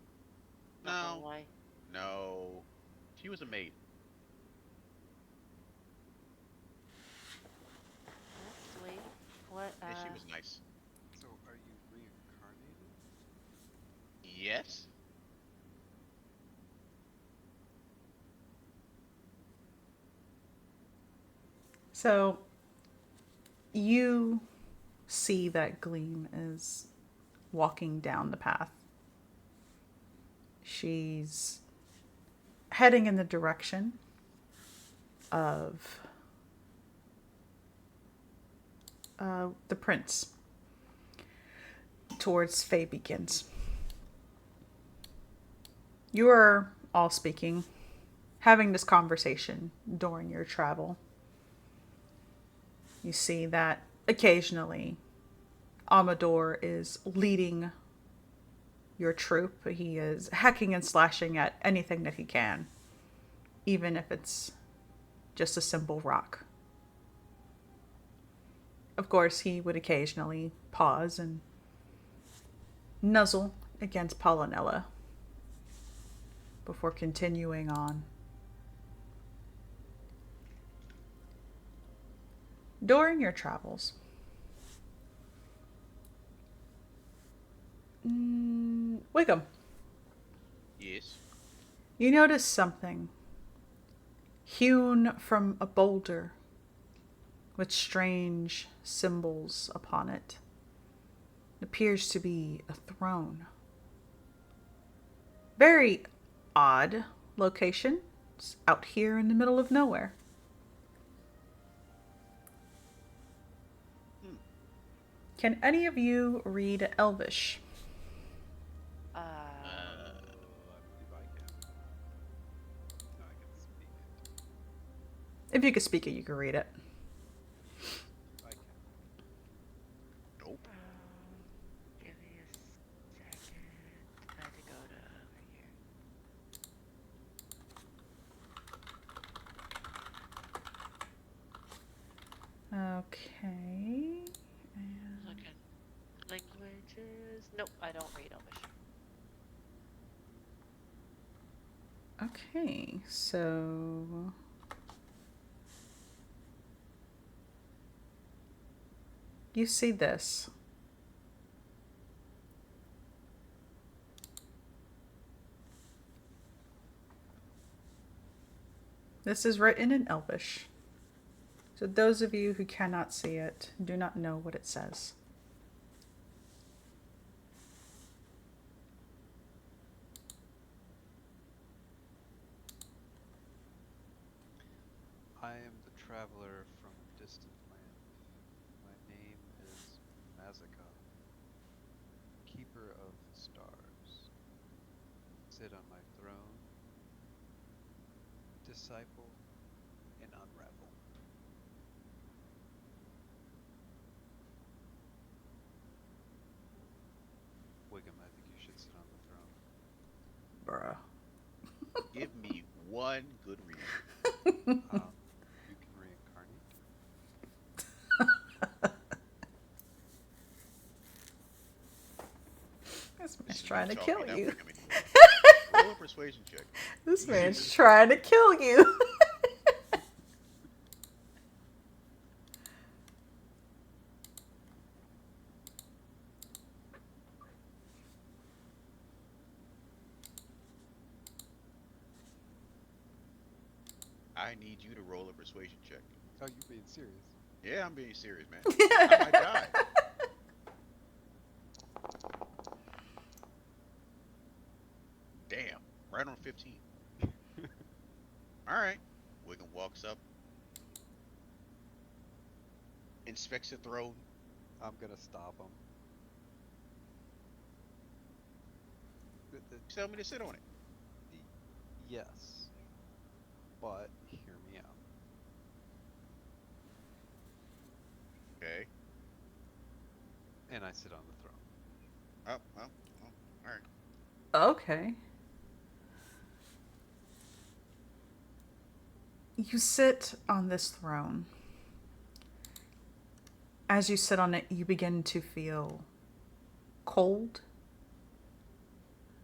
Not gonna No, lie. no, she was a maid. That's sweet. What, Yeah, she was nice. So, are you reincarnated? Yes. So you see that Gleam is walking down the path. She's heading in the direction of the prince towards Fae Beacons. You are all speaking, having this conversation during your travel. You see that occasionally Amador is leading your troop. He is hacking and slashing at anything that he can, even if it's just a simple rock. Of course, he would occasionally pause and nuzzle against Pollinella before continuing on. During your travels, Wiggum, Yes. you notice something hewn from a boulder with strange symbols upon it. It appears to be a throne. Very odd location. It's out here in the middle of nowhere. Hmm. Can any of you read Elvish? uh, Uh, I believe I can. I can speak it. If you could speak it, you could read it. I can. nope. give me a second. I had to go to over here. Okay. Looking. Languages. Nope, I don't read Elvish. Okay, so you see this. This is written in Elvish. So those of you who cannot see it do not know what it says. I am the traveler from distant land. My name is Mazaka, keeper of the stars. Sit on my throne, disciple, and unravel. Wiggum, I think you should sit on the throne. Bruh. Give me one good reason. You can reincarnate. trying to talking, kill not you. Wickham anymore. Roll a persuasion check. This man's trying to kill you. I need you to roll a persuasion check. Oh, you being serious? Yeah, I'm being serious, man. I might die. Damn, right on 15. All right. Wickham walks up, inspects the throne. I'm gonna stop him. Tell me to sit on it. Yes, but hear me out. Okay. And I sit on the throne. Oh, well, all right. Okay. You sit on this throne. As you sit on it, you begin to feel cold,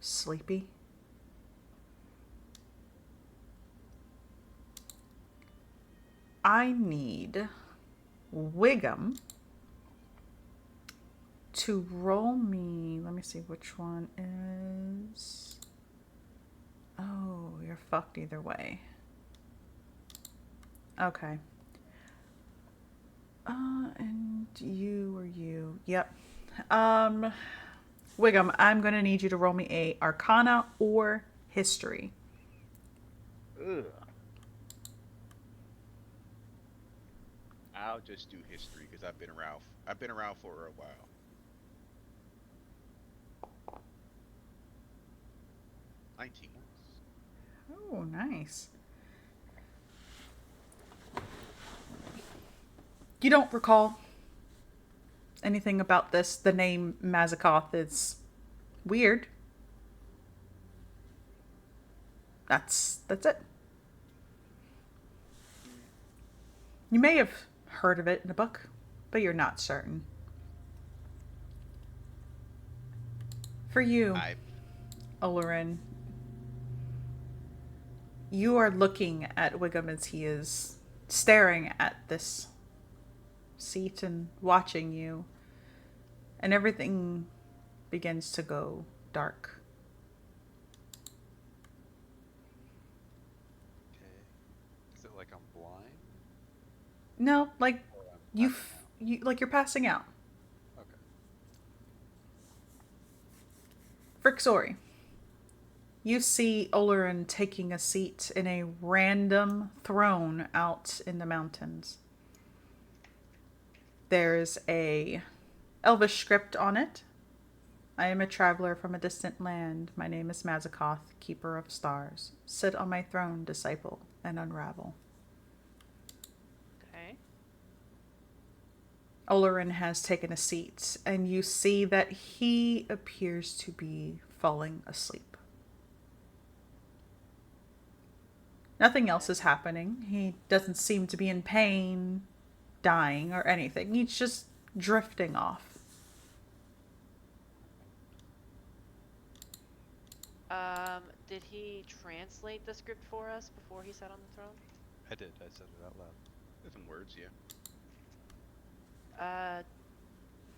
sleepy. I need Wiggum to roll me. Let me see which one is. Oh, you're fucked either way. Okay. And you or you. Yep. Wiggum, I'm gonna need you to roll me a Arcana or History. Ugh. I'll just do history because I've been around. I've been around for a while. 19. Oh, nice. You don't recall anything about this. The name Mazakoth is weird. That's it. You may have heard of it in a book, but you're not certain. For you, I Olorin, you are looking at Wiggum as he is staring at this seat and watching you, and everything begins to go dark. Okay. Is it like I'm blind? No, like Or I'm passing out? like you're passing out. Okay. Frixori, you see Olorin taking a seat in a random throne out in the mountains. There's a Elvish script on it. I am a traveler from a distant land. My name is Mazakoth, keeper of stars. Sit on my throne, disciple, and unravel. Okay. Olorin has taken a seat, and you see that he appears to be falling asleep. Nothing else is happening. He doesn't seem to be in pain, dying, or anything. He's just drifting off. Did he translate the script for us before he sat on the throne? I did. I said it out loud. different words, yeah.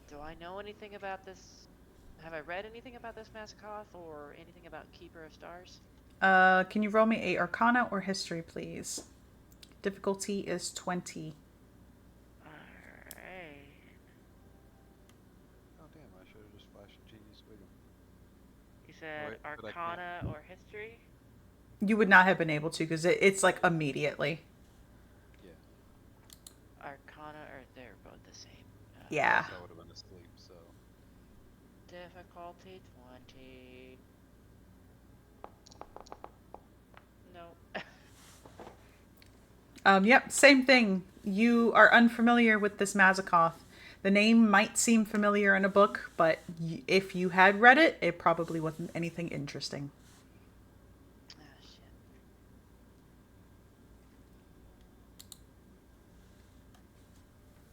Do I know anything about this? Have I read anything about this Mazakoth or anything about Keeper of Stars? Can you roll me a Arcana or History, please? Difficulty is 20. Alright. Oh damn! I should have just flashed Genius Wiggum. You said Wait, but I can't. Arcana or History? You would not have been able to because it's like immediately. Yeah. Arcana, or they're both the same. Yeah. I would have been asleep. So. Difficulty 20. No. Yep, same thing. You are unfamiliar with this Mazakoth. The name might seem familiar in a book, but if you had read it, it probably wasn't anything interesting.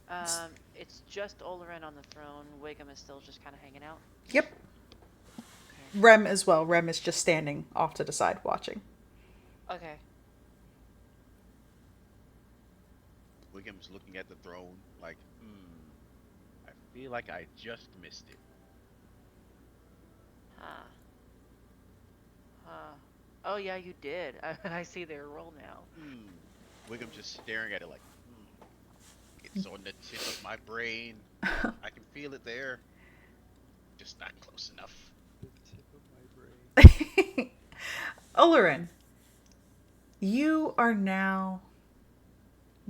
Ah, shit. It's just Olorin on the throne. Wiggum is still just kind of hanging out. Yep. Okay. Rem as well. Rem is just standing off to the side watching. Okay. Wiggum's looking at the throne like, I feel like I just missed it. Huh. Huh. Oh yeah, you did. I see their role now. Hmm. Wiggum's just staring at it like, it's on the tip of my brain. I can feel it there, just not close enough. The tip of my brain. Olorin, you are now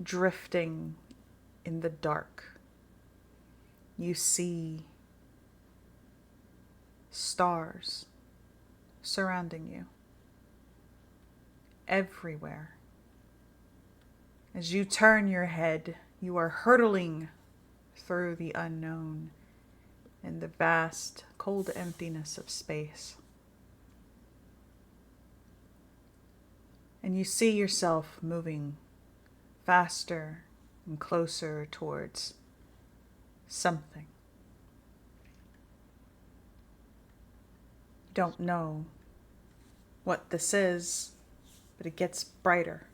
drifting in the dark. You see stars surrounding you everywhere. As you turn your head, you are hurtling through the unknown in the vast, cold emptiness of space. And you see yourself moving faster and closer towards something. You don't know what this is, but it gets brighter.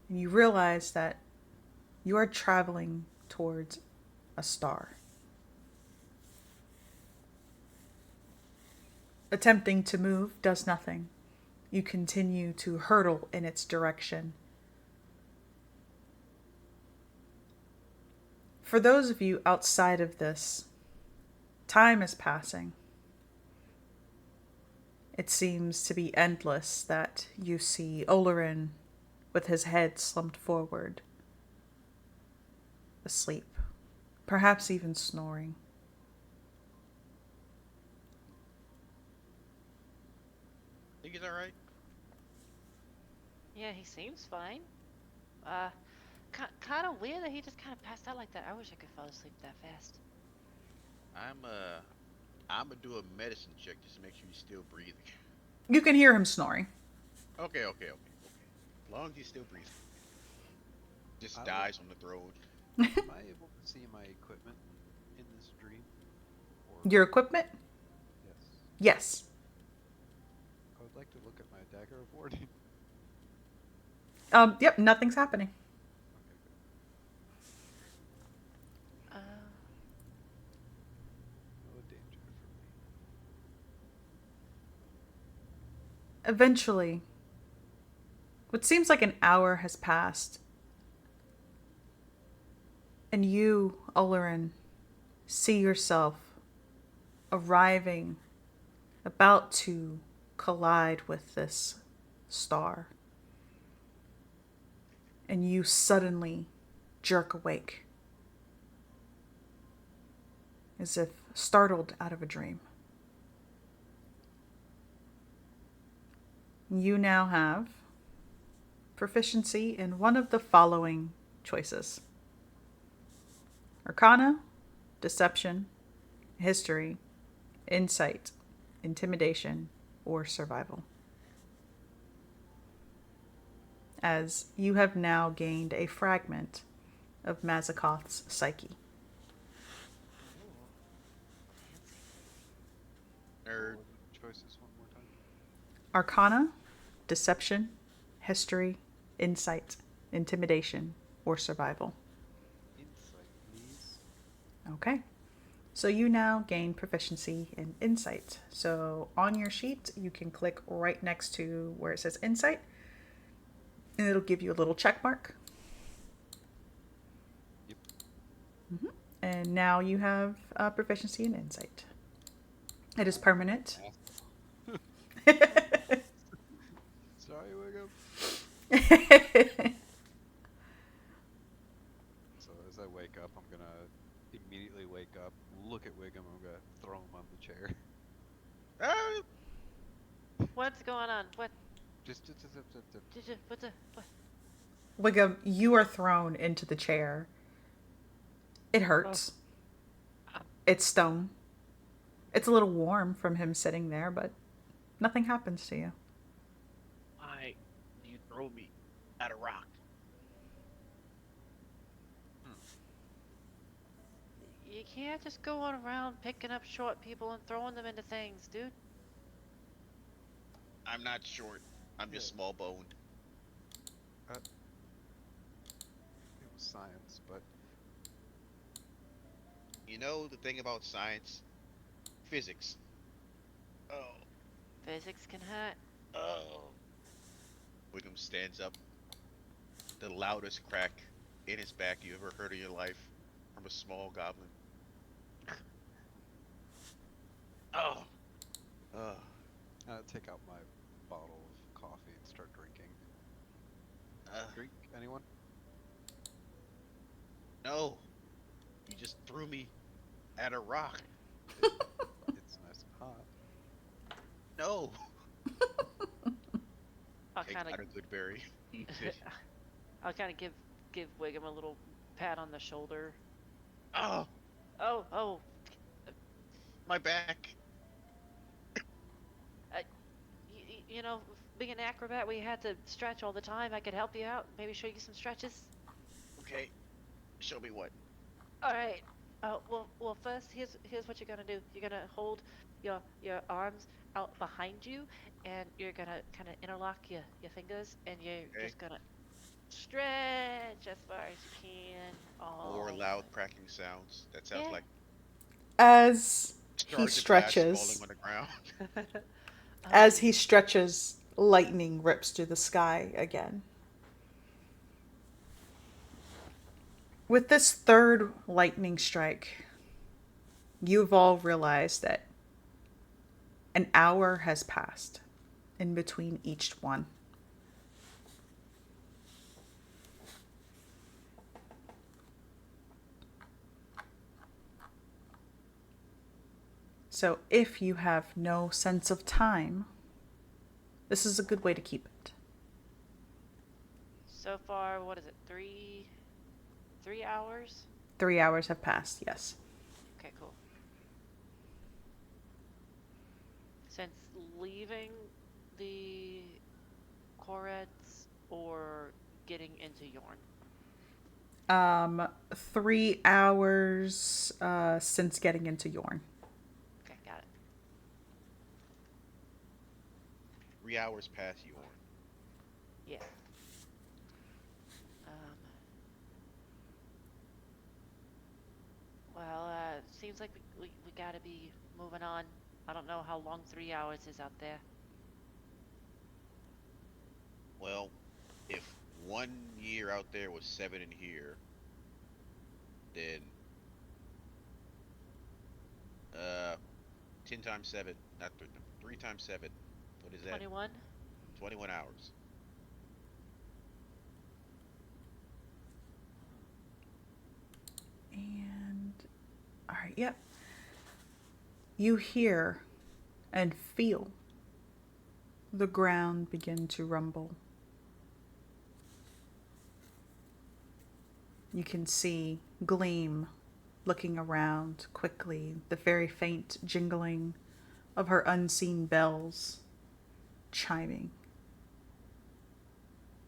And you realize that you are traveling towards a star. Attempting to move does nothing. You continue to hurtle in its direction. For those of you outside of this, time is passing. It seems to be endless that you see Olorin with his head slumped forward, asleep, perhaps even snoring. Think he's alright? Yeah, he seems fine. Uh, kind of weird that he just kind of passed out like that. I wish I could fall asleep that fast. I'm uh, I'm gonna do a medicine check just to make sure he's still breathing. You can hear him snoring. Okay. As long as he's still breathing. Just I dies on the throne. Am I able to see my equipment in this dream? Or Your equipment? yes. Yes. I would like to look at my dagger of warding. Yep, nothing's happening. Okay, good. Uh, No danger for me. Eventually, what seems like an hour has passed, and you, Olorin, see yourself arriving, about to collide with this star. And you suddenly jerk awake, as if startled out of a dream. You now have proficiency in one of the following choices: Arcana, Deception, History, Insight, Intimidation, or Survival. As you have now gained a fragment of Mazakoth's psyche. ooh, fancy. Nerd. What were the choices one more time? Arcana, Deception, History, Insight, Intimidation, or Survival. Insight, please. Okay. So you now gain proficiency in Insight. So on your sheet, you can click right next to where it says Insight, and it'll give you a little check mark. Yep. And now you have proficiency in Insight. It is permanent. Sorry, Wiggum. So as I wake up, I'm gonna immediately wake up, look at Wiggum, I'm gonna throw him on the chair. Ah, What's going on? What? Just. What's a what? Wiggum, you are thrown into the chair. It hurts. It's stone. It's a little warm from him sitting there, but nothing happens to you. why do you throw me at a rock? You can't just go on around picking up short people and throwing them into things, dude. I'm not short. I'm Yeah, just small boned. uh, it was science, but You know the thing about science? Physics. Oh, Physics can hurt. oh. Wiggum stands up. The loudest crack in his back you ever heard in your life from a small goblin. Oh, oh. take out my bottle of coffee and start drinking. Uh, Drink, anyone? no. You just threw me at a rock. It, it's nice and hot. No. I'll Takes kind of, out a good berry. Eats it. I'll kind of give Wiggum a little pat on the shoulder. Oh, Oh, my back. uh, you know, being an acrobat, we had to stretch all the time. I could help you out. Maybe show you some stretches. Okay, show me what. All right. Well, first, here's what you're gonna do. You're gonna hold your arms out behind you, and you're gonna kind of interlock your fingers, and you're Okay. just gonna stretch as far as you can More all the loud way. cracking sounds. That sounds Yeah. like As he shards of glass falling stretches, on the ground. as Okay. he stretches, lightning rips through the sky again. With this third lightning strike, you've all realized that an hour has passed in between each one. So if you have no sense of time, this is a good way to keep it. So far, what is it? 3 hours? 3 hours have passed, yes. Okay, cool. Since leaving the Korets or getting into Yorn. 3 hours since getting into Yorn. Okay, got it. 3 hours past Yorn. Yeah. Um. Well, seems like we gotta be moving on. I don't know how long 3 hours is out there. Well, if 1 year out there was 7 in here, then uh 10 times 7, not 3, no, 3 times 7. What is that? 21? 21 hours. And, all right, yep. You hear and feel the ground begin to rumble. You can see Gleam looking around quickly, the very faint jingling of her unseen bells chiming.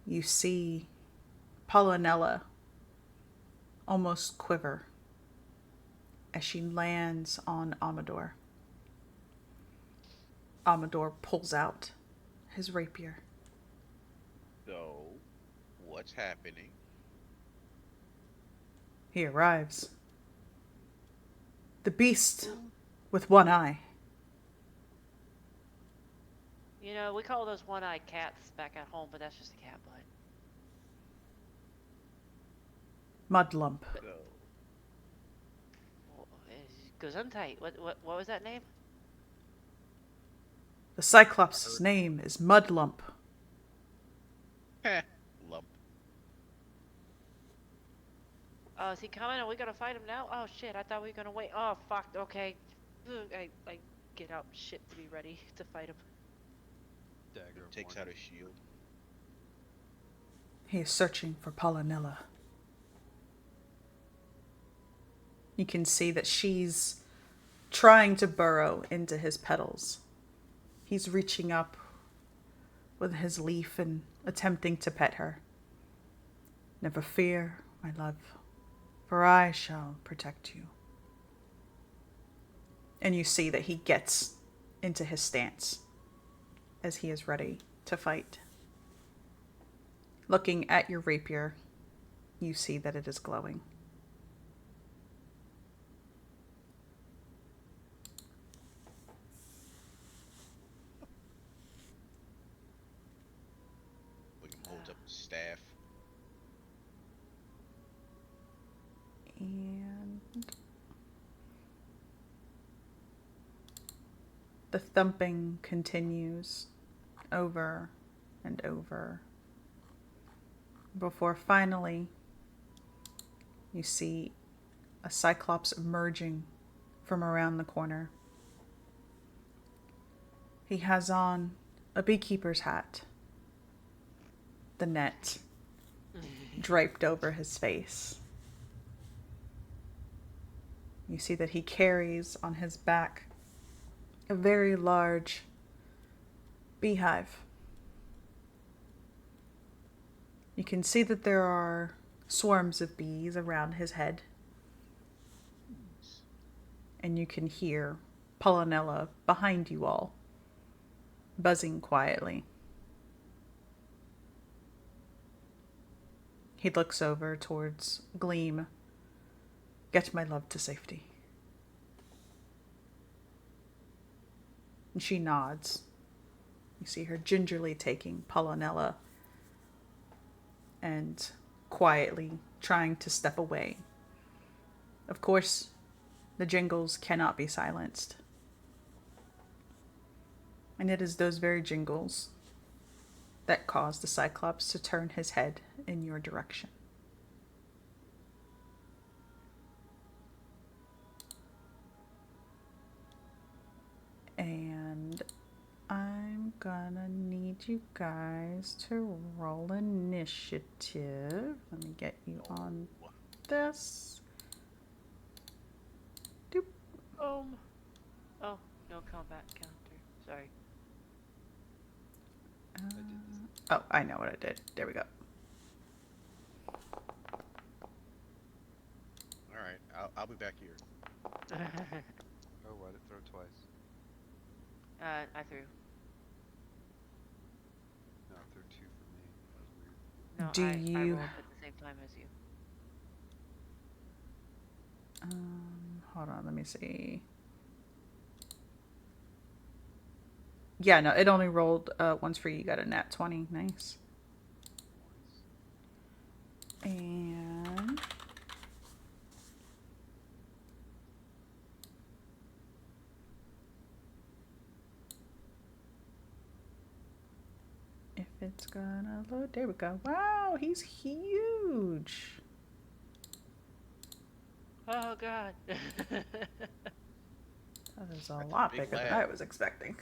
You see Pollinella almost quiver as she lands on Amador. Amador pulls out his rapier. So, what's happening? He arrives. The beast with one eye. You know, we call those one-eyed cats back at home, but that's just a cat blood. Mudlump. So, Gesundheit. What was that name? The Cyclops' name is Mudlump. heh, lump. Oh, is he coming? Are we gonna fight him now? Oh shit! I thought we were gonna wait. Oh fuck. Okay. I get out shit to be ready to fight him. Dagger of Takes out warning. a shield. He is searching for Pollinella. You can see that she's trying to burrow into his petals. He's reaching up with his leaf and attempting to pet her. Never fear, my love, for I shall protect you. And you see that he gets into his stance as he is ready to fight. Looking at your rapier, you see that it is glowing. William holds up his staff. And the thumping continues over and over before finally you see a cyclops emerging from around the corner. He has on a beekeeper's hat, the net draped over his face. You see that he carries on his back a very large beehive. You can see that there are swarms of bees around his head. And you can hear Pollinella behind you all, buzzing quietly. He looks over towards Gleam. Get my love to safety. And she nods. You see her gingerly taking Pollinella and quietly trying to step away. Of course, the jingles cannot be silenced. And it is those very jingles that cause the Cyclops to turn his head in your direction. And I'm gonna need you guys to roll initiative. Let me get you on this. Doop. Oh, no combat counter. Sorry. Oh, I know what I did. There we go. All right, I'll be back here. Oh, why did it throw twice? I threw. No, it threw two for me. That was weird. No, Do I you- rolled at the same time as you. Hold on, let me see. Yeah, no, it only rolled once for you. You got a nat 20. Nice. Nice. And if it's gonna load, there we go. Wow, he's huge. Oh God. That is a That's a lot big bigger than lad. I was expecting.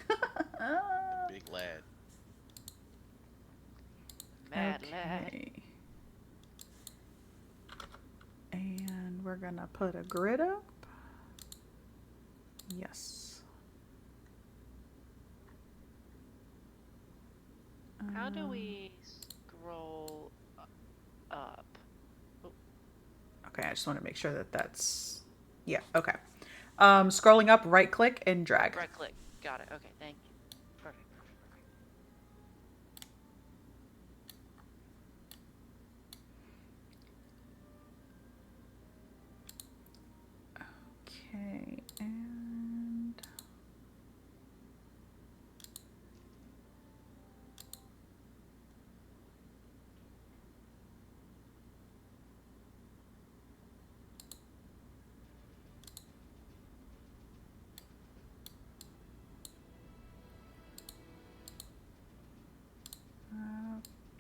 Big lad. Mad lad. Okay. And we're gonna put a grid up. Yes. How do we scroll up? Oh, Okay, I just want to make sure that that's... Yeah, okay. Scrolling up, right click and drag. right click. Got it. Okay, thank you. Perfect. Okay, and...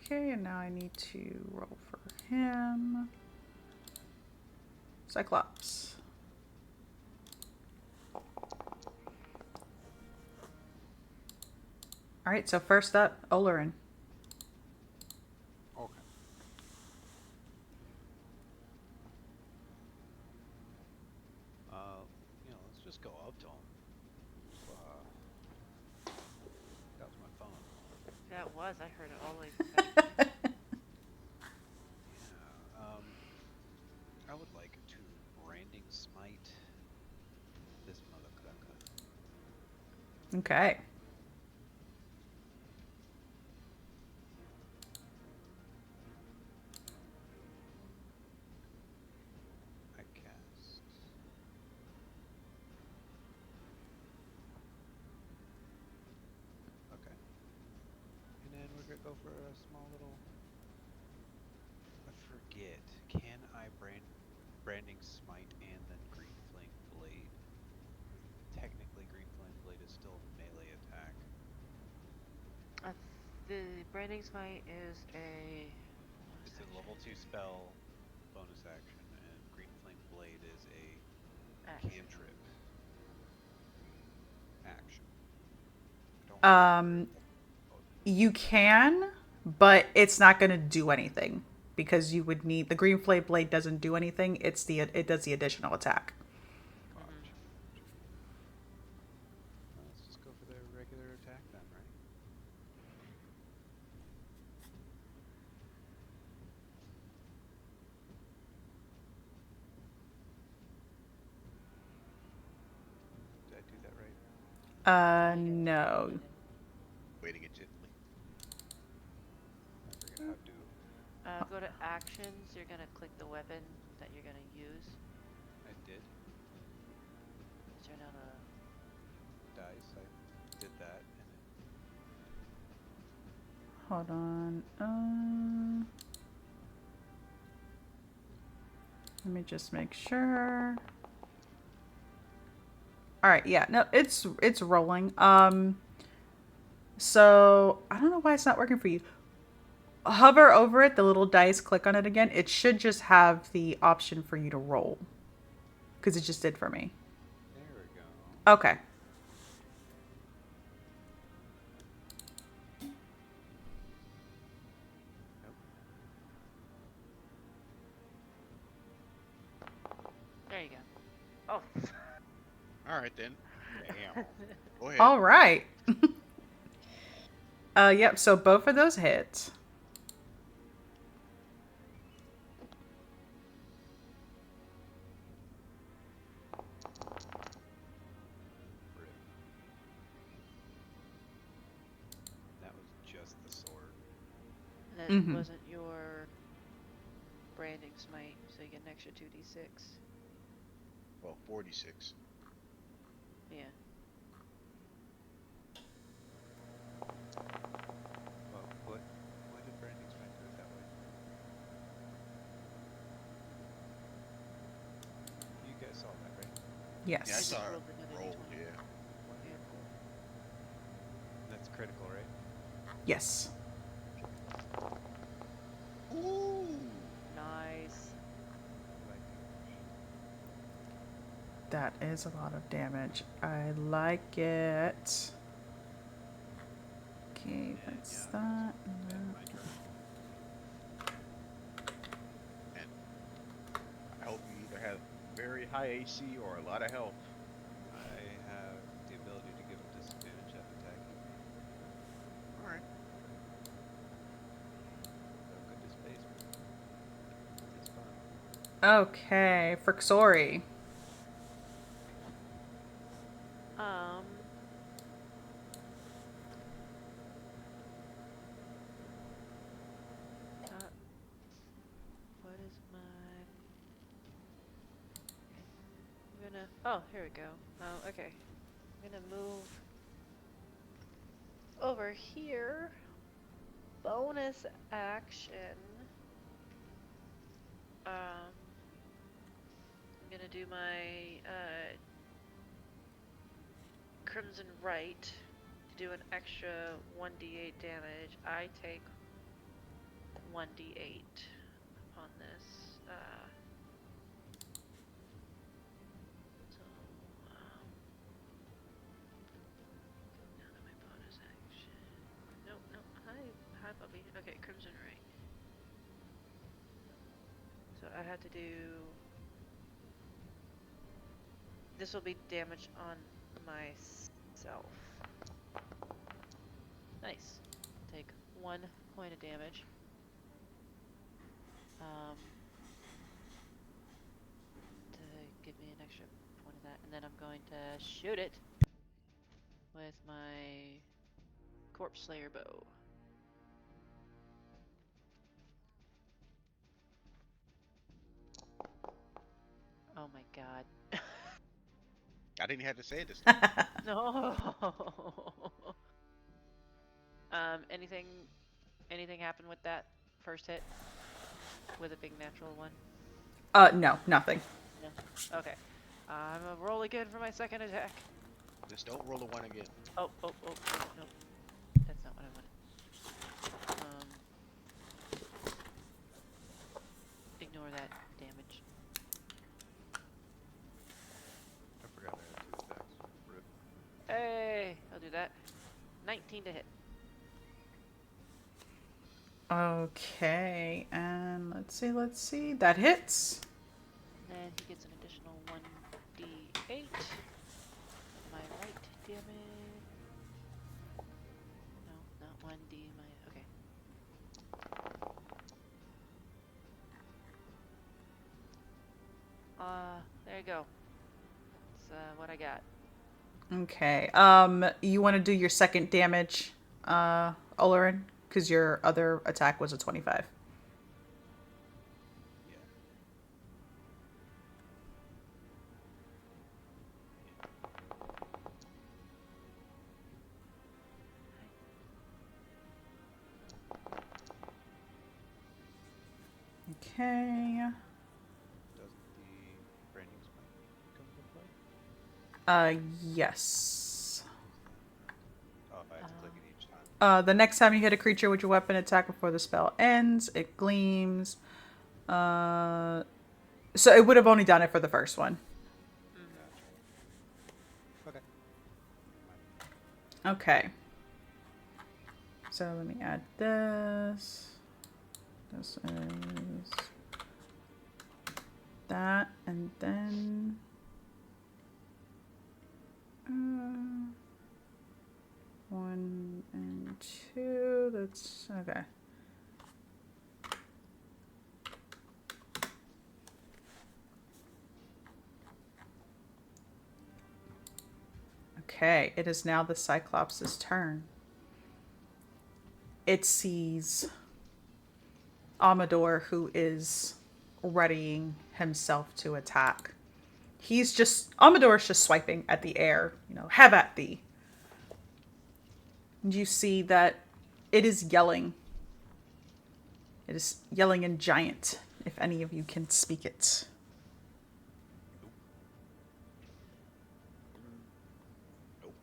Okay, and now I need to roll for him. Cyclops. Alright, so first up, Olerin. Okay. Let's just go up to him. That was my phone. That was. I heard it all the way back. Yeah. I would like to branding smite this motherfucker. Mazaka. Okay. I cast. Okay. And then we're gonna go for a small little. I forget. Can I branding smite and then green flame blade? Technically, green flame blade is still a melee attack. Uh, the Branding Smite is a bonus It's a action. level 2 spell, bonus action, and green flame blade is a Action. cantrip action. I don't remember Um, exactly both of them. you can, but it's not going to do anything because you would need the green flame blade doesn't do anything. It does the additional attack. Mm-hmm. Gotcha, gotcha. Well, let's just go for the regular attack then, right? Did I do that right? You No. did. Waiting it gently. I forget how to. Go to actions. You're gonna click the weapon that you're gonna use. I did. Turn on a. Dice. I did that, and it. Hold on. Let me just make sure. All right, yeah. No, it's rolling. So I don't know why it's not working for you. Hover over it, the little dice, click on it again. It should just have the option for you to roll. Because it just did for me. There we go. Okay. Nope. There you go. Oh. All right then. Damn. Go ahead. All right. Yep, so both of those hit. Rip. That was just the sword. That Mm-hmm. wasn't your Branding Smite, so you get an extra 2d6. Well, 46. Yeah. Well, what? Why did branding smite do it that way? You guys saw that, right? Yeah, I I Yes. saw just it rolled another roll. d20. Yeah. Wonderful. That's critical, right? Yes. Ooh. Nice. Light damage. That is a lot of damage. I like it. Okay, And that's yeah, that. that's end my turn. And I hope you either have very high AC or a lot of health. I have the ability to give him disadvantage at attacking me, All right. so good displacement. It's fun. Okay, Frixori. Um. Uh, what is my? I'm gonna. Oh, here we go. Okay. I'm gonna move over here. Bonus action. I'm gonna do my Crimson Right to do an extra 1d8 damage. I take 1d8 on this. So go down to my bonus action. Nope, nope. Hi, puppy. Okay, Crimson Right. So I had to do. This will be damage on myself. Nice. Take 1 point of damage. To give me an extra point of that, and then I'm going to shoot it with my Corpse Slayer bow. Oh my god. I didn't have to say it this time. No. Anything happen with that first hit with a big natural one? No, nothing. No. Okay. I'm gonna roll again for my second attack. Just don't roll a 1 again. Oh, nope. That's not what I wanted. Ignore that damage. I forgot I had 2 attacks. Rip. Hey, I'll do that. 19 to hit. Okay, and let's see. That hits. And he gets an additional 1d8. My right damage. No, not 1d. Okay. There you go. That's what I got. Okay. You want to do your second damage, Olorin? Because your other attack was a 25. Yeah. Okay. Does the branding spell come into play? Yes. Oh, I have to click it each time. The next time you hit a creature with your weapon attack before the spell ends, it gleams. So it would have only done it for the first one. Gotcha. Okay. Okay. So let me add this. This is that, and then 1 and 2. That's okay. Okay, it is now the Cyclops' turn. It sees Amador, who is readying himself to attack. Amador's just swiping at the air, have at thee. And you see that it is yelling. It is yelling in giant, if any of you can speak it. Nope.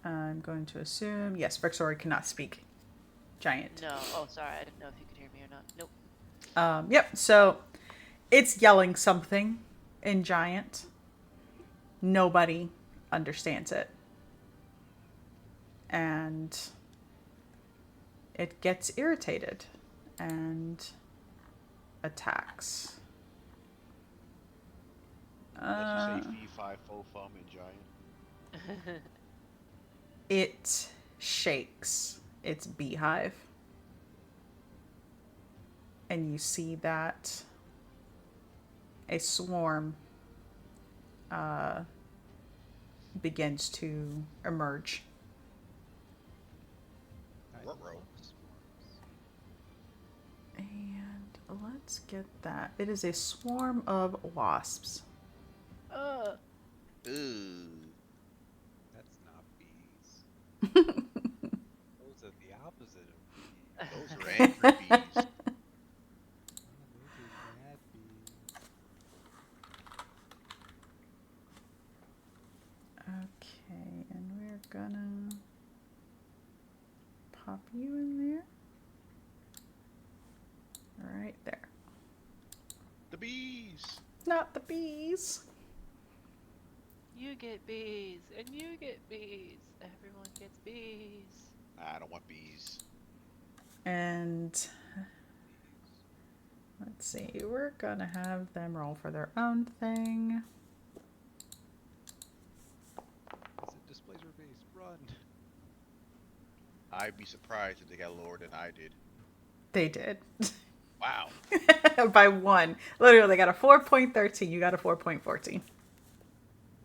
I'm going to assume, yes, Vexori cannot speak giant. No. Oh, sorry. I didn't know if you could hear me or not. Nope. Yep, so it's yelling something in giant. Nobody understands it. And it gets irritated and attacks. Let's say fee, fi, fo, fum, and giant. It shakes its beehive. And you see that a swarm begins to emerge. I Ruh-roh. love swarms. And let's get that. It is a swarm of wasps. Ooh. That's not bees. Those are the opposite of bees. Those are angry bees. Oh, those are bad bees. Okay, and we're gonna pop you in there. Right there. The bees. Not the bees. You get bees, and you get bees. Everyone gets bees. I don't want bees. And let's see, we're gonna have them roll for their own thing. Is it displacer base? Run. I'd be surprised if they got lower than I did. They did. Wow. By one. Literally, they got a 4.13. You got a 4.14.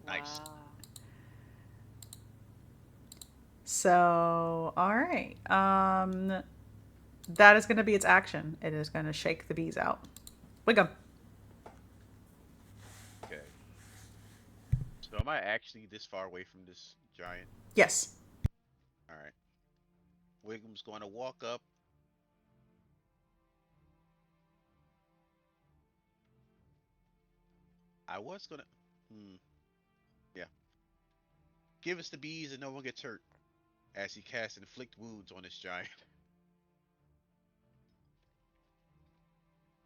Nice. Wow. So, all right. That is going to be its action. It is going to shake the bees out. Wiggle. Okay. So am I actually this far away from this giant? Yes. All right. Wiggum's going to walk up. I was gonna. Hmm. Yeah. Give us the bees and no one gets hurt. As he casts inflict wounds on this giant.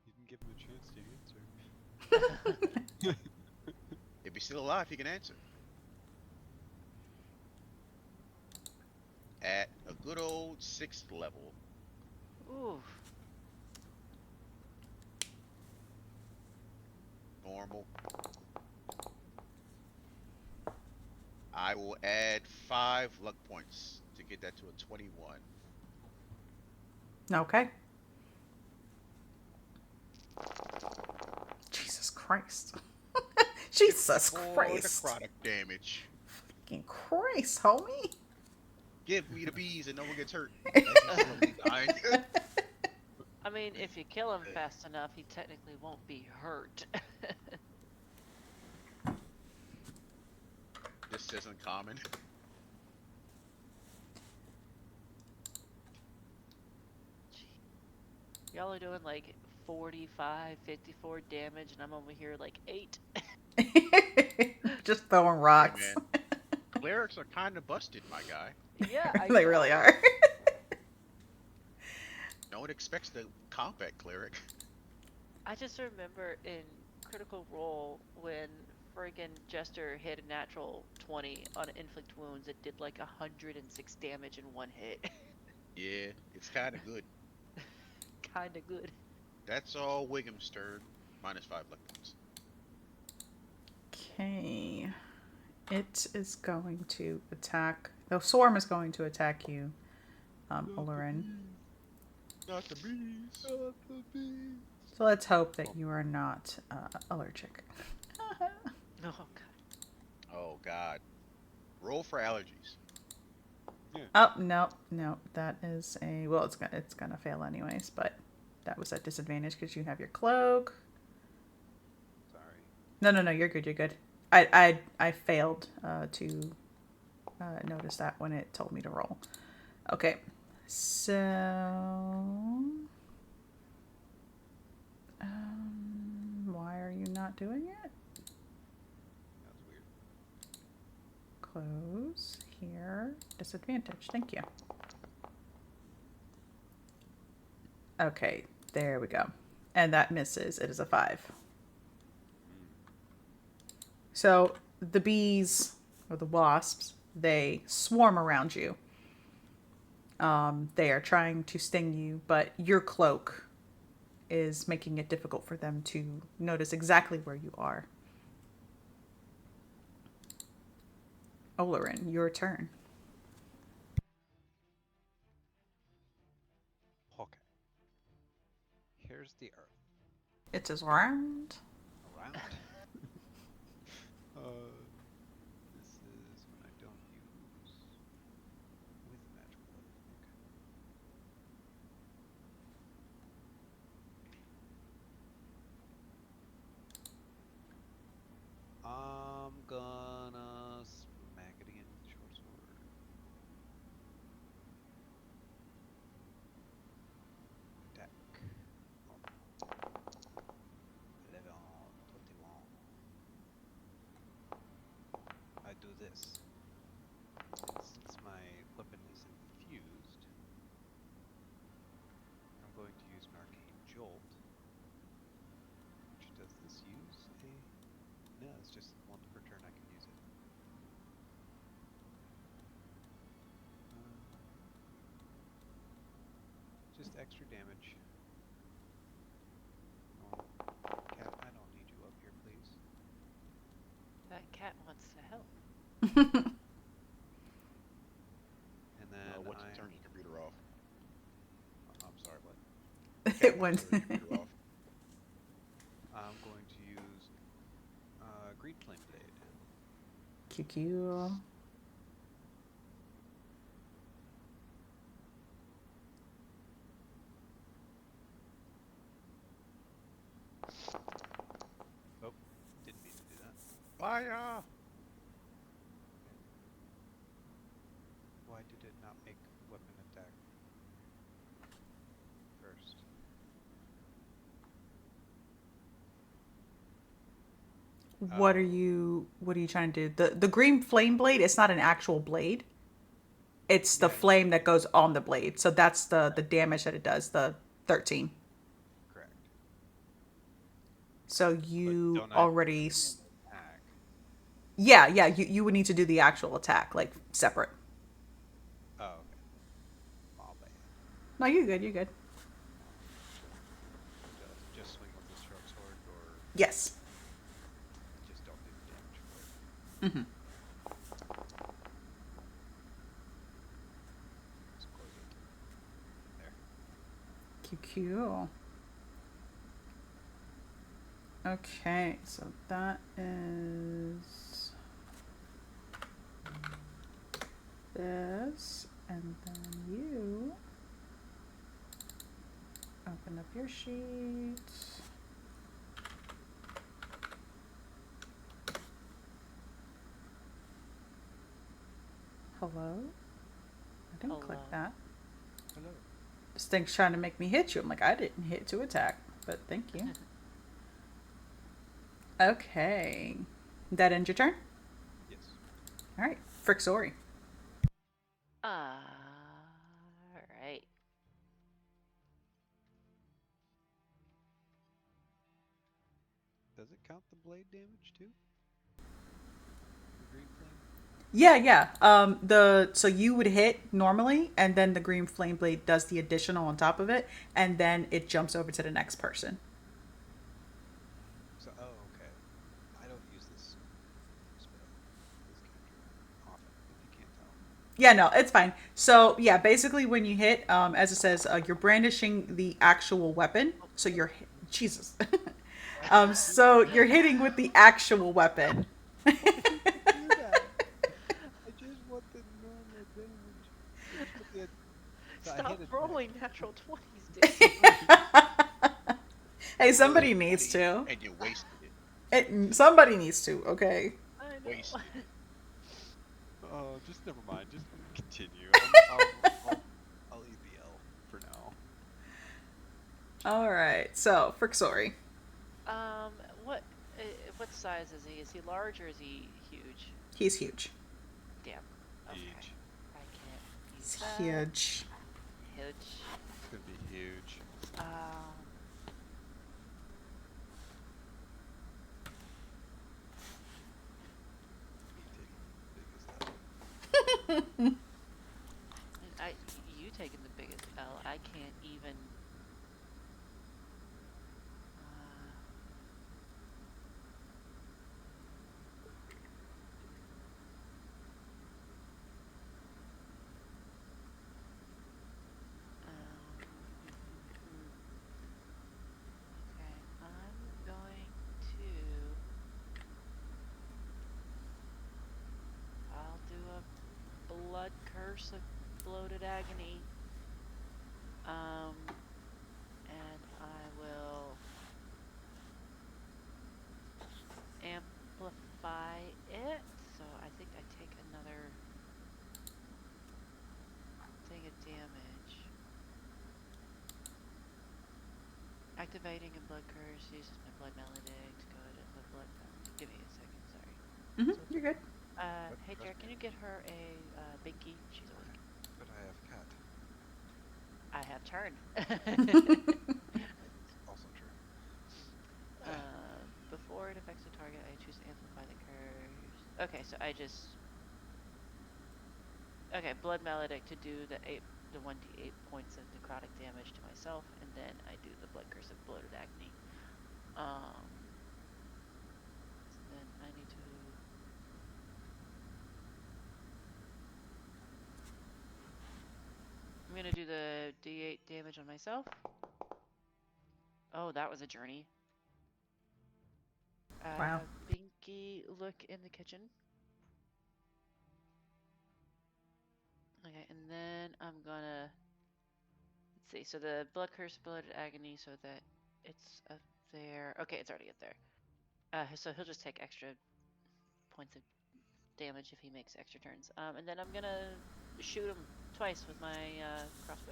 You didn't give him a chance to answer. If he's still alive, he can answer. At a good old sixth level, Ooh. normal. I will add 5 luck points to get that to a 21. Okay. Jesus Christ. Jesus 54 Christ. necrotic damage. Fucking Christ, homie. Give me the bees and no one gets hurt. As he's slowly dying. I mean, if you kill him fast enough, he technically won't be hurt. This isn't common. Y'all are doing like 45, 54 damage, and I'm over here like 8. Just throwing Hey rocks. man, clerics are kind of busted, my guy. Yeah, I They know. really are. No one expects the combat cleric. I just remember in Critical Role when friggin' Jester hit a natural 20 on inflict wounds, it did like 106 damage in one hit. Yeah, it's kind of good. Kinda good. That's all Wiggum's turn. Minus 5 luck points. Okay. It is going to attack. The swarm is going to attack you, Olorin. Not the bees. Not the bees. So let's hope that you are not allergic. Oh god. Oh god. Roll for allergies. Oh no, no, that is a well. It's gonna fail anyways, but that was at disadvantage because you have your cloak. Sorry. No, you're good. You're good. I failed to notice that when it told me to roll. Okay, so why are you not doing it? That was weird. Close here. Disadvantage. Thank you. Okay, there we go. And that misses. It is a 5. So the bees or the wasps, they swarm around you. They are trying to sting you, but your cloak is making it difficult for them to notice exactly where you are. Olorin, your turn. Okay. Here's the earth. It is round. Around. This is when I don't use with magical weapon. Okay. I'm gonna smack it again with the short sword. Attack. Oh. 11, 21. I do this. And since my weapon is infused, I'm going to use an arcane jolt. Which does this use a... No, it's just once per turn I can use it. Just extra damage. Oh, cat, I don't need you up here, please. That cat wants to help. And then What's I the turn? You can It Captain went. Kirk threw off. I'm going to use Green Flame Blade. QQ. Oh, didn't mean to do that. Fire! Okay. Why did it not make weapon attack first? What are Oh, you what are you trying to do? The green flame blade, it's not an actual blade. It's the yeah, yeah, flame that goes on the blade. So that's the correct, damage that it does, the 13. correct. So But you don't I have to already do an attack? yeah, yeah, you would need to do the actual attack like separate. Oh, okay. My bad. No, you're good, you're good. Just swing with the short sword, or Yes. just don't do the damage for it. Mhm. Just close it. There. QQ. Okay, so that is this, and then you open up your sheet. Hello? I didn't click Hello. that. Hello. This thing's trying to make me hit you. I'm like, I didn't hit to attack, but thank you. Okay. That ends your turn? Yes. Alright. Frixori. Alright. Does it count the blade damage too? The green flame? Yeah, yeah. So you would hit normally, and then the green flame blade does the additional on top of it, and then it jumps over to the next person. So, oh, okay. I don't use this spell, this cantrip, often, if you can't tell. Yeah, no, it's fine. So yeah, basically when you hit, as it says, you're brandishing the actual weapon. Oh, So you're Jesus. Why did it do So that? you're hitting with the actual weapon. Why did it do that? I just want the normal damage. I just want the. So I Stop hit attack. rolling natural 20s, dude. Sorry. Hey, You rolled a somebody needs 20 to. and you wasted it. Somebody needs to. Okay. I know. Wasted it. Oh, just never mind. Just continue. I'll eat the L for now. All right. So Frixori. Um, what what size is he? Is he large or is he huge? He's huge. Damn. Okay. Huge. I can't use He's that. huge. Huge. It's gonna be huge. Um, Me taking the biggest L. and you taking the biggest L. I can't even. Uh, okay, I'm going to. I'll do a blood curse of bloated agony. And I will amplify it. So I think I take another thing of damage. Activating a blood curse uses my blood maledict to go ahead and the blood. Give me a second, sorry. You're good. Hey Trust Jared, can me. you get her a binky? She's awake. But I have cat. I have turn. That's also true. Before it affects the target, I choose to amplify the curse. Okay, so I just blood maledict to do the 1d8 points of necrotic damage to myself, and then I do the blood curse of bloated agony. So then I need to. I'm gonna do the d8 damage on myself. Oh, that was a journey. Wow. Binky, look in the kitchen. Okay, and then I'm gonna let's see. So the blood curse, blood agony, so that it's up there. Okay, it's already up there. So he'll just take extra points of damage if he makes extra turns. And then I'm gonna shoot him twice with my crossbow.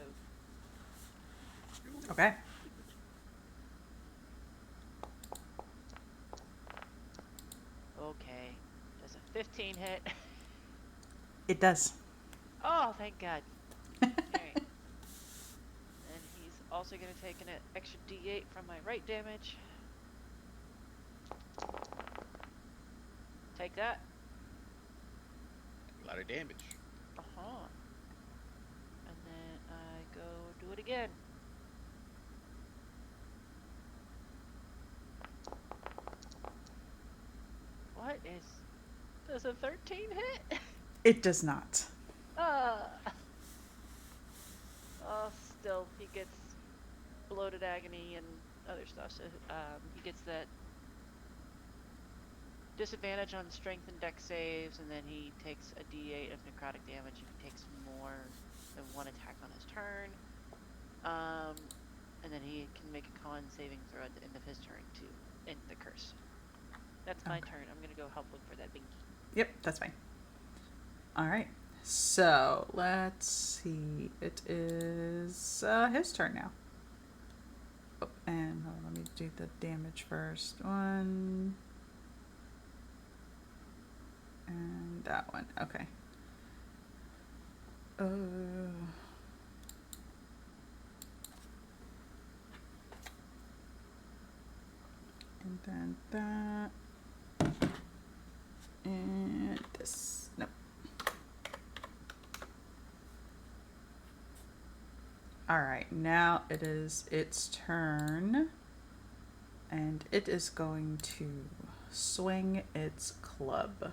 Okay. Okay, does a 15 hit? It does. Oh, thank God. All right. And he's also gonna take an extra D8 from my right damage. Take that. A lot of damage. Uh-huh. And then I go do it again. What is... Does a 13 hit? It does not. Still, he gets bloated agony and other stuff. So he gets that disadvantage on strength and dex saves, and then he takes a d8 of necrotic damage if he takes more than one attack on his turn. And then he can make a con saving throw at the end of his turn to end the curse. That's my turn. I'm gonna go help look for that binky. Yep, that's fine. All right. So let's see. It is his turn now. Oh, and hold on, let me do the damage first. One. And that one. Okay. And then that. And this. Nope. Alright, now it is its turn. And it is going to swing its club.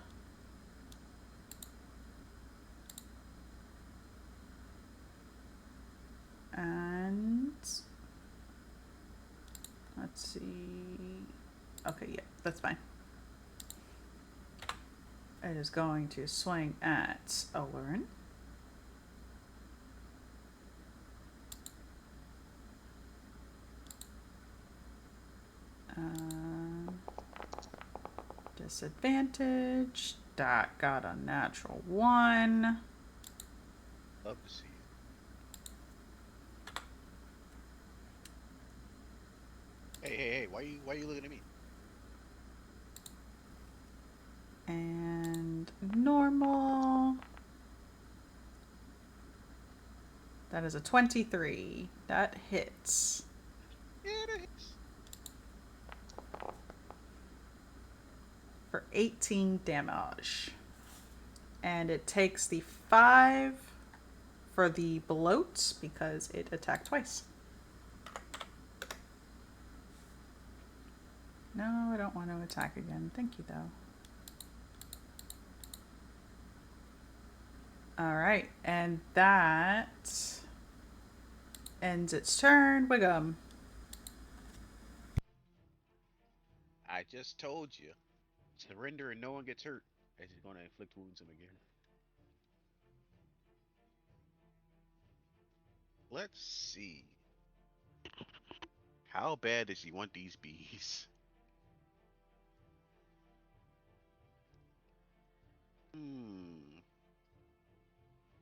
And let's see. Okay, yeah, that's fine. It is going to swing at Olurin. Disadvantage. That got a natural 1. Love to see it. Hey, why you looking at me? And normal. That is a 23. That hits. Yeah, that hits. For 18 damage. And it takes the 5 for the bloat because it attacked twice. No, I don't want to attack again. Thank you, though. Alright, and that ends its turn. Wiggum. I just told you. Surrender and no one gets hurt. As he's going to inflict wounds him again. Let's see. How bad does he want these bees?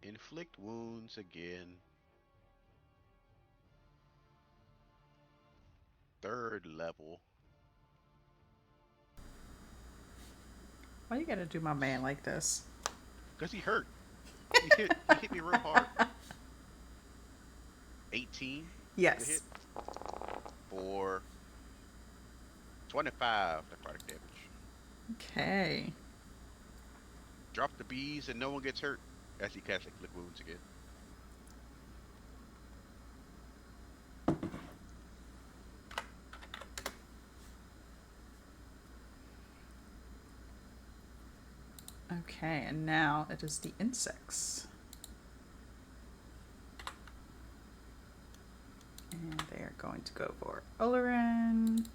Inflict wounds again. 3rd level. Why you gotta do my man like this? Cause he hurt. He hit me real hard. 18 to Yes. hit for 25 necrotic damage. Okay. Drop the bees and no one gets hurt as he casts inflict wounds again. Okay, and now it is the insects. And they are going to go for Olorin.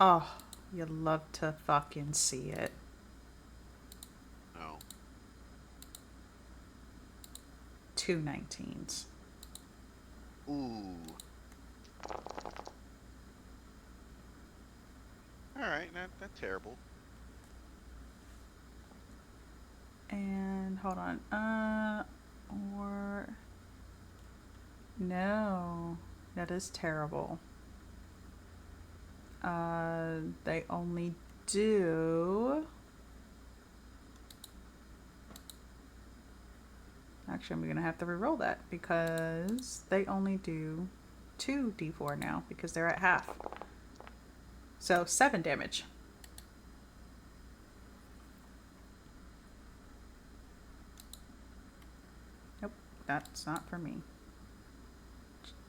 Oh, you love to fucking see it. No. 2 19s. Ooh. All right, not terrible. And hold on. Or no, that is terrible. They only do. Actually, I'm gonna have to re-roll that because they only do 2d4 now because they're at half. So 7 damage. Nope, that's not for me.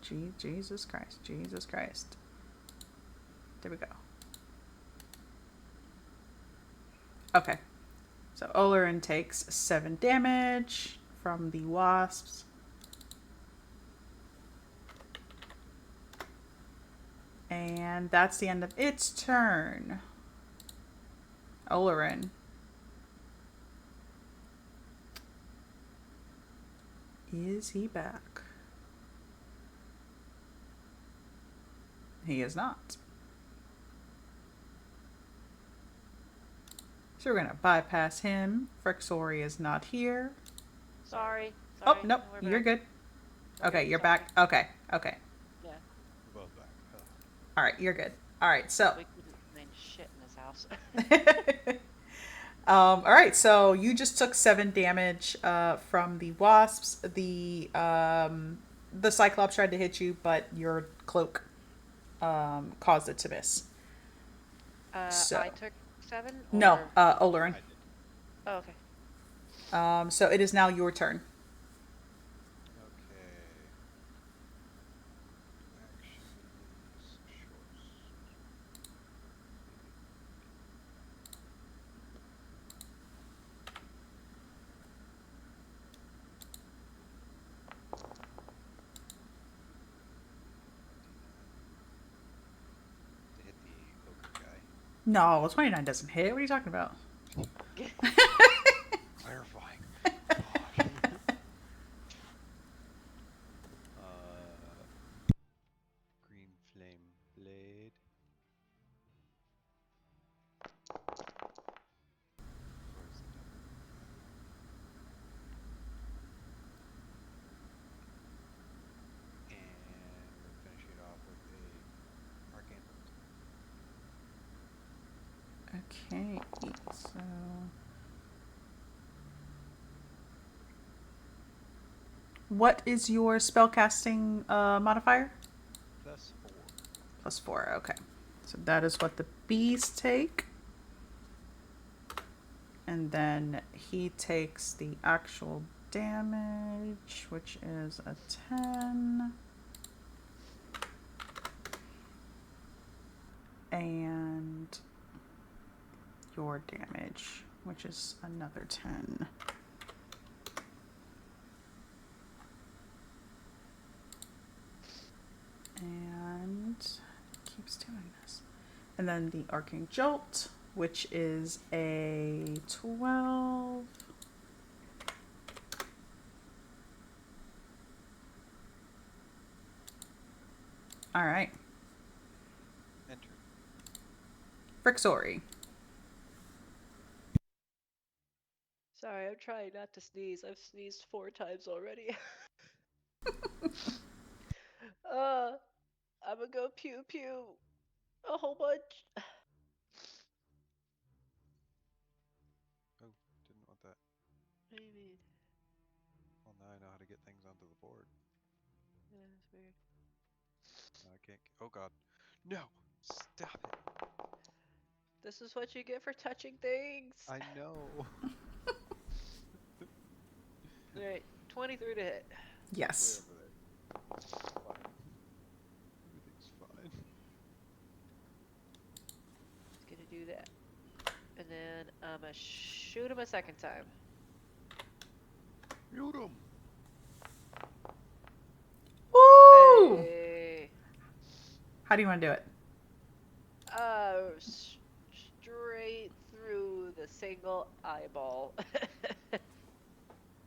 Jesus Christ, Jesus Christ. There we go. Okay, so Olorin takes 7 damage from the wasps. And that's the end of its turn. Olorin. Is he back? He is not. So we're going to bypass him. Frixori is not here. Sorry. Oh, nope. We're You're back. good. Okay, you're Sorry. back. Okay, okay. Yeah. We're both back. Huh. All right, you're good. All right, so. We couldn't find shit in this house. All right, so you just took 7 damage from the wasps. The Cyclops tried to hit you, but your cloak caused it to miss. So I took 7 no, or Olorin. I did. oh, okay. So it is now your turn. Okay. Actions, shorts. To hit the ogre guy. No, 29 doesn't hit. What are you talking about? Clarifying. God. Green flame blade. Where's the double? And we're finishing it off with a arcane bolt. Okay, so what is your spellcasting modifier? +4. +4. Okay, so that is what the bees take, and then he takes the actual damage, which is a 10. And your damage, which is another 10. And it keeps doing this. And then the Arcane Jolt, which is a 12. All right. Enter. Frixori. Sorry, I'm trying not to sneeze. I've sneezed 4 times already. I'm gonna go pew pew a whole bunch. Oh, didn't want that. What do you mean? Well, now I know how to get things onto the board. Yeah, that's weird. Now I can't. Oh God. No! Stop it! This is what you get for touching things. I know. Alright, 23 to hit. Yes. Way over there. Fine. Everything's fine. He's gonna do that. And then I'm gonna shoot him a second time. Shoot him. Woo! Hey. How do you want to do it? Straight through the single eyeball.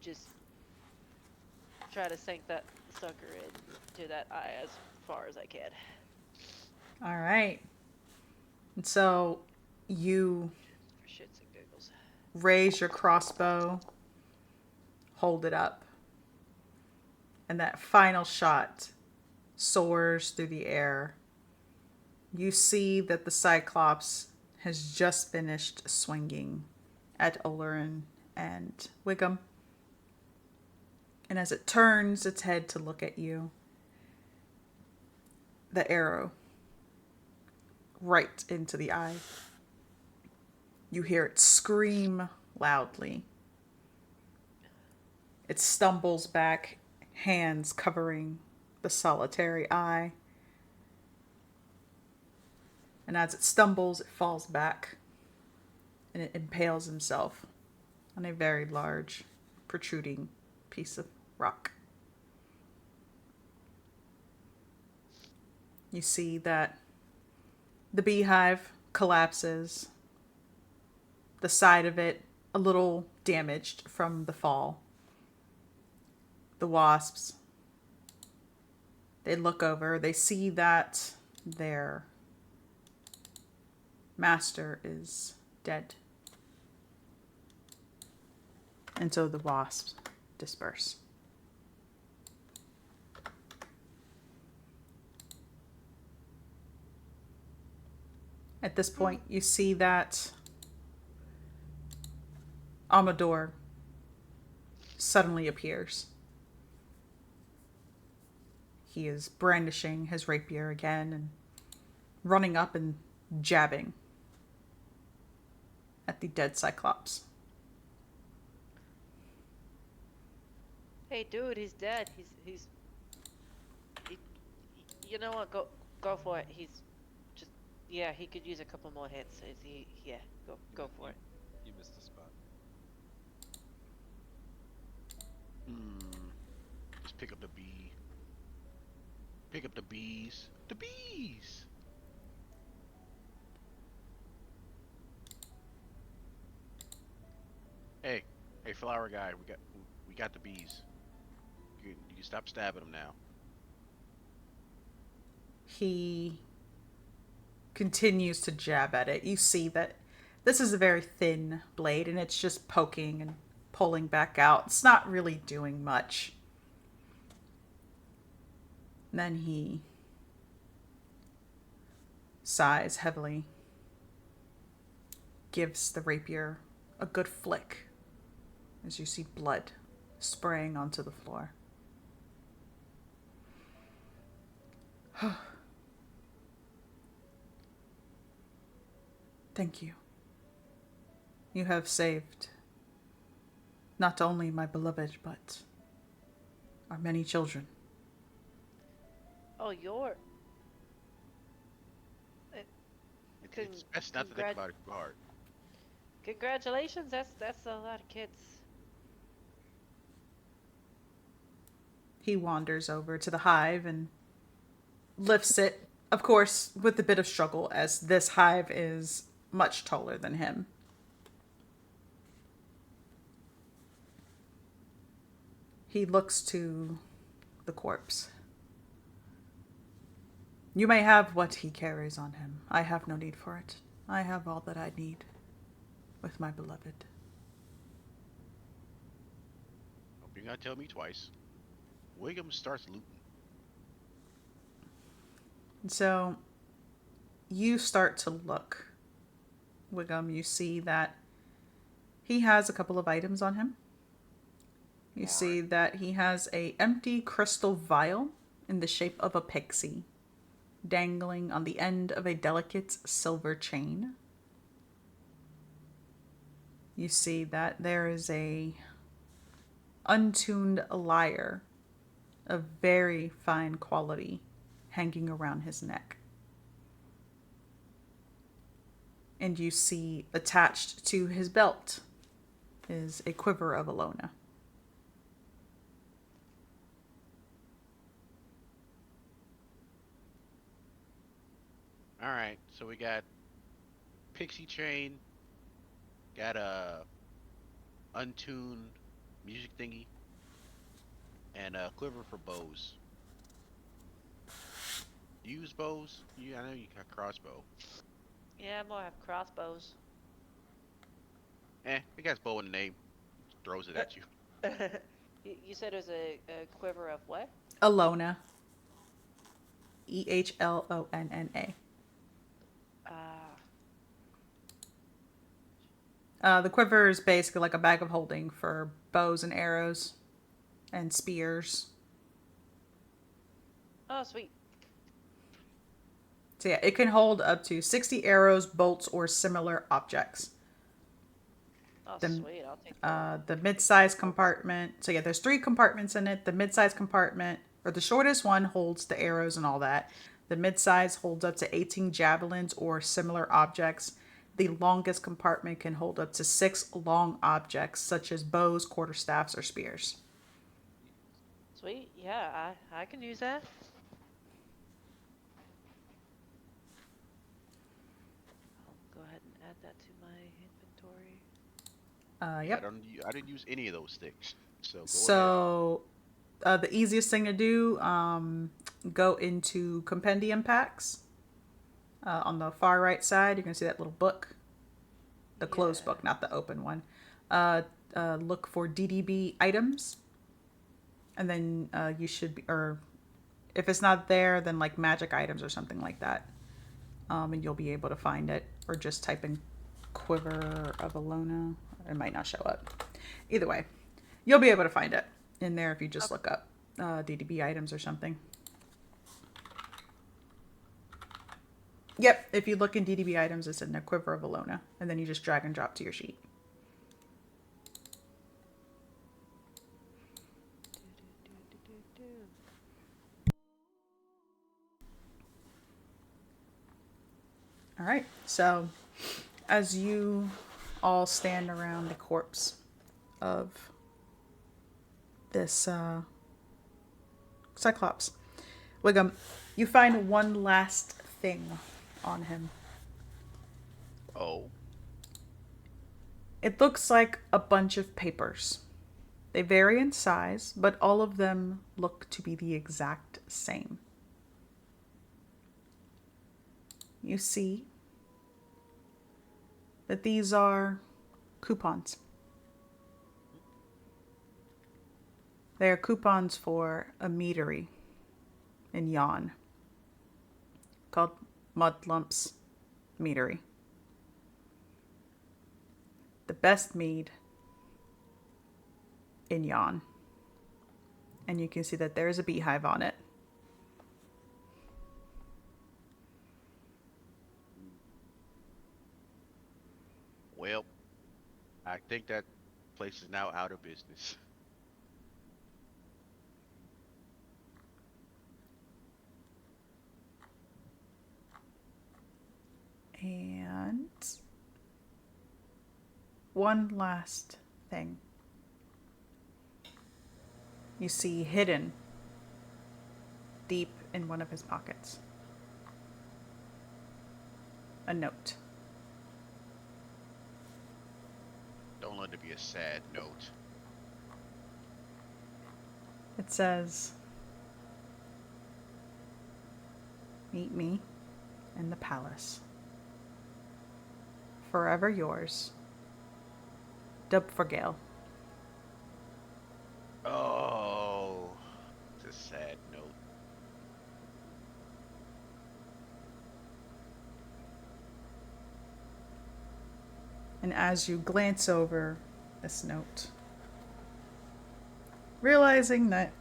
Just try to sink that sucker into that eye as far as I can. All right. And so you Just for shits and giggles. raise your crossbow, hold it up, and that final shot soars through the air. You see that the Cyclops has just finished swinging at Olurin and Wiggum. And as it turns its head to look at you, the arrow right into the eye. You hear it scream loudly. It stumbles back, hands covering the solitary eye. And as it stumbles, it falls back and it impales himself on a very large, protruding piece of rock. You see that the beehive collapses, the side of it a little damaged from the fall. The wasps, they look over, they see that their master is dead. And so the wasps disperse. At this point, you see that Amador suddenly appears. He is brandishing his rapier again and running up and jabbing at the dead Cyclops. Hey, dude, he's dead. He, you know what? Go for it. He's just, yeah. He could use a couple more hits. Yeah. Go for it. You missed a spot. Hmm. Just pick up the bee. Pick up the bees. The bees. Hey, hey, flower guy. We got the bees. You can stop stabbing them now. He continues to jab at it. You see that this is a very thin blade and it's just poking and pulling back out. It's not really doing much. Then he sighs heavily, gives the rapier a good flick as you see blood spraying onto the floor. Thank you. You have saved not only my beloved, but our many children. Oh, you're. It's best not to think about it too hard. Congratulations. That's a lot of kids. He wanders over to the hive and lifts it, of course, with a bit of struggle, as this hive is much taller than him. He looks to the corpse. You may have what he carries on him. I have no need for it. I have all that I need with my beloved. Hope you're gonna tell me twice. William starts looting. And so you start to look. Wiggum, you see that he has a couple of items on him. You see that he has a empty crystal vial in the shape of a pixie dangling on the end of a delicate silver chain. You see that there is a untuned lyre of very fine quality hanging around his neck. And you see attached to his belt is a quiver of Alona. All right, so we got pixie train, got a untuned music thingy, and a quiver for bows. Use bows? I know you got crossbow. Yeah, I'm gonna have crossbows. It got bow in the name. Throws it Uh, at you. you said it was a quiver of what? Alona. Ehlonna. Ah, The quiver is basically like a bag of holding for bows and arrows and spears. oh, sweet. So yeah, it can hold up to 60 arrows, bolts, or similar objects. Oh, The sweet. I'll take the the mid-size bolts. compartment. So yeah, there's three compartments in it. The mid-size compartment, or the shortest one, holds the arrows and all that. The mid-size holds up to 18 javelins or similar objects. The longest compartment can hold up to 6 long objects, such as bows, quarterstaffs, or spears. Sweet. Yeah, I can use that. I'll go ahead and add that to my inventory. Yeah, Yep. I didn't use any of those sticks. So go ahead. So the easiest thing to do, go into compendium packs. On the far right side, you can see that little book, the closed Yeah. book, not the open one. Uh, look for DDB items, and then you should be, or if it's not there, then like magic items or something like that, and you'll be able to find it. Or just type in Quiver of Alona. It might not show up. Either way, you'll be able to find it in there if you just Okay. look up DDB items or something. Yep, if you look in DDB items, it's in the Quiver of Alona, and then you just drag and drop to your sheet. Do. All right, so as you all stand around the corpse of this Cyclops, Wiggum, you find one last thing on him. Oh, It looks like a bunch of papers. They vary in size, but all of them look to be the exact same. You see that these are coupons. They are coupons for a meadery in Yon called Mudlump's Meadery. The best mead in Yon. And you can see that there is a beehive on it. well, I think that place is now out of business. And one last thing. You see hidden deep in one of his pockets a note. Don't let it be a sad note. It says, "Meet me in the palace. Forever yours, Dubforgale." Oh, it's a sad note. And as you glance over this note, realizing that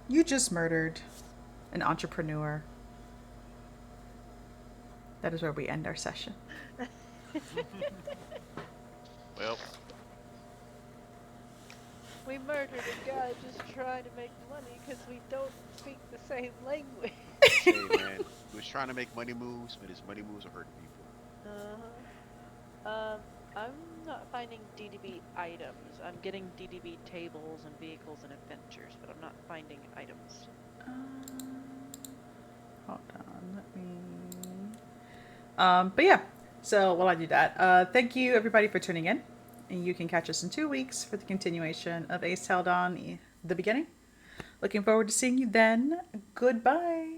you just murdered an entrepreneur, that is where we end our session. Well, We murdered a guy just trying to make money because we don't speak the same language. hey man, he was trying to make money moves, but his money moves are hurting people. Uh-huh. I'm not finding DDB items. I'm getting DDB tables and vehicles and adventures, but I'm not finding items. Hold on, let me. But yeah, so while I do that, thank you everybody for tuning in. And you can catch us in 2 weeks for the continuation of Aes'Taldon, the beginning. Looking forward to seeing you then. Goodbye.